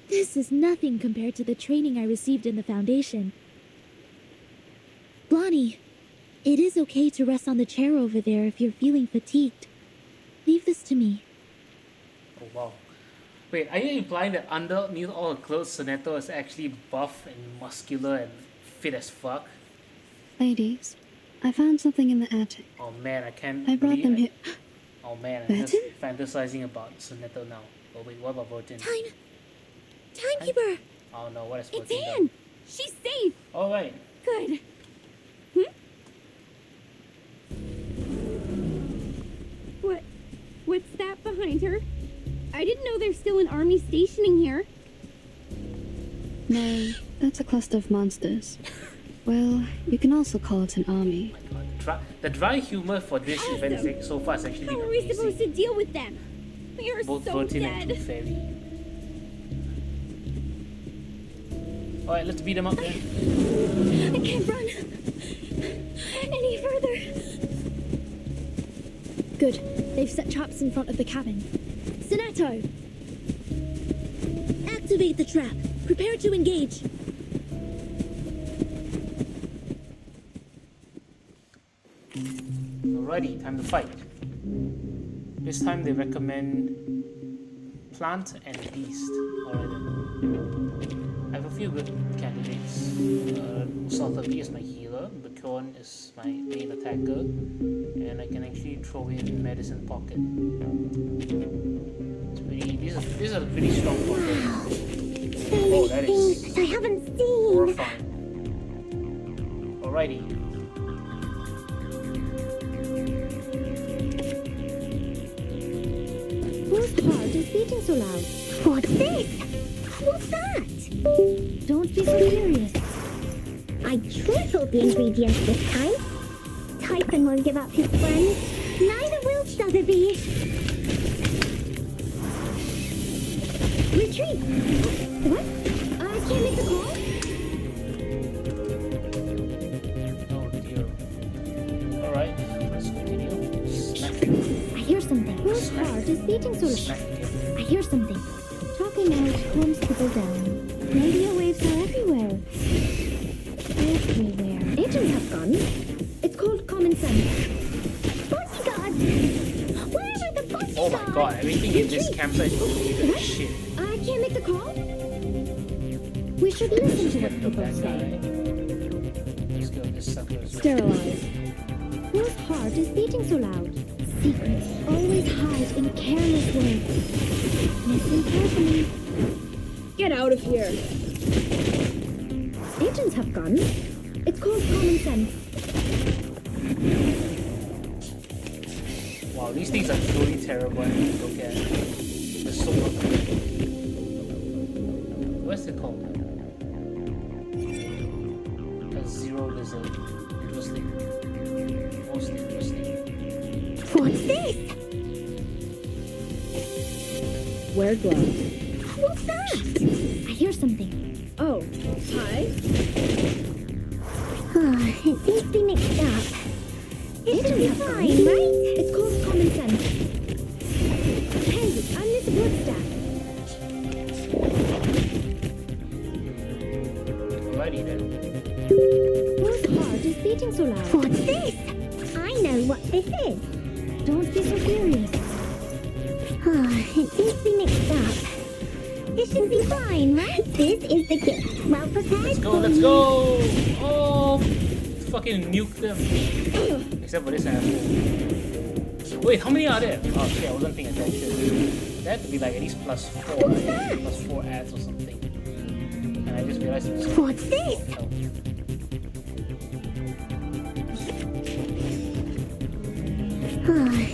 This is nothing compared to the training I received in the Foundation. Blondie, it is okay to rest on the chair over there if you're feeling fatigued. Leave this to me. Oh, wow. Wait, are you implying that underneath all the clothes, Soneto is actually buff and muscular and fit as fuck? Ladies, I found something in the attic. Oh man, I can't I brought believe them it. here. Oh man, I'm just Burton? fantasizing about Soneto now. Oh wait, what about Burton? Timekeeper! Oh no, what is It's Burton done? Anne! She's safe! Alright. Good. What's that behind her? I didn't know there's still an army stationing here. No, that's a cluster of monsters. Well, you can also call it an army. The dry humor for this event is like, so far has actually How been are we amazing. supposed to deal with them? We are Both so Burton and dead. Tooth Fairy. Alright, let's beat them up then. I can't run any further. Good. They've set traps in front of the cabin. Soneto! Activate the trap. Prepare to engage. Alrighty, time to fight. This time they recommend plant and beast. Alright then. I have a few good candidates. Sotheby is my healer, Bacon is my main attacker, and I can actually throw in Medicine Pocket. It's pretty, these are pretty strong pockets. Oh, that is I haven't seen. horrifying. Alrighty. Whose heart is beating so loud? What's this? What's that? Don't be so serious. I tripled the ingredients this time. Typhon won't give up his friends. Neither will Sotheby. Retreat! What? I can't make the call? Oh dear. Alright, let's continue. Smack it. I hear something. Whose heart is beating so Smack loud? it. I hear something. Talking out calms people down. Radio waves are everywhere. Everywhere. Agents have gone. It's called common sense. Bodyguard! Where are the bodyguards? Oh my god, everything in this campsite is complicated as shit. I can't make the call. We should listen to what Get the people bad say. guy. Let's go, this sucker as well. Sterilize. Whose heart is beating so loud? Secrets always hide in careless words. Listen carefully. Get out of here. Agents have gone. It's called common sense. Wow, these things are truly terrible to look at. They're so ugly. What's it called? A zero lizard. Interesting. Most interesting. What's this? Wear gloves. What's that? I hear something. Oh, hi. It seems to be mixed up. It should be fine, right? It's called common sense. Hey, I'm Alrighty then. Whose heart is beating so loud? What's this? I know what this is. Don't be so furious. It seems to be mixed up. This should be fine, right? This is the gift. Well prepared. Let's go, let's go! Oh, fucking nuke them. Except for this asshole. Wait, how many are there? Oh shit, I wasn't paying attention. There had to be like at least +4, right? +4 ads or something. And I just realized it was What's this?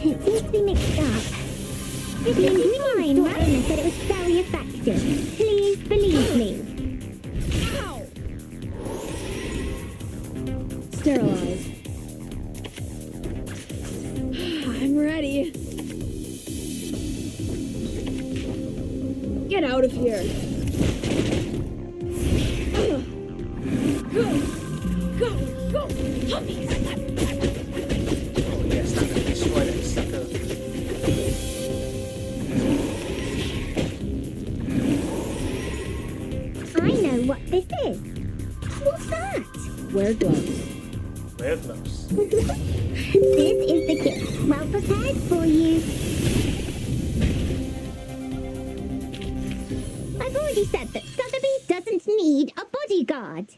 It seems to be mixed up. This should be fine, right? Owner said it was very effective. Please believe me. Ow! Sterilize. I'm ready. Get out of here. Go! Go! Go! Puppies! Oh yes, not gonna destroy that sucker. I know what this is. What's that? Wear gloves. Wear gloves. This is the gift. Well prepared for you. I've already said that Sotheby doesn't need a bodyguard.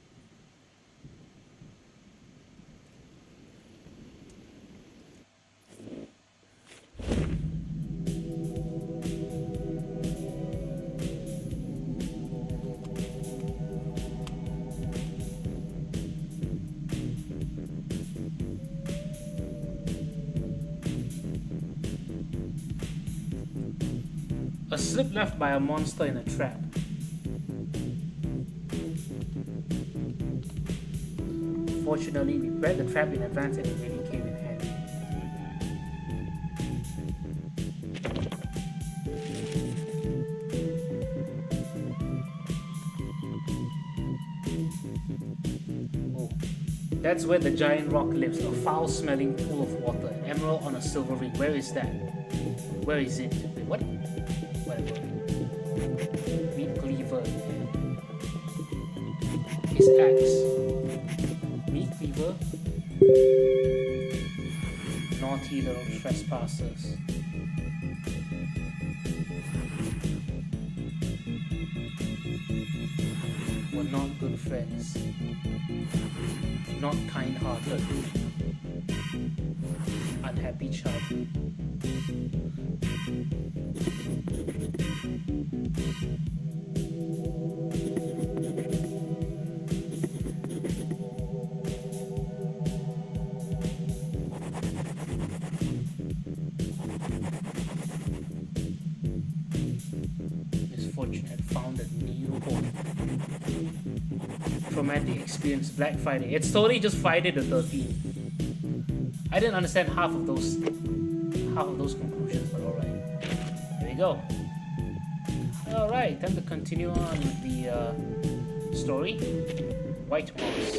A slip left by a monster in a trap. Fortunately, we read the trap in advance and it really came in handy. Oh, that's where the giant rock lives, a foul-smelling pool of water, an emerald on a silver ring. Where is that? Where is it? Wait, what? Whatever. Meat cleaver. His axe. Meat cleaver. Naughty little trespassers. We're not good friends. Not kind-hearted. Unhappy childhood. Misfortune had found a new home. Traumatic experience, Black Friday. It's totally just Friday the 13th. I didn't understand half of those conclusions, but alright. There we go. Alright, time to continue on with the story. White Moss.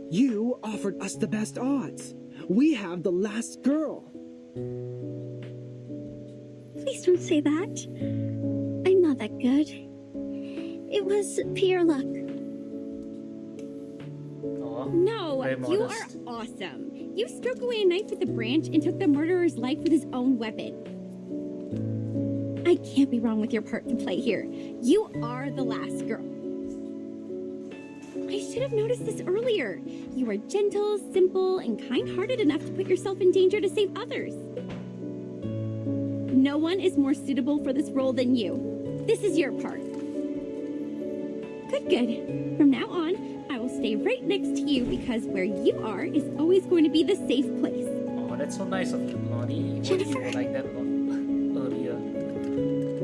You offered us the best odds. We have the last girl. Please don't say that. I'm not that good. It was pure luck. No, very you are modest. awesome. You struck away a knife with a branch and took the murderer's life with his own weapon. I can't be wrong with your part to play here. You are the last girl. I should have noticed this earlier. You are gentle, simple, and kind-hearted enough to put yourself in danger to save others. No one is more suitable for this role than you. This is your part. Good. From now on, I will stay right next to you because where you are is always going to be the safe place. Oh, that's so nice of you, Blondie. Jennifer. You were like that earlier.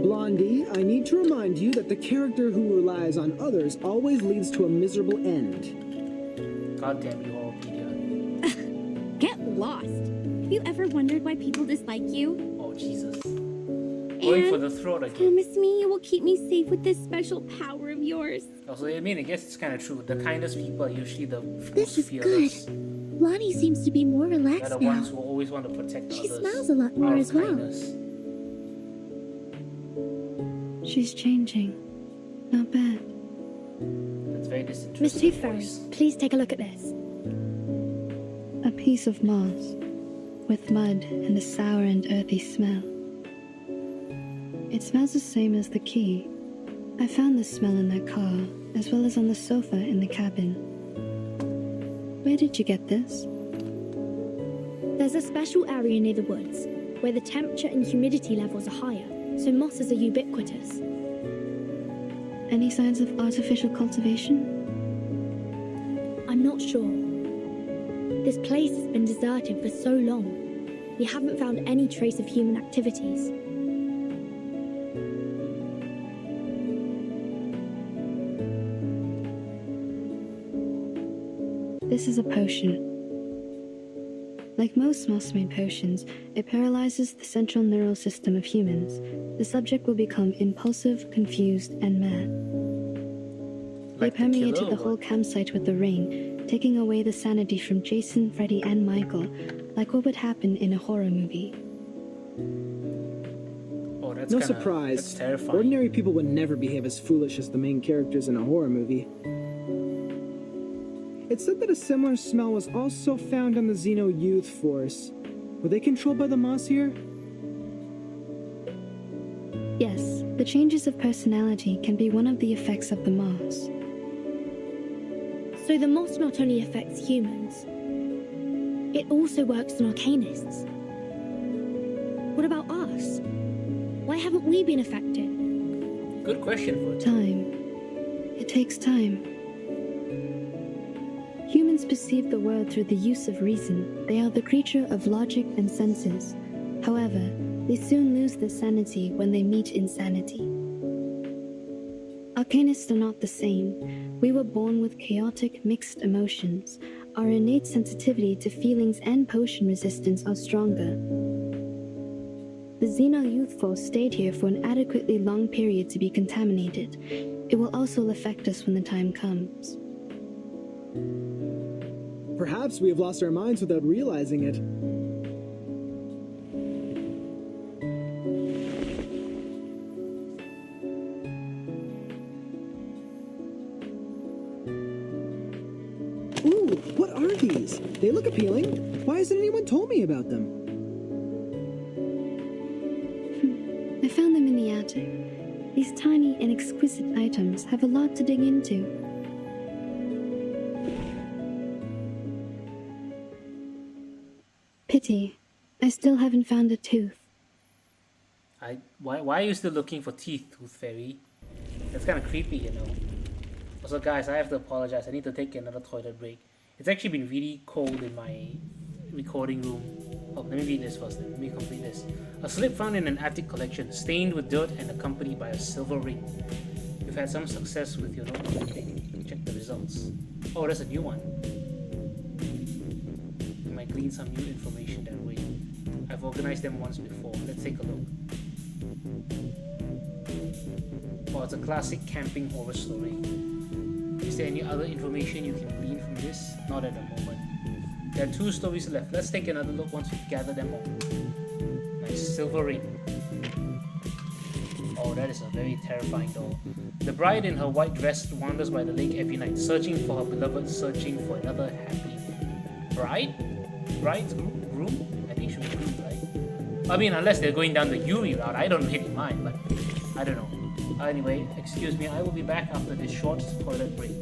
Blondie, I need to remind you that the character who relies on others always leads to a miserable end. God damn you, Horrorpedia. Get lost. Have you ever wondered why people dislike you? Oh, Jesus. Going for the throat again. Promise me you will keep me safe with this special power of of yours. Also, I mean, I guess it's kind of true. The kindest people are usually the This most is fearless. good. Lonnie seems to be more They're relaxed the now. ones who always want to protect She others. smiles a lot more out of as well. kindness. She's changing. Not bad. That's very Miss disinterested Tooth Fairy, voice. please take a look at this. A piece of moss, with mud and a sour and earthy smell. It smells the same as the key. I found this smell in that car, as well as on the sofa in the cabin. Where did you get this? There's a special area near the woods where the temperature and humidity levels are higher, so mosses are ubiquitous. Any signs of artificial cultivation? I'm not sure. This place has been deserted for so long. We haven't found any trace of human activities. This is a potion. Like most moss-made potions, it paralyzes the central neural system of humans. The subject will become impulsive, confused, and mad. They Like the permeated killer the or whole campsite with the rain, taking away the sanity from Jason, Freddy, and Michael, like what would happen in a horror movie. Oh, that's No kinda, surprise. That's terrifying. Ordinary people would never behave as foolish as the main characters in a horror movie. It's said that a similar smell was also found on the Xeno Youth Force. Were they controlled by the moss here? Yes, the changes of personality can be one of the effects of the moss. So the moss not only affects humans, it also works on arcanists. What about us? Why haven't we been affected? Good question for Time. It takes time. Humans perceive the world through the use of reason. They are the creature of logic and senses. However, they soon lose their sanity when they meet insanity. Arcanists are not the same. We were born with chaotic, mixed emotions. Our innate sensitivity to feelings and potion resistance are stronger. The Xeno Youth Force stayed here for an adequately long period to be contaminated. It will also affect us when the time comes. Perhaps we have lost our minds without realizing it. Ooh, what are these? They look appealing. Why hasn't anyone told me about them? I found them in the attic. These tiny and exquisite items have a lot to dig into. Pity. I still haven't found a tooth. Why are you still looking for teeth, Tooth Fairy? That's kind of creepy, you know. Also, guys, I have to apologize. I need to take another toilet break. It's actually been really cold in my recording room. Oh, let me read this first. Let me complete this. A slip found in an attic collection, stained with dirt and accompanied by a silver ring. You've had some success with your notebook. Check the results. Oh, that's a new one. You might glean some new information that way. I've organized them once before. Let's take a look. Oh, it's a classic camping horror story. Is there any other information you can glean from this? Not at the moment. There are 2 stories left. Let's take another look once we've gathered them all. Nice silver ring. Oh, that is a very terrifying doll. The bride in her white dress wanders by the lake every night, searching for her beloved, searching for another happy bride? Bride's groom? I think it should be groom, right? I mean, unless they're going down the Yuri route, I don't really mind, but I don't know. Anyway, excuse me, I will be back after this short toilet break.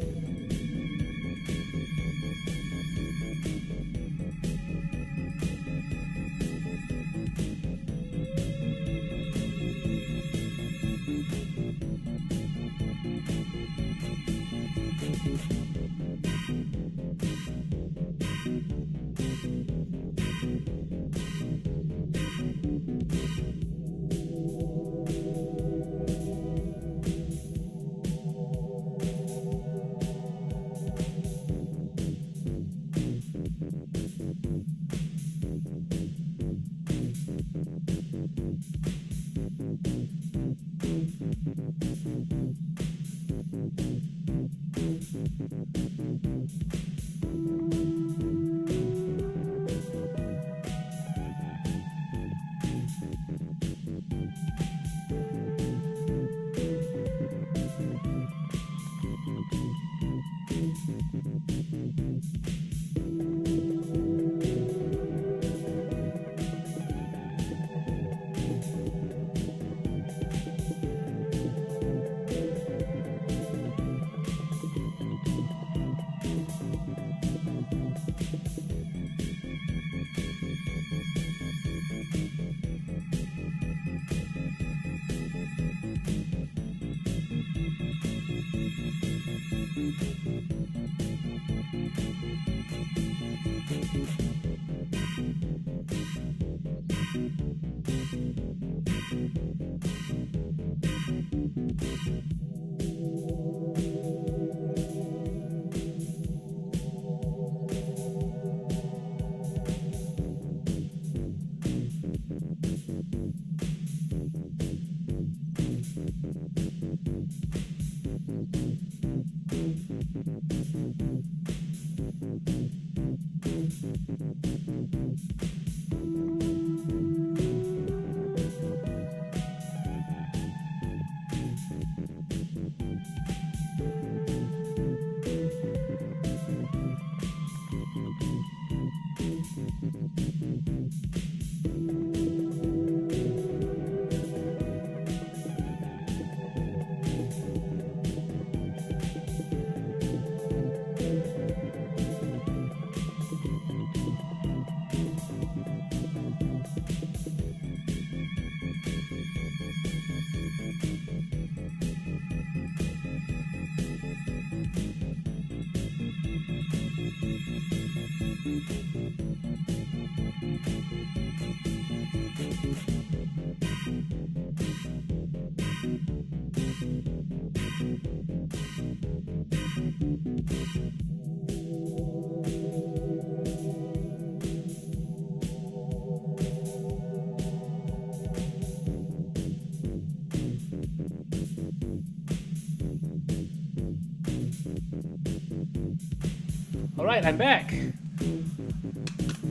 Alright, I'm back.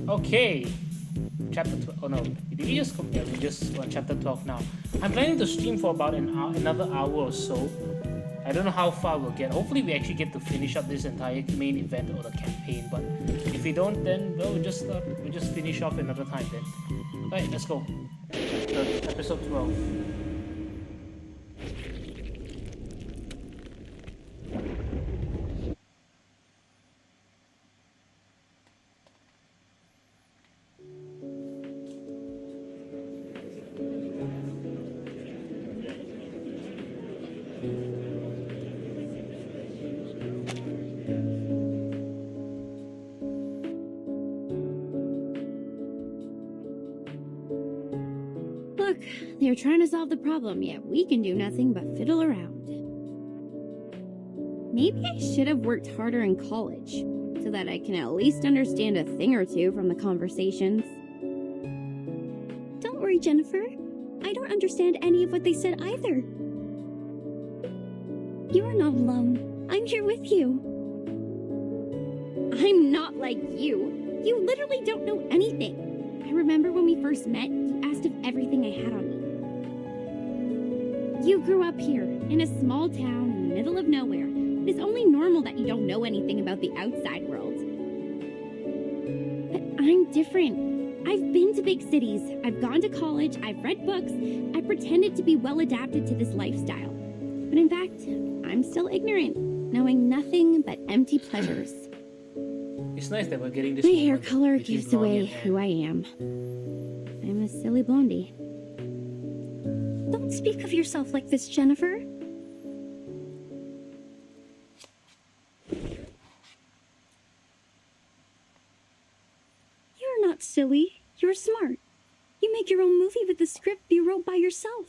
Okay. Chapter 12. Oh no, did we just come? Yeah, we just on chapter 12 now. I'm planning to stream for about another hour or so. I don't know how far we'll get. Hopefully we actually get to finish up this entire main event or the campaign, but if we don't, then well, we'll just finish off another time then. Alright, let's go. Episode 12. They're trying to solve the problem, yet we can do nothing but fiddle around. Maybe I should have worked harder in college, so that I can at least understand a thing or two from the conversations. Don't worry, Jennifer. I don't understand any of what they said either. You are not alone. I'm here with you. I'm not like you. You literally don't know anything. I remember when we first met, you asked if everything I had on me. You grew up here, in a small town in the middle of nowhere. It is only normal that you don't know anything about the outside world. But I'm different. I've been to big cities, I've gone to college, I've read books, I pretended to be well adapted to this lifestyle. But in fact, I'm still ignorant, knowing nothing but empty pleasures. It's nice that we're getting this. My hair color gives away who I am. I'm a silly blondie. Don't speak of yourself like this, Jennifer. You're not silly. You're smart. You make your own movie with the script you wrote by yourself.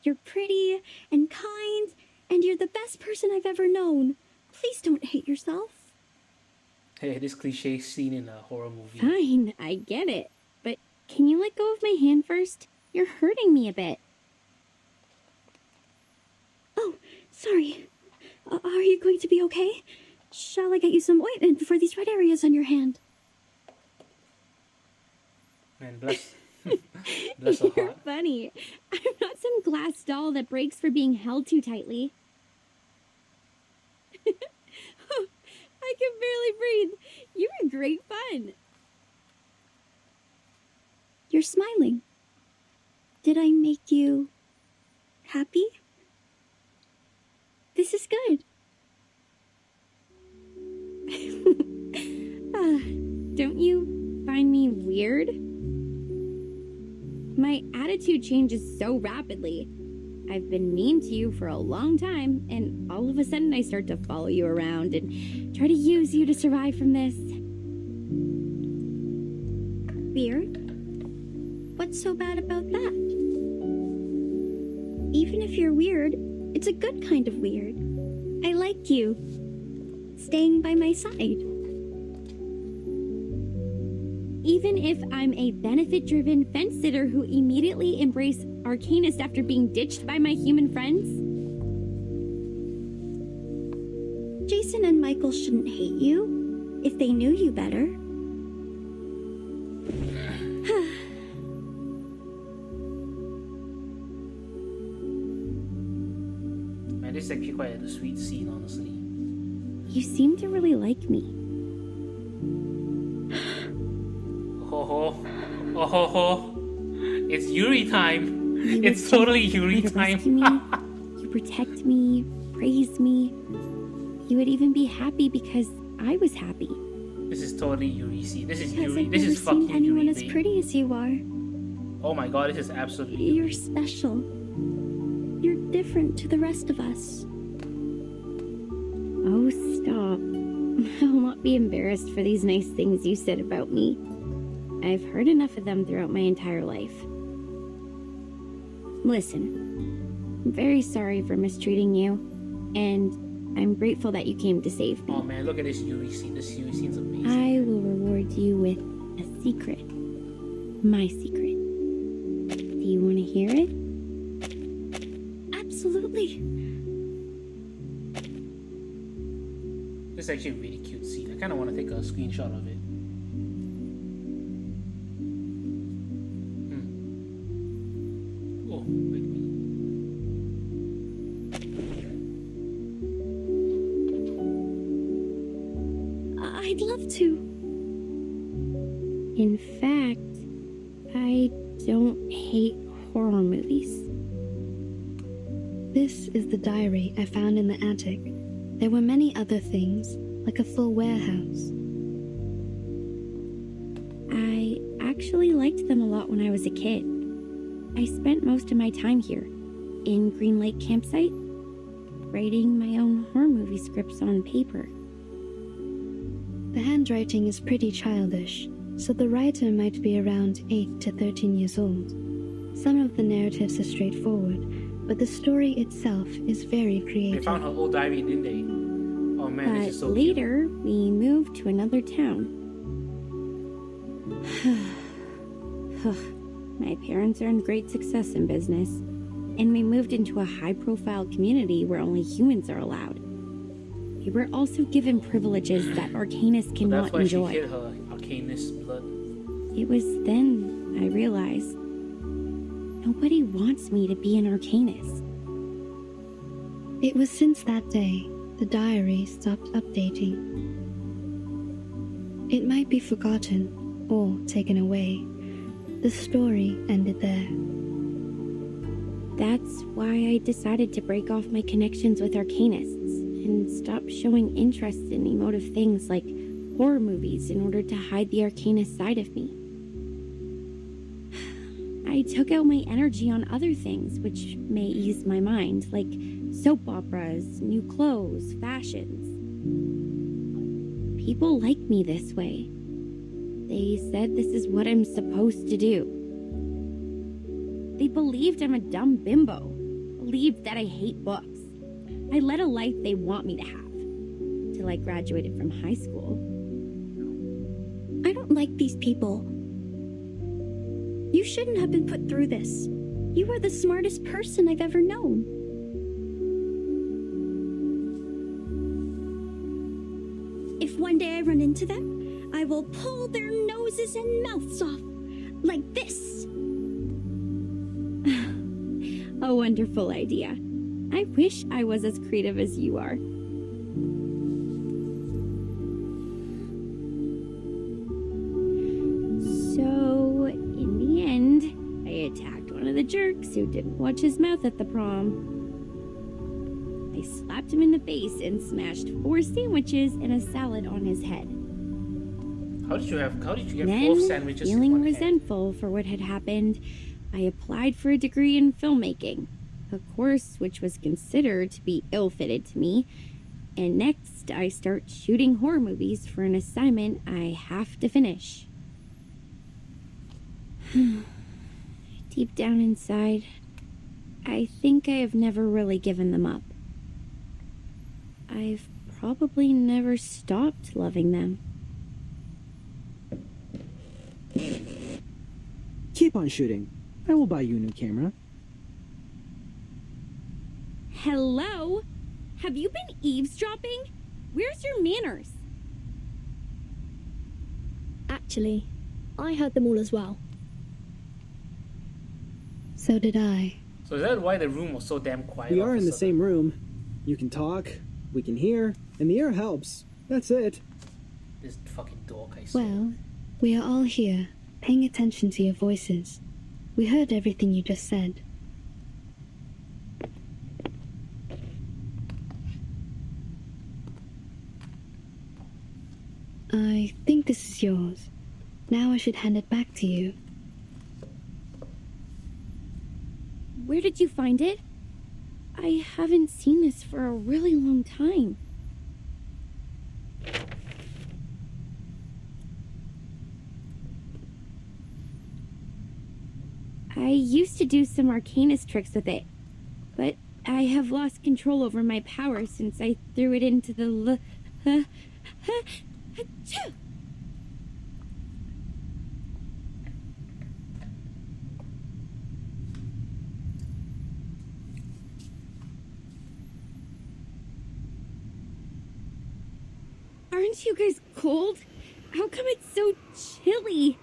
You're pretty and kind, and you're the best person I've ever known. Please don't hate yourself. Hey, this cliche scene in a horror movie. Fine, I get it. But can you let go of my hand first? You're hurting me a bit. Oh, sorry. Are you going to be okay? Shall I get you some ointment for these red areas on your hand? Man, bless. Bless her You're heart. funny. I'm not some glass doll that breaks for being held too tightly. Oh, I can barely breathe. You were great fun. You're smiling. Did I make you happy? This is good. Don't you find me weird? My attitude changes so rapidly. I've been mean to you for a long time, and all of a sudden I start to follow you around and try to use you to survive from this. Weird? What's so bad about that? Even if you're weird, it's a good kind of weird. I like you. Staying by my side. Even if I'm a benefit-driven fence sitter who immediately embraced Arcanist after being ditched by my human friends? Jason and Michael shouldn't hate you if they knew you better. Man, this is actually quite a sweet scene, honestly. You seem to really like me. Oh ho, oh ho ho. It's Yuri time. It's totally Yuri time. You protect me, praise me. You would even be happy because I was happy. This is totally Yuri scene. This is Because Yuri. I've This never is seen fucking anyone Yuri. as babe. pretty as you are. Oh my god, this is absolutely. You're special. You're different to the rest of us. Oh, stop. I'll not be embarrassed for these nice things you said about me. I've heard enough of them throughout my entire life. Listen, I'm very sorry for mistreating you, and I'm grateful that you came to save me. Oh man, look at this Yuri scene. This Yuri scene's amazing. I will reward you with a secret. My secret. Do you want to hear it? Absolutely. This is actually a really cute scene. I kind of want to take a screenshot of it. Oh, wait a minute. I'd love to. In fact, I don't hate horror movies. This is the diary I found in the attic. There were many other things, like a full warehouse. I actually liked them a lot when I was a kid. I spent most of my time here, in Green Lake Campsite, writing my own horror movie scripts on paper. The handwriting is pretty childish, so the writer might be around 8 to 13 years old. Some of the narratives are straightforward, but the story itself is very They creative. found her old diary, didn't they? Oh man, But this is so later, we moved to another town. My parents earned great success in business, and we moved into a high-profile community where only humans are allowed. We were also given privileges that Arcanists cute. cannot That's why enjoy. she hid her Arcanist blood. It was then I realized nobody wants me to be an Arcanist. It was since that day the diary stopped updating. It might be forgotten or taken away. The story ended there. That's why I decided to break off my connections with Arcanists and stop showing interest in emotive things like horror movies in order to hide the Arcanist side of me. I took out my energy on other things which may ease my mind, like soap operas, new clothes, fashions. People like me this way. They said this is what I'm supposed to do. They believed I'm a dumb bimbo, believed that I hate books. I led a life they want me to have, till I graduated from high school. I don't like these people. You shouldn't have been put through this. You are the smartest person I've ever known. If one day I run into them, I will pull their noses and mouths off. Like this. A wonderful idea. I wish I was as creative as you are. So, in the end, I attacked one of the jerks who didn't watch his mouth at the prom. I slapped him in the face and smashed 4 sandwiches and a salad on his head. How did you get Then, 4 sandwiches in feeling one hand? resentful for what had happened, I applied for a degree in filmmaking, a course which was considered to be ill-fitted to me, and next I start shooting horror movies for an assignment I have to finish. Deep down inside, I think I have never really given them up. I've probably never stopped loving them. Keep on shooting. I will buy you a new camera. Hello? Have you been eavesdropping? Where's your manners? Actually, I heard them all as well. So did I. So is that why the room was so damn quiet? We all are of a in the sudden? same room. You can talk, we can hear, and the air helps. That's it. This fucking dork, I swear. Well, we are all here, paying attention to your voices. We heard everything you just said. I think this is yours. Now I should hand it back to you. Where did you find it? I haven't seen this for a really long time. I used to do some arcanist tricks with it, but I have lost control over my power since I threw it into the achoo! Aren't you guys cold? How come it's so chilly?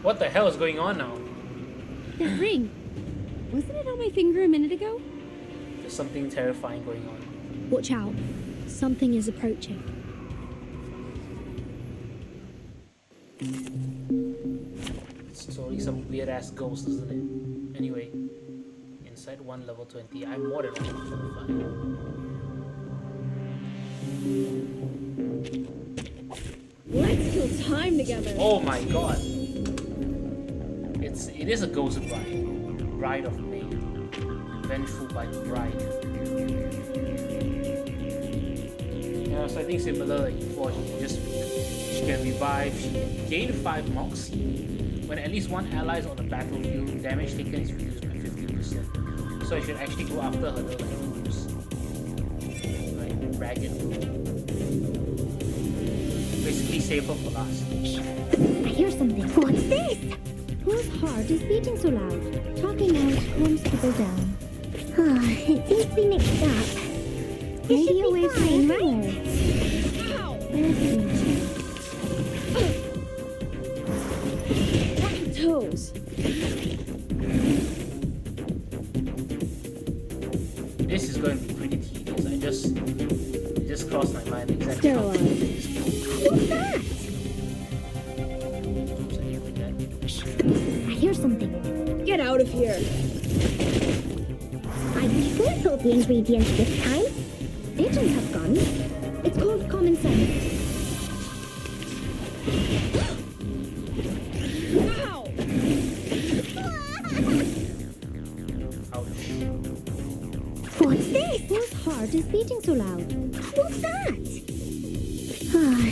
What the hell is going on now? That ring. Wasn't it on my finger a minute ago? There's something terrifying going on. Watch out. Something is approaching. It's totally some weird ass ghost, isn't it? Anyway, inside 1 level 20, I'm more than ready for the fun. Let's kill time together. Oh my god. It is a ghost bride. Bride of May. Vengeful by the bride. Yeah, so I think similar like before, she can revive, she can gain 5 moxie. When at least one ally is on the battlefield, damage taken is reduced by 50%. So I should actually go after her though, like moves. Like ragged. Basically save her for last. I hear something. What's this? Whose heart is beating so loud? Talking out calms people down. It seems to be mixed up. Radio waves fine, right? Toes. This is going to be pretty tedious. It just crossed my mind exactly. Sterilized. What's that? I hear something. Get out of here. I sure told the ingredients this time. Agents have gone. It's called common sense. Wow. What's this? Whose heart is beating so loud? What's that?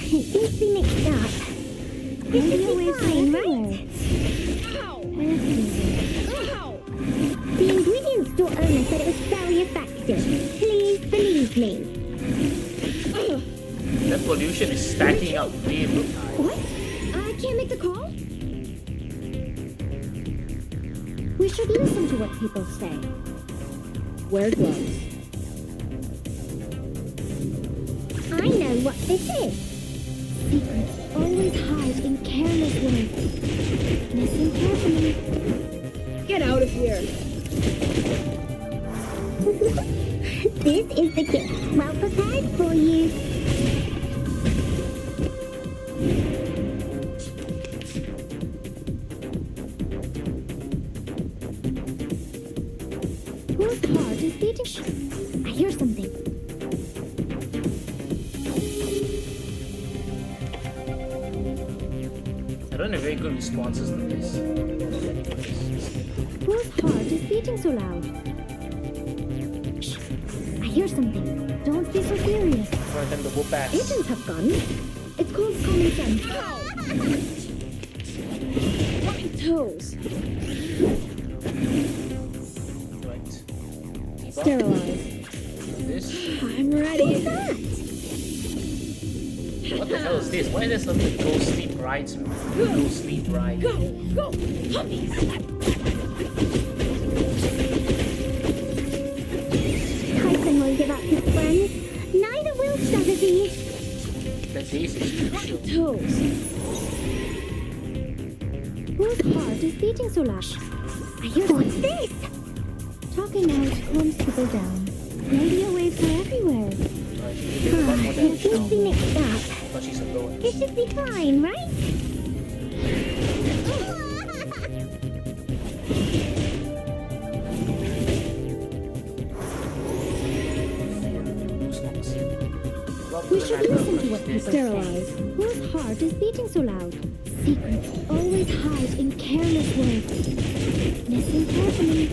It seems to be mixed up. Radio waves fine, right? The ingredients store owner said it was very effective. Please believe me. That pollution is stacking up really high. What? I can't make the call? should listen to what people say. Wear gloves. I know what this is. Secrets always hide in careless ways. Listen carefully. Get out of here. This is the gift well prepared for you. Whose heart is beating? Shh. I hear something. I don't have very good responses to this. Whose heart is beating so loud? Shh. I hear something. Don't be so serious. For them to whoop ass. Agents have guns. It's called common sense. My toes. Right. Sterilize. This. I'm ready. What's that? What the hell is this? Why is there something go sleep rides? Go sleep ride. Go, puppies. Tyson won't give up his friends. Neither will Strategy. That days is crucial. Toes. Whose heart is beating so loud? I hear what's this? Talking out calms people down. Radio waves are everywhere. You seem to be mixed up. But she's alone. You should be fine, right? We should listen to what people Sterilize. say. Whose heart is beating so loud? Secrets always hide in careless words. Listen carefully.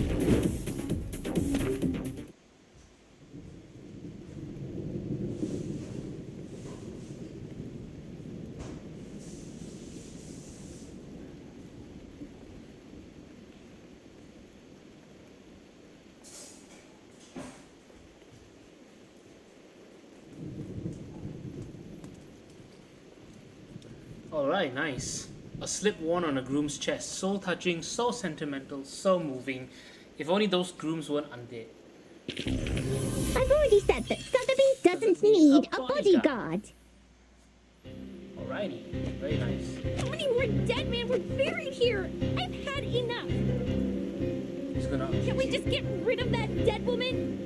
Alright, nice. A slip worn on a groom's chest. So touching, so sentimental, so moving. If only those grooms weren't undead. I've already said that Sotheby doesn't need a bodyguard. Alrighty, very nice. How many more dead men were buried here? I've had enough. He's gonna. Can't we just get rid of that dead woman?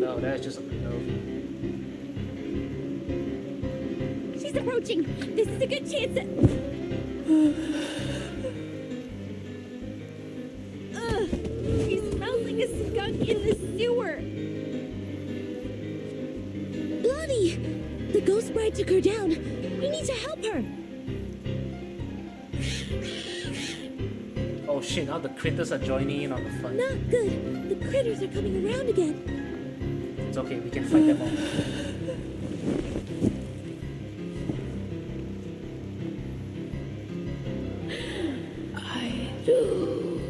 No, that's just unnerving. She's approaching. This is a good chance that... Ugh, she smells like a skunk in the sewer. Blondie! The ghost bride took her down. We need to help her. Oh shit, now the critters are joining in on the fun. Not good. The critters are coming around again. It's okay, we can fight them off. I do.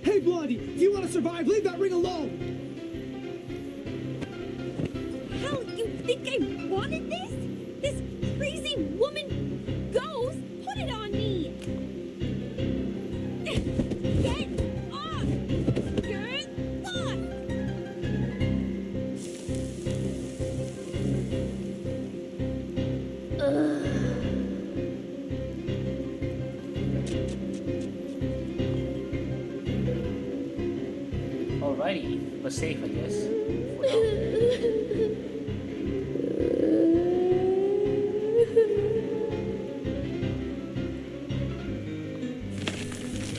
Hey, Blondie, if you want to survive, leave that ring alone! Hell, you think I wanted this? This crazy woman ghost put it on me! Get off! Get off! Alrighty, we're safe, I guess. For now.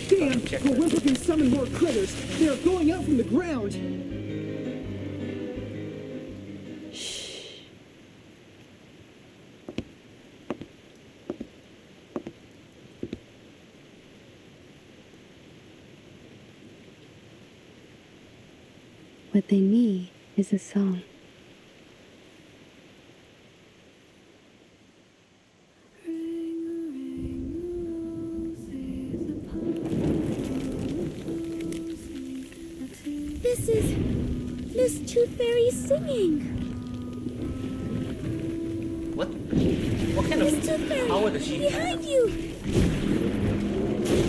Damn, but Wimper can summon more critters. They are going out from the ground. What they need is a song. Miss Tooth Fairy's singing. What? What kind Miss of Tooth Fairy, power does she have? behind you.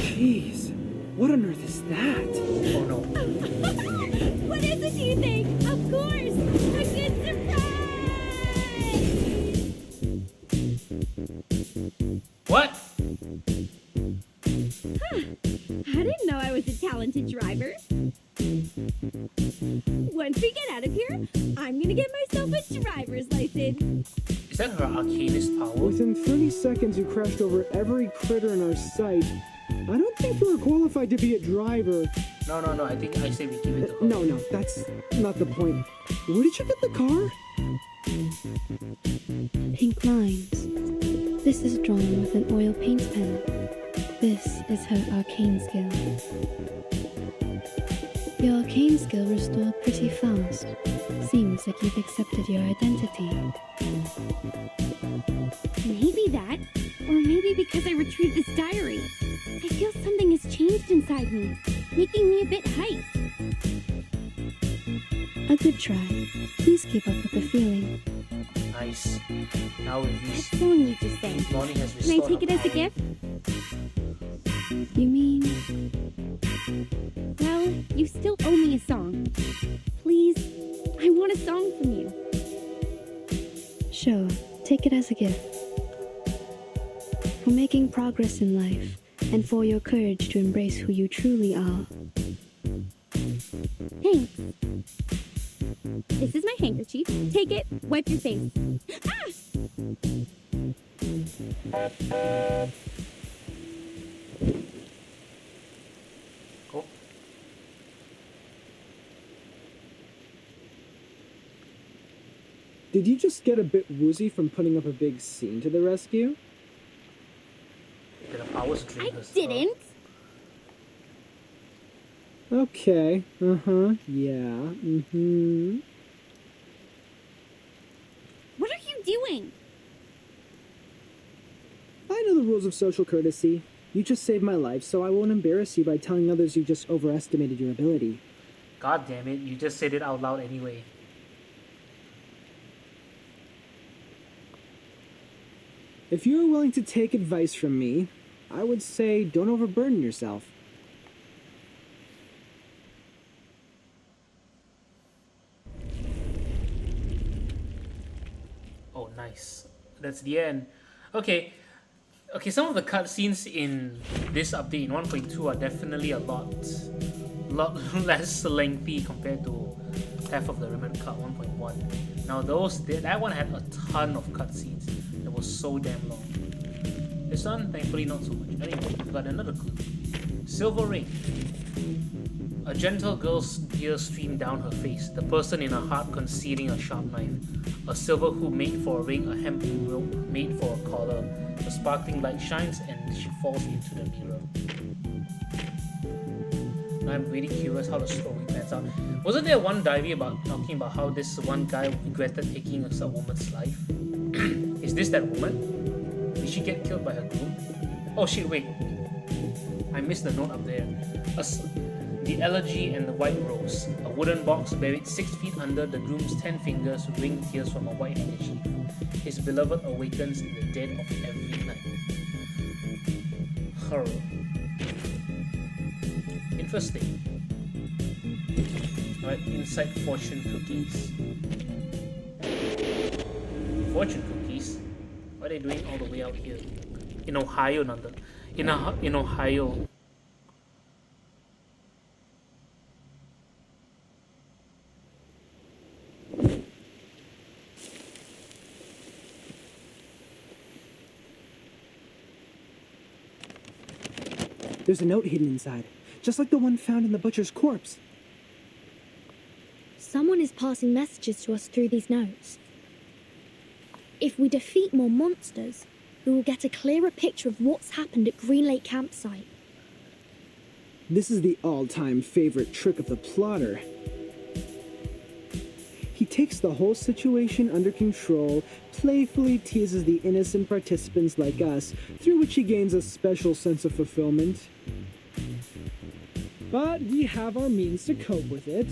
Jeez, what on earth is that? Oh no. What is it, do you think? Of course, a good surprise. What? Huh. I didn't know I was a talented driver. Once we get out of here, I'm gonna get myself a driver's license. Is that her arcanist power? Within 30 seconds, you crashed over every critter in our sight. I don't think you are qualified to be a driver. No, I think I say we give it to her. No, that's not the point. Where did you get the car? Pink lines. This is drawn with an oil paint pen. This is her arcane skill. Your arcane skill restored pretty fast. Seems like you've accepted your identity. Maybe that, or maybe because I retrieved this diary. I feel something has changed inside me, making me a bit hyped. A good try. Please keep up with the feeling. Nice. Now we've That used... song you just sang. Bonnie has Can I restored take it her as a power. gift? You mean... Well, you still owe me a song. Please, I want a song from you. Sure, take it as a gift. For making progress in life, and for your courage to embrace who you truly are. Thanks. This is my handkerchief. Take it, wipe your face. Ah! Cool. Did you just get a bit woozy from putting up a big scene to the rescue? Did her powers drain I herself? didn't. Okay, yeah, What are you doing? I know the rules of social courtesy. You just saved my life, so I won't embarrass you by telling others you just overestimated your ability. God damn it, you just said it out loud anyway. If you are willing to take advice from me, I would say don't overburden yourself. Oh, nice. That's the end. Okay, some of the cutscenes in this update in 1.2 are definitely a lot less lengthy compared to Path of the Remnant Cut 1.1. Now that one had a ton of cutscenes. It was so damn long. This one, thankfully, not so much. Anyway, we got another clue. Silver ring. A gentle girl's tears streamed down her face, the person in her heart concealing a sharp knife. A silver hoop made for a ring, a hempen rope made for a collar. The sparkling light shines and she falls into the mirror. Now I'm really curious how the story pans out. Wasn't there one diary talking about how this one guy regretted taking a woman's life? Is this that woman? Did she get killed by her groom? Oh shit, wait. I missed the note up there. The elegy and the white rose. A wooden box buried 6 feet under the groom's 10 fingers wring tears from a white handkerchief. His beloved awakens in the dead of every night. Her. Interesting. Alright, inside fortune cookies. Fortune cookies? What are they doing all the way out here? In Ohio, Nanda. In Ohio. There's a note hidden inside, just like the one found in the butcher's corpse. Someone is passing messages to us through these notes. If we defeat more monsters, we will get a clearer picture of what's happened at Green Lake Campsite. This is the all-time favorite trick of the plotter. He takes the whole situation under control, playfully teases the innocent participants like us, through which he gains a special sense of fulfillment. but we have our means to cope with it.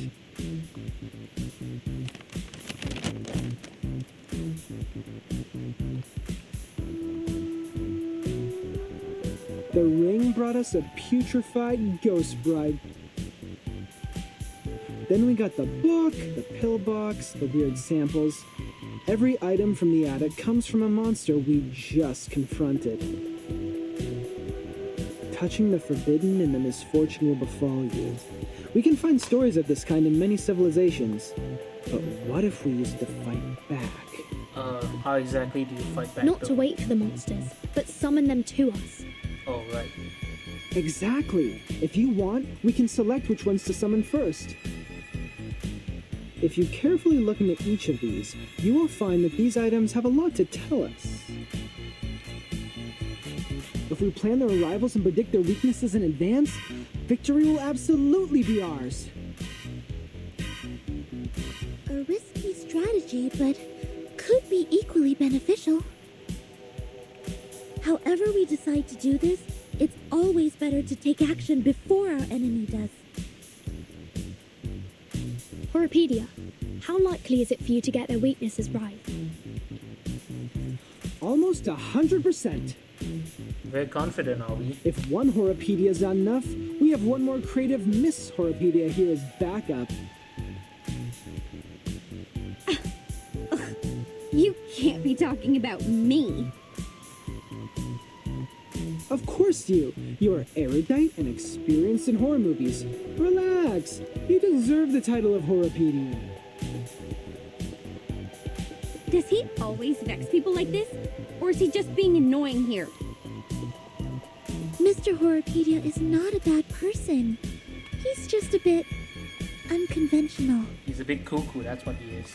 The ring brought us a putrefied ghost bride. Then we got the book, the pillbox, the weird samples. Every item from the attic comes from a monster we just confronted. Touching the forbidden and the misfortune will befall you. We can find stories of this kind in many civilizations. But what if we used to fight back? How exactly do you fight back? Not though? to wait for the monsters, but summon them to us. Oh, right. Exactly. If you want, we can select which ones to summon first. If you carefully look into each of these, you will find that these items have a lot to tell us. If we plan their arrivals and predict their weaknesses in advance, victory will absolutely be ours. A risky strategy, but could be equally beneficial. However we decide to do this, it's always better to take action before our enemy does. Horopedia, how likely is it for you to get their weaknesses right? Almost 100%. Very confident, are we? If one Horopedia is not enough, we have one more creative Miss Horopedia here as backup. You can't be talking about me. Of course you. You are erudite and experienced in horror movies. Relax. You deserve the title of Horopedia. Does he always vex people like this? Or is he just being annoying here? Mr. Horopedia is not a bad person. He's just a bit unconventional. He's a big cuckoo, that's what he is.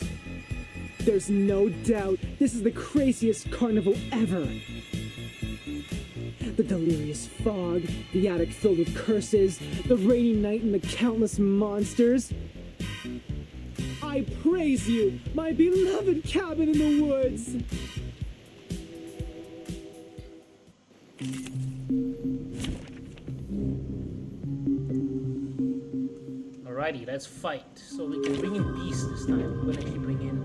There's no doubt this is the craziest carnival ever. The delirious fog, the attic filled with curses, the rainy night and the countless monsters. I praise you, my beloved cabin in the woods! Alrighty, let's fight. So we can bring in Beast this time. We're gonna actually bring in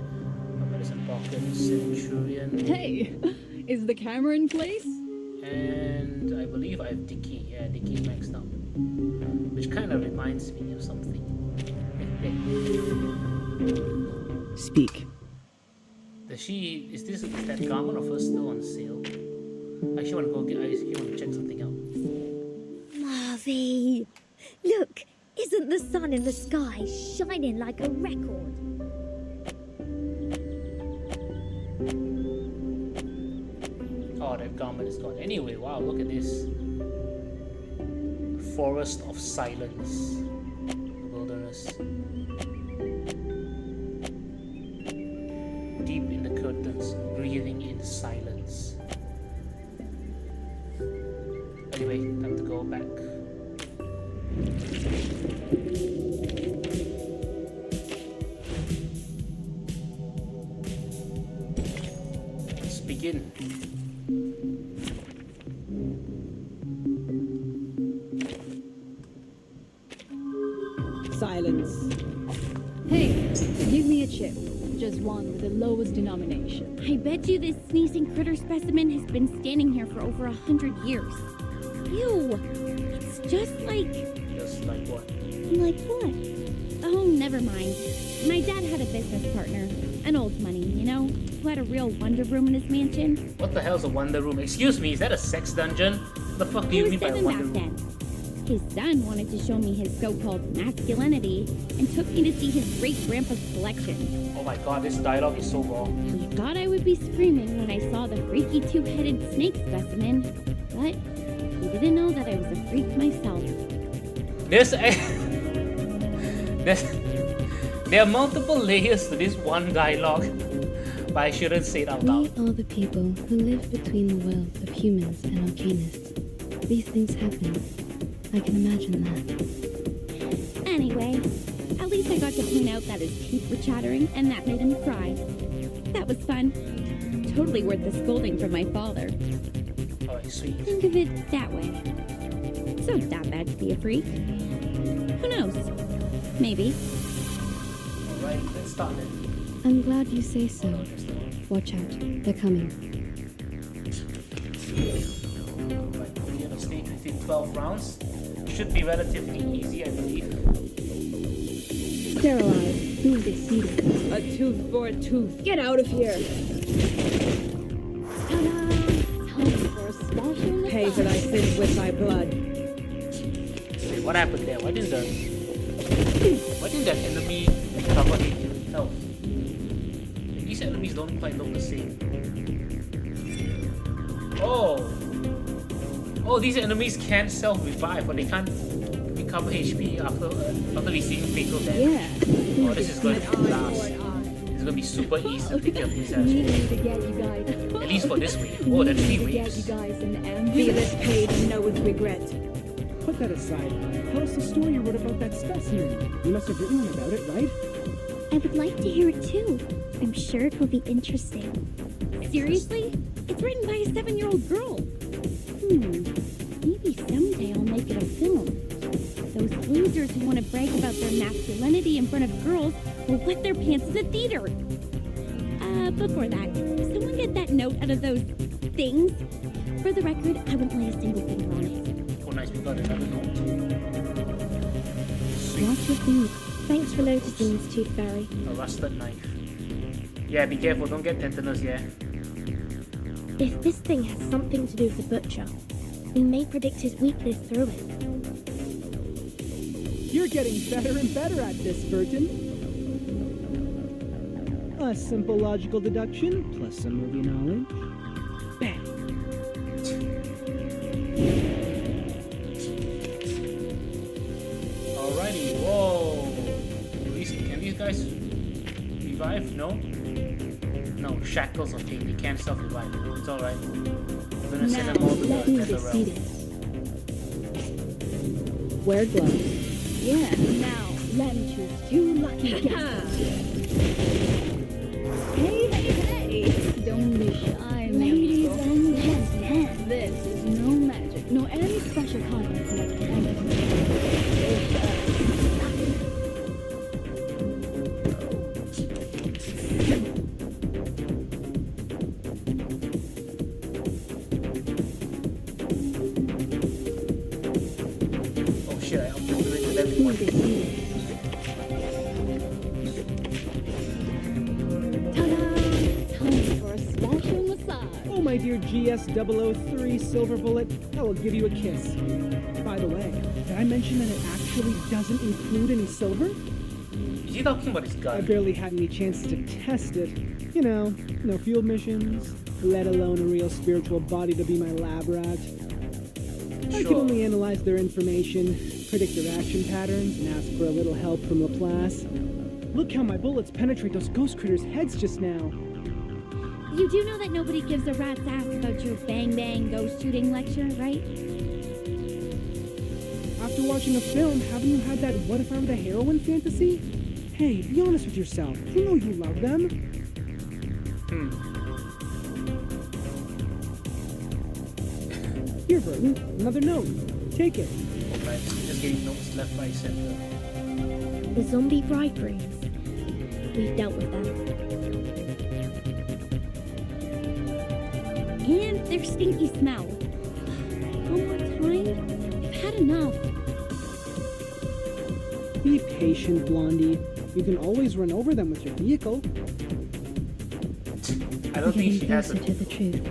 a Medicine Pocket, Centurion. Hey, is the camera in place? And I believe I have Dicky. Yeah, Dicky's maxed out. Which kind of reminds me of something. Speak. Is that garment of hers still on sale? I actually want to go get, I actually want to check something out. Marvy, look, isn't the sun in the sky shining like a record? Oh, that garment is gone. Anyway, wow, look at this. Forest of Silence. Wilderness. Deep in the curtains, breathing in silence. Anyway, time to go back. Let's begin. Silence. Hey, give me a chip. Just one with the lowest denomination. I bet you this sneezing critter specimen has been standing here for over 100 years. Ew! It's just like... Just like what? Like what? Oh, never mind. My dad had a business partner. An old money, you know? Who had a real wonder room in his mansion. What the hell's a wonder room? Excuse me, is that a sex dungeon? What the fuck do you mean by a wonder room? His son wanted to show me his so-called masculinity and took me to see his great-grandpa's collection. Oh my god, this dialogue is so wrong. He thought I would be screaming when I saw the freaky two-headed snake specimen, but he didn't know that I was a freak myself. There are multiple layers to this one dialogue, but I shouldn't say it out loud. We are the people who live between the world of humans and arcanists. These things happen. I can imagine that. Anyway, at least I got to point out that his teeth were chattering and that made him cry. That was fun. Totally worth the scolding from my father. Oh, sweet. Think of it that way. It's not that bad to be a freak. Who knows? Maybe. Alright, let's start then. I'm glad you say so. Watch out, they're coming. Right, we have to stay within 12 rounds. Should be relatively easy, I believe. Sterilize. Who is seated? A tooth for a tooth. Get out of here! Ta-da! Time for a special Pay for thy sins with thy blood. Wait, what happened there? Why didn't that enemy cover health? These enemies don't quite look the same. Oh, these enemies can self-revive, but they can't recover HP after receiving fatal damage. Yeah. Oh, this is going to be blast. It's going to be super easy to take care of these guys. Needing to get you guys. At least for this week. Oh, that's 3 Needing to get weeks. you guys an Feel ambulance. it paid and know with regret. Put that aside. Tell us the story you wrote about that specimen. You must have written one about it, right? I would like to hear it too. I'm sure it will be interesting. Seriously? It's written by a 7-year-old girl. Maybe someday I'll make it a film. Those losers who want to brag about their masculinity in front of girls will wet their pants in the theater. Before that, someone get that note out of those things. For the record, I won't lay a single finger on it. Oh, nice. We got another note. Watch your food. Thanks for noticing, Miss Tooth Fairy. A rusted knife. Yeah, be careful. Don't get tetanus, yeah. If this thing has something to do with the butcher, we may predict his weakness through it. You're getting better and better at this, Burton. A simple logical deduction plus some movie knowledge. Bang. Alrighty. Whoa. Can these guys revive? No? No. Shackles of Fate. They can't self-revive. It's alright. We're gonna send them all to the Netherrealm. Wear gloves. Yeah, now let me choose 2 lucky guesses. Hey! Don't be shy, Ladies amigo. and gentlemen. This is no magic, nor any special content like Oh shit, I obliterated everyone. time for a special massage. Oh, my dear GS003 Silver Bullet, I will give you a kiss. By the way, did I mention that it actually doesn't include any silver? Is he talking about his I gun? barely had any chance to test it. You know, no field missions, let alone a real spiritual body to be my lab rat. I can Sure. only analyze their information, predict their action patterns, and ask for a little help from Laplace. Look how my bullets penetrate those ghost critters' heads just now. You do know that nobody gives a rat's ass about your bang ghost shooting lecture, right? After watching a film, haven't you had that what if I were the heroine fantasy? Hey, be honest with yourself. You know you love them. Here, Burton, another note. Take it. Alright, just getting notes left, right, center. The zombie bridegrooms. We've dealt with them. And their stinky smell. One more time? I've had enough. Be patient, Blondie. You can always run over them with your vehicle. I don't think she Getting has closer a... to the truth.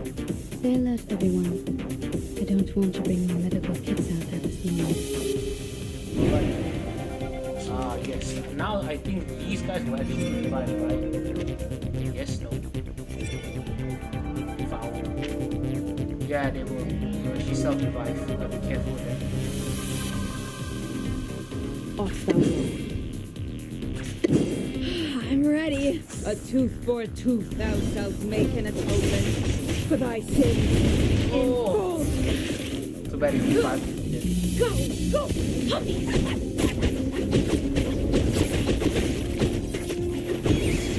Stay alert, everyone. I don't want to bring my medical kits out at this moment. Yes. Now I think these guys will actually revive, right? Yes, no. Foul. Yeah, they will. She self-revive. Gotta be careful with that. I'm ready. A tooth for a tooth thou shalt make an atonement for thy sins. Oh! Too bad if you five. Go!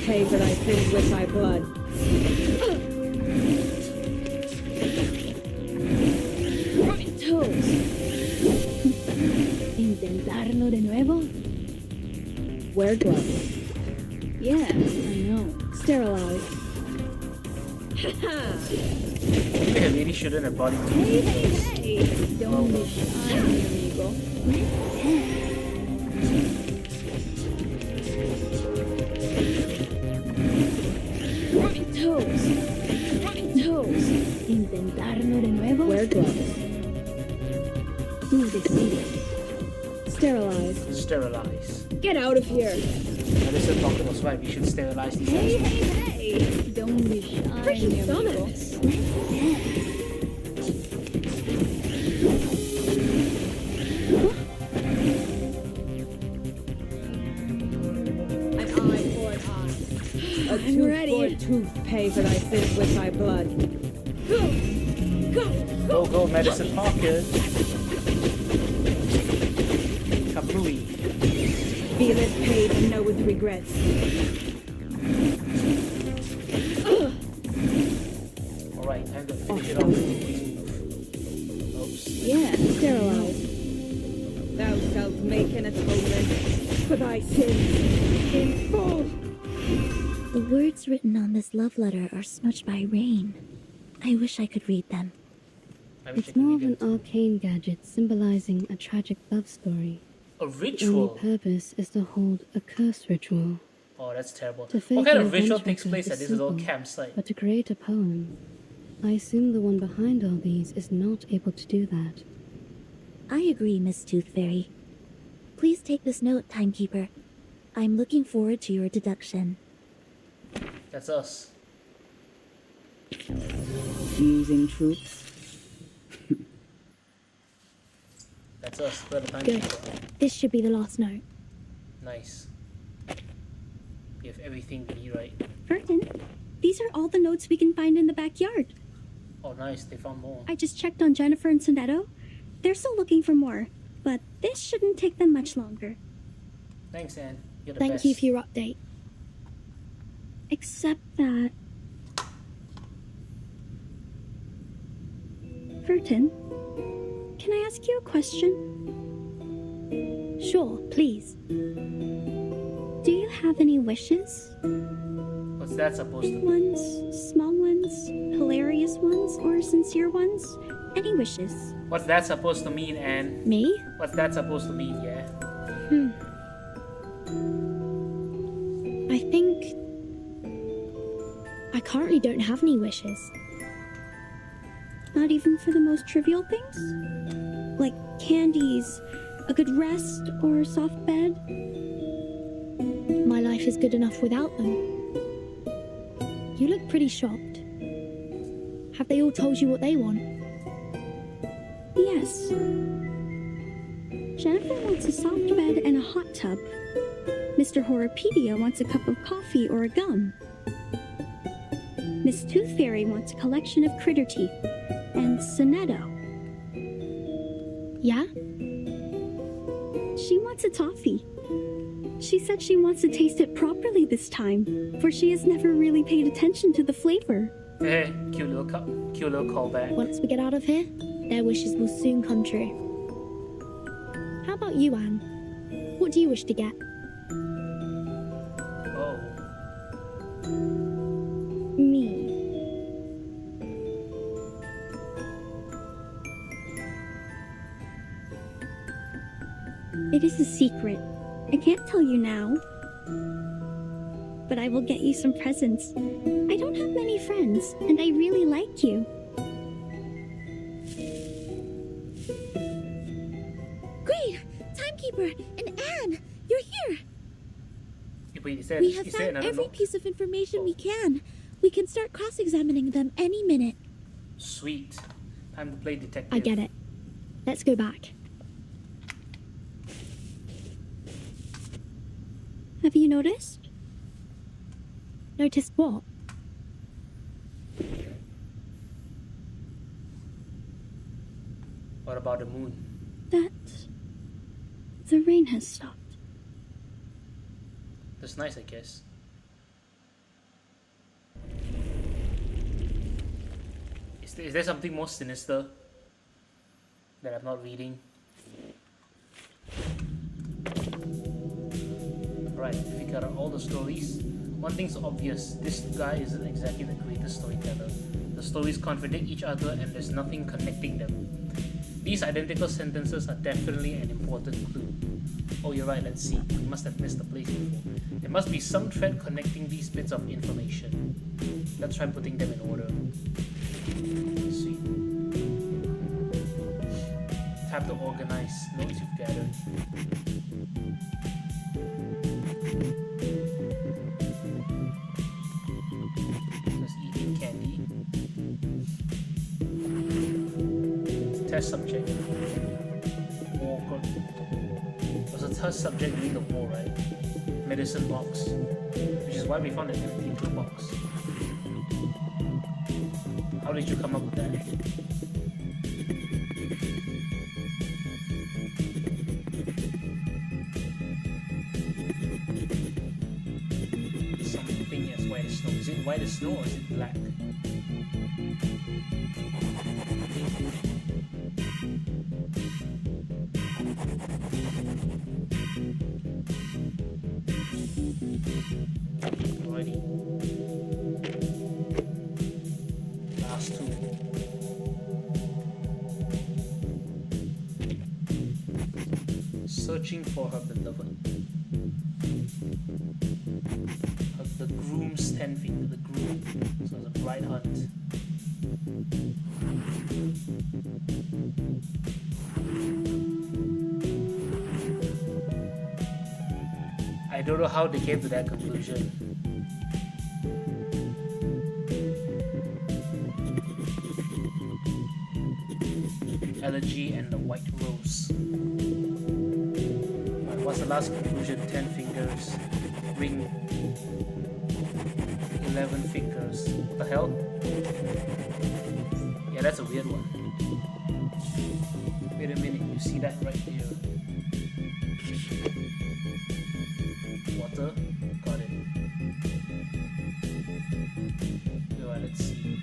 Pay for thy sins with thy blood. My toes. In ¿Intentarlo de nuevo? Wear gloves. Yeah, I know. Sterilize. Maybe I really shouldn't have brought him to Hey, this. hey, hey! Don't be shy, amigo. Rotten toes! Rotten toes! ¿Intentarlo de nuevo? Wear gloves. Tú decides. Sterilize. Sterilize. Get out of here. Medicine Doctor was right, we should sterilize these Hey, guys. hey, hey! Don't be shy, Freaking amigo. dumbass. An eye for an eye. A I'm tooth ready. for a tooth. Pay for thy sins with thy blood. Go, go, Medicine Parker. Kablooey. Feel it paid and know with regrets. Alright, time to finish it off. Oops. Yeah, sterilize. Thou shalt make an atonement for thy sins in full. The words written on this love letter are smudged by rain. I wish I could read them. It's more of an arcane gadget symbolizing a tragic love story. A The ritual? only purpose is to hold a curse ritual. Oh, that's terrible. To What fake kind an of ritual adventure takes place is at this little simple, campsite? But to create a poem, I assume the one behind all these is not able to do that. I agree, Miss Tooth Fairy. Please take this note, Timekeeper. I'm looking forward to your deduction. That's us. Using troops. That's us. We're the Good. timekeeper. This should be the last note. Nice. We have everything we need, right? Burton, these are all the notes we can find in the backyard. Oh, nice. They found more. I just checked on Jennifer and Sonetto. They're still looking for more, but this shouldn't take them much longer. Thanks, Anne. You're the Thank best. you for your update. Except that... Burton, can I ask you a question? Sure, please. Do you have any wishes? What's that supposed to be? Ones, small ones, hilarious ones, or sincere ones? Any wishes? What's that supposed to mean, Anne? Me? What's that supposed to mean, yeah? I think I currently don't have any wishes. Not even for the most trivial things? Like candies, a good rest, or a soft bed? My life is good enough without them. You look pretty shocked. Have they all told you what they want? Yes. Jennifer wants a soft bed and a hot tub. Mr. Horopedia wants a cup of coffee or a gum. Miss Tooth Fairy wants a collection of critter teeth. And Sonetto. Yeah? She wants a toffee. She said she wants to taste it properly this time, for she has never really paid attention to the flavor. Hey, cute little callback. Once we get out of here, their wishes will soon come true. How about you, Anne? What do you wish to get? Oh. Me. It is a secret. I can't tell you now. But I will get you some presents. I don't have many friends, and I really like you. Great! Timekeeper and Anne! You're here! Wait, is that, We have is that found another every note? piece of information we can. We can start cross-examining them any minute. Sweet. Time to play detective. I get it. Let's go back. Have you noticed? Noticed what? What about the moon? That the rain has stopped. That's nice, I guess. Is there something more sinister that I'm not reading? right. If we cut out all the stories, one thing's obvious. This guy isn't exactly the greatest storyteller. The stories contradict each other and there's nothing connecting them. These identical sentences are definitely an important clue. Oh, you're right, let's see. We must have missed the place before. There must be some thread connecting these bits of information. Let's try putting them in order. Sweet. Tap to organize notes you've gathered. Just eating candy. Test subject. Walker. Was a test subject during the war, right? Medicine box. Which is why we found an empty toolbox. How did you come up with that? Something as white as snow. Is it white as snow or is it black? Alrighty. Last two. Searching for her beloved. The groom's 10 finger, the groom. So it's a bride hunt. I don't know how they came to that conclusion. Elegy and the white rose. What's the last conclusion? 10 fingers. Ring. 11 fingers. What the hell? Yeah, that's a weird one. Wait a minute, you see that right here? Water? Got it. Alright, let's see.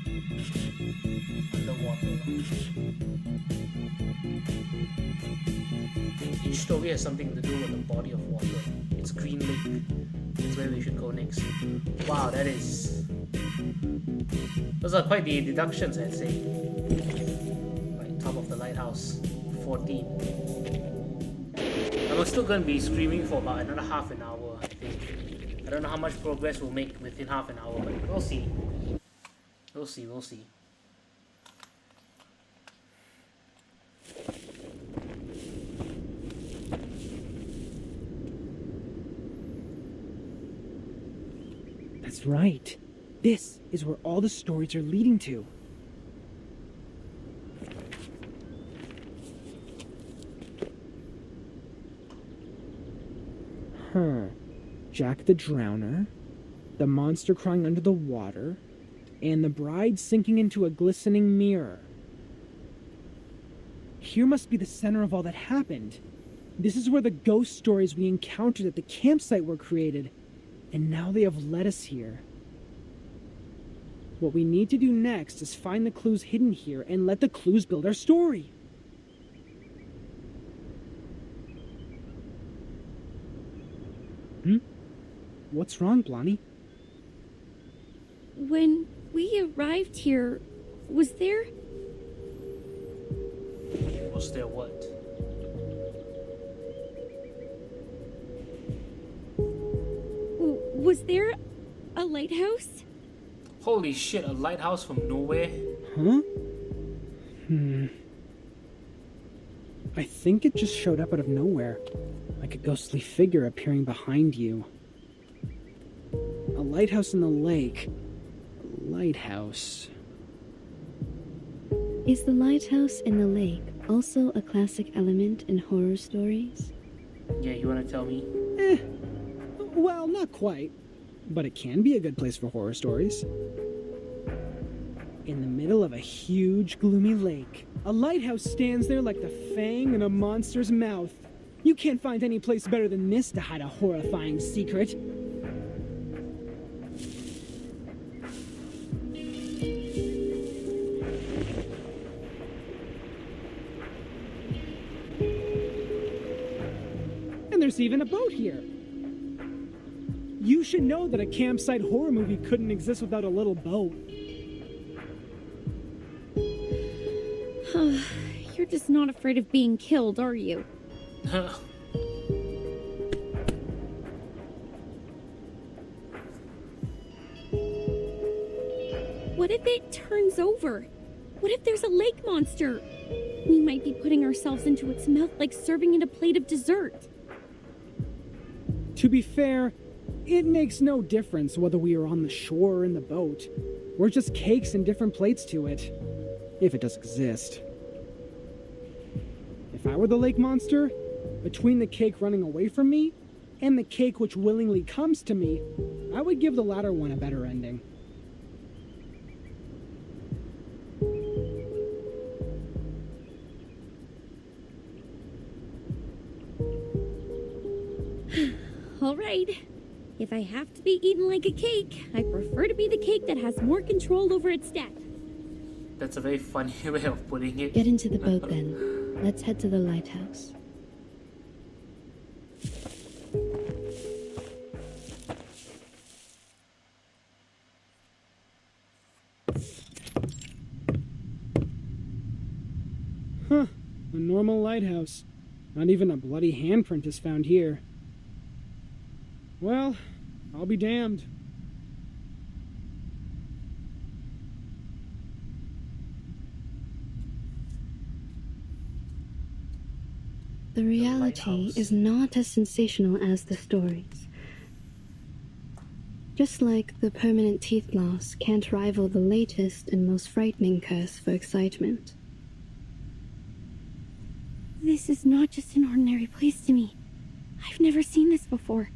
Underwater. Each story has something to do with the body of water. It's Green Lake. That's where we should go next. Wow, that is... Those are quite the deductions, I'd say. Right, top of the lighthouse. 14. And we're still going to be screaming for about another half an hour, I think. I don't know how much progress we'll make within half an hour, but we'll see. We'll see, we'll see. That's right. This is where all the stories are leading to. Huh. Jack the Drowner, the monster crying under the water, and the bride sinking into a glistening mirror. Here must be the center of all that happened. This is where the ghost stories we encountered at the campsite were created, and now they have led us here. What we need to do next is find the clues hidden here and let the clues build our story. What's wrong, Blondie? When we arrived here, was there... Was there what? Was there a lighthouse? Holy shit, a lighthouse from nowhere? Huh? I think it just showed up out of nowhere, like a ghostly figure appearing behind you. A lighthouse in the lake. A lighthouse. Is the lighthouse in the lake also a classic element in horror stories? Yeah, you wanna tell me? Well, not quite. But it can be a good place for horror stories. In the middle of a huge, gloomy lake, a lighthouse stands there like the fang in a monster's mouth. You can't find any place better than this to hide a horrifying secret. And there's even a boat here. You should know that a campsite horror movie couldn't exist without a little boat. You're just not afraid of being killed, are you? What if it turns over? What if there's a lake monster? We might be putting ourselves into its mouth like serving it a plate of dessert. To be fair, it makes no difference whether we are on the shore or in the boat. We're just cakes and different plates to it. If it does exist. If I were the lake monster, between the cake running away from me and the cake which willingly comes to me, I would give the latter one a better ending. All right. If I have to be eaten like a cake, I prefer to be the cake that has more control over its death. That's a very funny way of putting it. Get into the boat then. Let's head to the lighthouse. Huh, a normal lighthouse. Not even a bloody handprint is found here. Well, I'll be damned. The reality is not as sensational as the stories. Just like the permanent teeth loss can't rival the latest and most frightening curse for excitement. This is not just an ordinary place to me. I've never seen this before.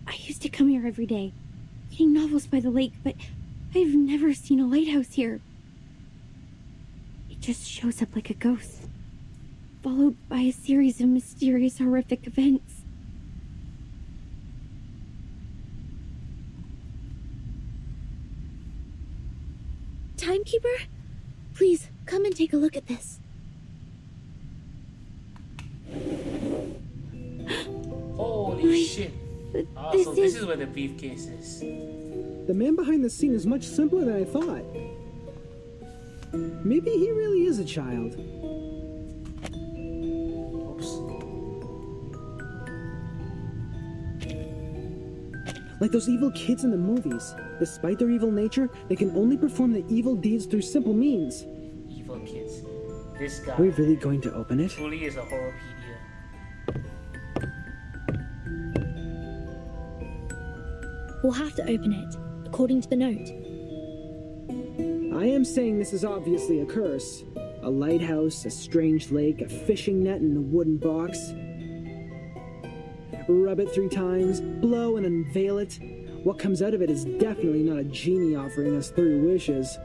I used to come here every day, reading novels by the lake, but I've never seen a lighthouse here. It just shows up like a ghost, followed by a series of mysterious, horrific events. Timekeeper? Please, come and take a look at this. Holy shit. So this is where the briefcase is. The man behind the scene is much simpler than I thought. Maybe he really is a child. Oops. Like those evil kids in the movies. Despite their evil nature, they can only perform the evil deeds through simple means. Evil kids. This guy. Are we really going to open it? Truly is a horrorpedia. We'll have to open it, according to the note. I am saying this is obviously a curse. A lighthouse, a strange lake, a fishing net, and a wooden box. Rub it 3 times, blow and unveil it. What comes out of it is definitely not a genie offering us 3 wishes.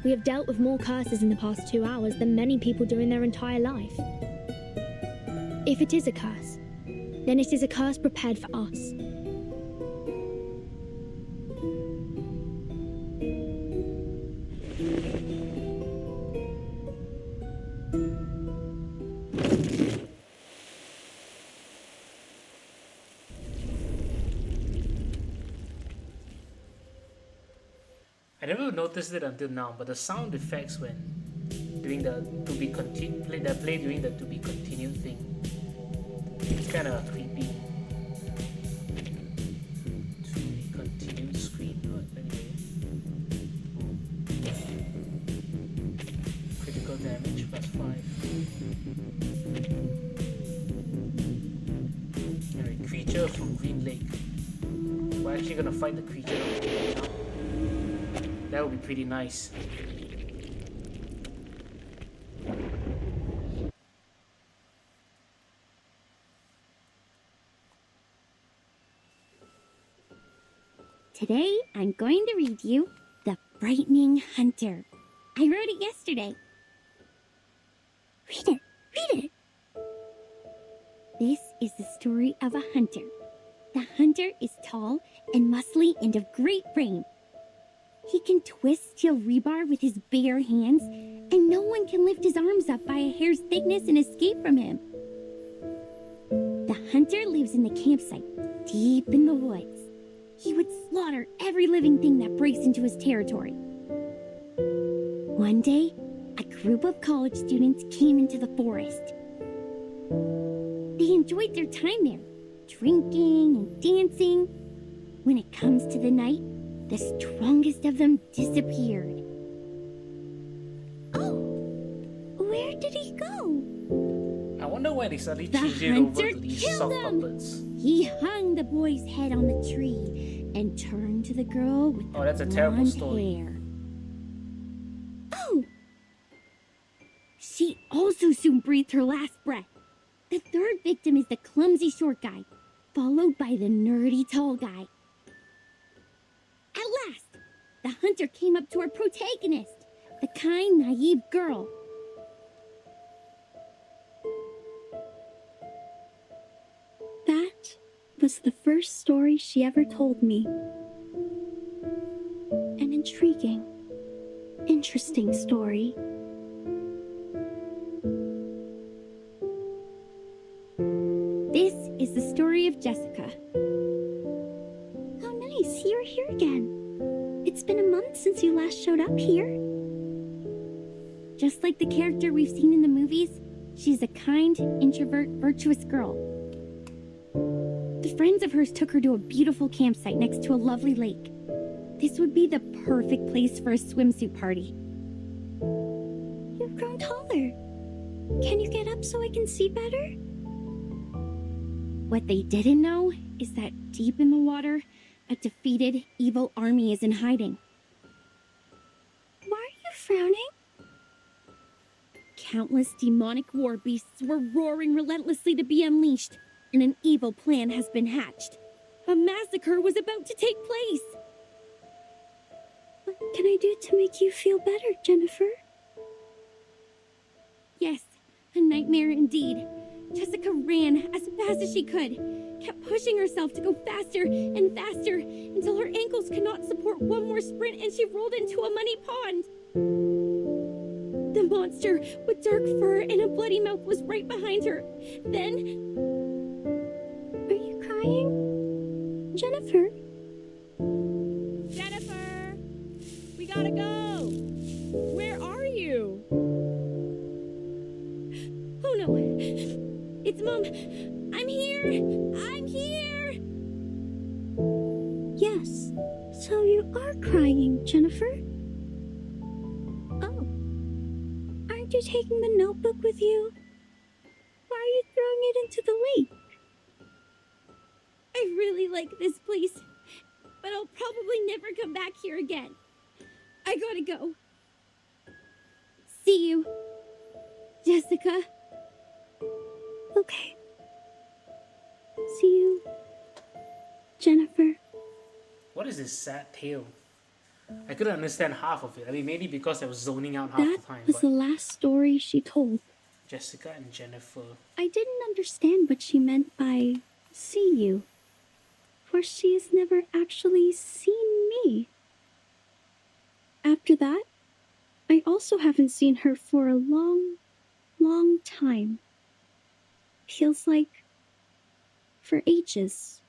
We have dealt with more curses in the past 2 hours than many people do in their entire life. If it is a curse, then it is a curse prepared for us. I never noticed it until now, but the sound effects when doing the to be continued play during the to be continued thing, it's kind of creepy. To be continued screen, but anyway. Critical damage +5. Alright, creature from Green Lake. We're actually gonna fight the creature now. That would be pretty nice. Today, I'm going to read you The Frightening Hunter. I wrote it yesterday. Read it. Read it. This is the story of a hunter. The hunter is tall and muscly and of great frame. He can twist steel rebar with his bare hands, and no one can lift his arms up by a hair's thickness and escape from him. The The hunter lives in the campsite, deep in the woods. He would slaughter every living thing that breaks into his territory. One day, a group of college students came into the forest. They enjoyed their time there, drinking and dancing. When it comes to the night, the strongest of them disappeared. Oh, where did he go? I wonder why they suddenly The changed it over hunter to these killed sock him. puppets. He hung the boy's head on the tree and turned to the girl with Oh, that's a the terrible blonde story. hair. Oh! She also soon breathed her last breath. The third victim is the clumsy short guy, followed by the nerdy tall guy. At last, the hunter came up to our protagonist, the kind, naive girl. That was the first story she ever told me. An intriguing, interesting story. This is the story of Jessica. How nice, you're here again. It's been a month since you last showed up here. Just like the character we've seen in the movies, she's a kind, introvert, virtuous girl. The friends of hers took her to a beautiful campsite next to a lovely lake. This would be the perfect place for a swimsuit party. You've grown taller. Can you get up so I can see better? What they didn't know is that deep in the water, a defeated, evil army is in hiding. Why are you frowning? Countless demonic war beasts were roaring relentlessly to be unleashed, and an evil plan has been hatched. A massacre was about to take place. What can I do to make you feel better, Jennifer? Yes, a nightmare indeed. Jessica ran as fast as she could, kept pushing herself to go faster and faster until her ankles could not support one more sprint and she rolled into a muddy pond. The monster with dark fur and a bloody mouth was right behind her. Then... Are you crying? Jennifer? Jennifer! We gotta go! Where are you? Oh no! It's Mom! I'm here! I'm here! Yes. So you are crying, Jennifer? Oh. Aren't you taking the notebook with you? Why are you throwing it into the lake? I really like this place, but I'll probably never come back here again. I gotta go. See you, Jessica. Okay. See you, Jennifer. What is this sad tale? I couldn't understand half of it. I mean, maybe because I was zoning out half That the time. was But the last story she told. Jessica and Jennifer. I didn't understand what she meant by see you, for she has never actually seen me. After that, I also haven't seen her for a long, long time. Feels like for ages.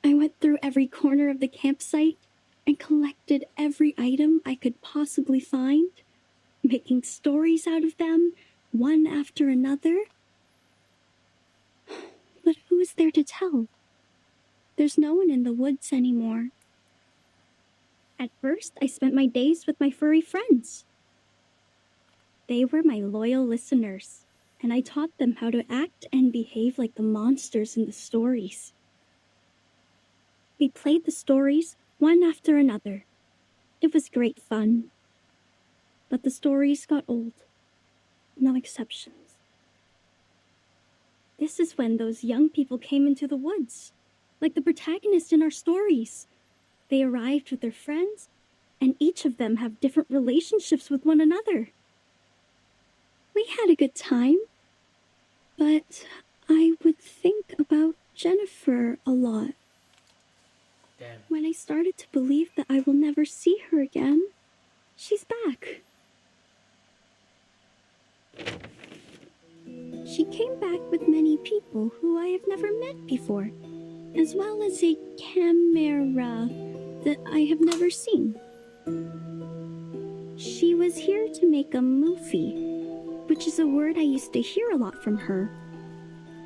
I went through every corner of the campsite and collected every item I could possibly find, making stories out of them, one after another. But who is there to tell? There's no one in the woods anymore. At first, I spent my days with my furry friends. They were my loyal listeners, and I taught them how to act and behave like the monsters in the stories. We played the stories one after another. It was great fun. But the stories got old. No exceptions. This is when those young people came into the woods, like the protagonist in our stories. They arrived with their friends, and each of them have different relationships with one another. We had a good time, but I would think about Jennifer a lot. Damn. When I started to believe that I will never see her again, she's back. She came back with many people who I have never met before, as well as a camera that I have never seen. She was here to make a movie, which is a word I used to hear a lot from her.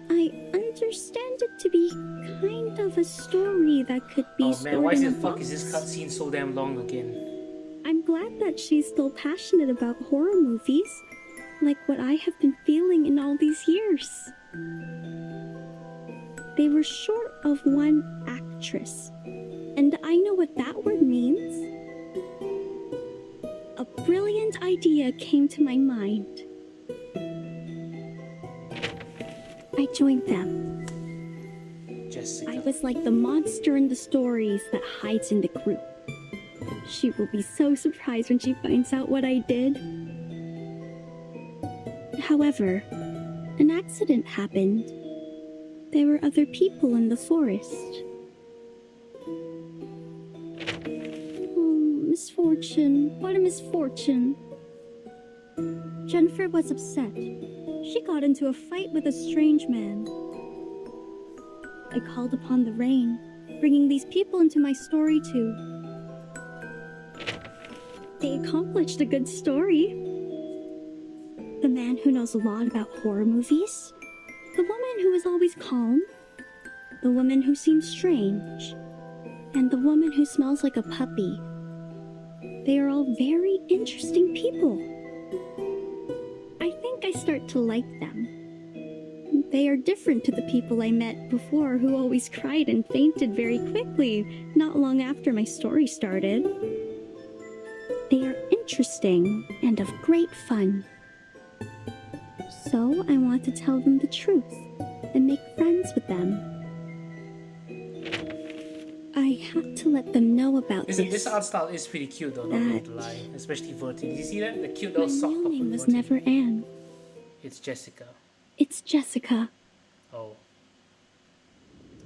I understand it to be kind of a story that could be Oh stored man, why in the a fuck is box. this cutscene so damn long again? I'm glad that she's still passionate about horror movies, like what I have been feeling in all these years. They were short of one actress, and I know what that word means. A brilliant idea came to my mind. I joined them. Jessica. I was like the monster in the stories that hides in the group. She will be so surprised when she finds out what I did. However, an accident happened. There were other people in the forest. Oh, misfortune. What a misfortune. Jennifer was upset. She got into a fight with a strange man. I called upon the rain, bringing these people into my story too. They accomplished a good story. The man who knows a lot about horror movies, the woman who is always calm, the woman who seems strange, and the woman who smells like a puppy. They are all very interesting people. I think I start to like them. They are different to the people I met before who always cried and fainted very quickly, not long after my story started. They are interesting and of great fun. So I want to tell them the truth and make friends with them. I have to let them know about This art style is pretty cute though, not going to lie. Especially Vertin. Did you see that? The cute little sock My puppet name was Vertin. never Anne. It's Jessica. It's Jessica. Oh.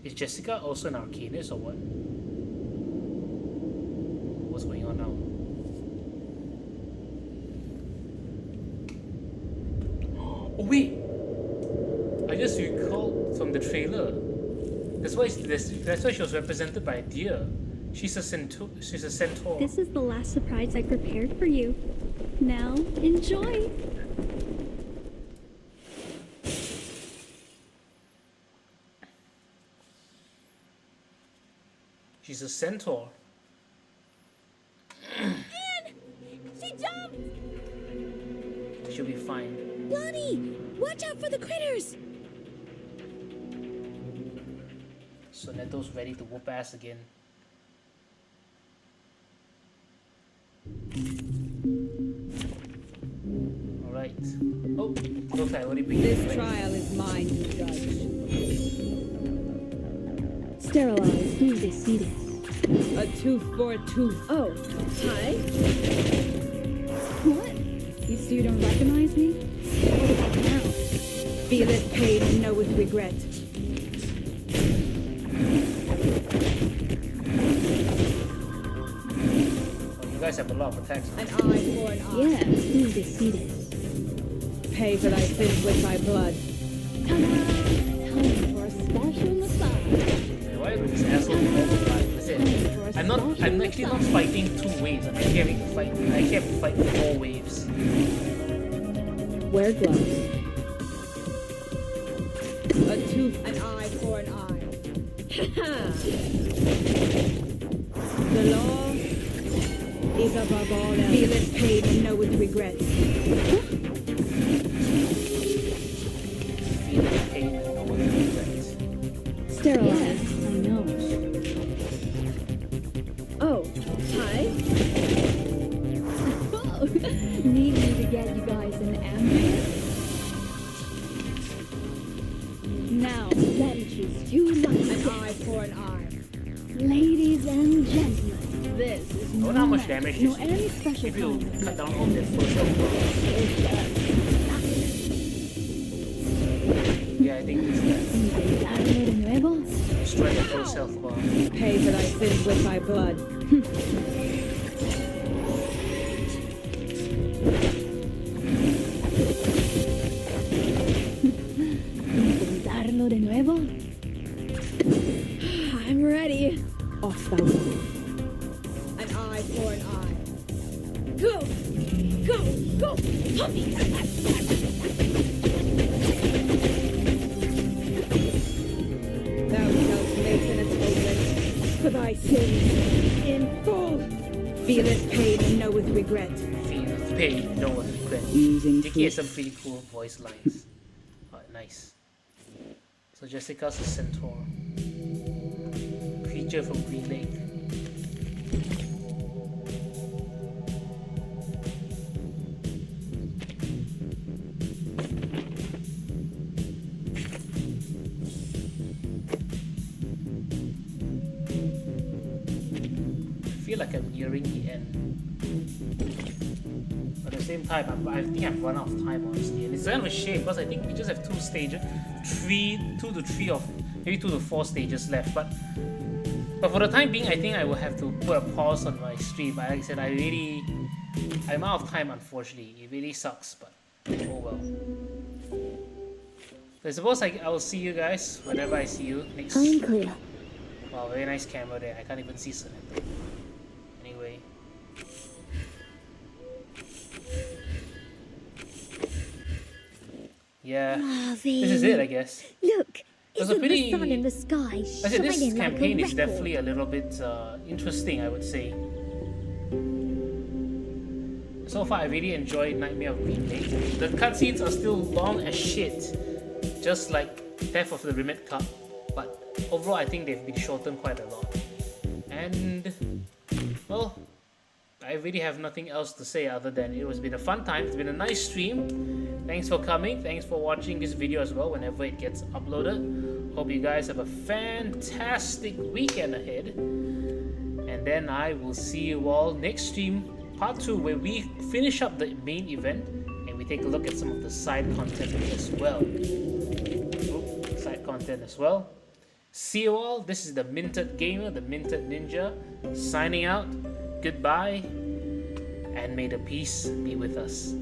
Is Jessica also an arcanist or what? What's going on now? Oh wait! I just recalled from the trailer. That's why she was represented by a deer. She's a centaur. This is the last surprise I prepared for you. Now, enjoy! She's a centaur. Anne! She jumped! She'll be fine. Lonnie! Watch out for the critters! So Neto's ready to whoop ass again. Alright. Oh, looks like I already beat This it. trial is mine to judge. Sterilized. Who they see this? A tooth for a tooth. Oh, hi. What? You still don't recognize me? What about now? Feel it pain and know it regret. You guys have a lot of attacks. An eye for an eye. Yeah, who they see this? Pay for thy sins with thy blood. Ta-da! Time for a special massage. Man, why would this asshole do all the time? Listen, I'm actually not fighting 2 waves. I'm actually having to fight. I actually have to fight 4 waves. Wear gloves. A tooth, an eye for an eye. The law is above all else. Feel it pain and know it regret. Feel the pain and know what it regrets. Sterilized. I know. Oh, hi. Oh, need me to get you guys an ambulance? Now, let me choose you lucky An eye for an eye. ladies and gentlemen. This is I wonder how much damage no this any special if you kind. cut down on that first health bar. Yeah, I think it's that. Algo de nuevo. Destroy the first health bar. Pay for thy sins with thy blood. intentarlo de nuevo? I'm ready. Off thou go. An eye for an eye. Go! Go! Go! Puppy! Thou shalt make an atonement for thy sins in full. Feeleth pain and knoweth regret. Feel pain, no one regret. Using Jackie has some pretty cool voice lines. Alright, nice. So Jessica's a centaur. Creature from Green Lake. I feel like I'm nearing the end. But at the same time, I think I've run out of time, honestly. And it's kind of a shame because I think we just have 2 to 3 of maybe 2 to 4 stages left. But for the time being, I think I will have to put a pause on my stream. Like I said, I'm out of time, unfortunately. It really sucks, but oh well. So I suppose I will see you guys whenever I see you next. I'm clear. Wow, very nice camera there. I can't even see Samantha. Anyway. Yeah, Marvin. this is it, I guess. Look, It was a isn't pretty. the sun in the sky I said this shining like campaign a is record? definitely a little bit interesting, I would say. So far, I really enjoyed Nightmare of Green Lake. The cutscenes are still long as shit, just like Death of the Remit Cup, but overall, I think they've been shortened quite a lot. And well, I really have nothing else to say other than it has been a fun time. It's been a nice stream. Thanks for coming. Thanks for watching this video as well whenever it gets uploaded. Hope you guys have a fantastic weekend ahead. And then I will see you all next stream, part 2, where we finish up the main event and we take a look at some of the side content as well. Side content as well. See you all. This is the Minted Gamer, the Minted Ninja, signing out. Goodbye, and may the peace be with us.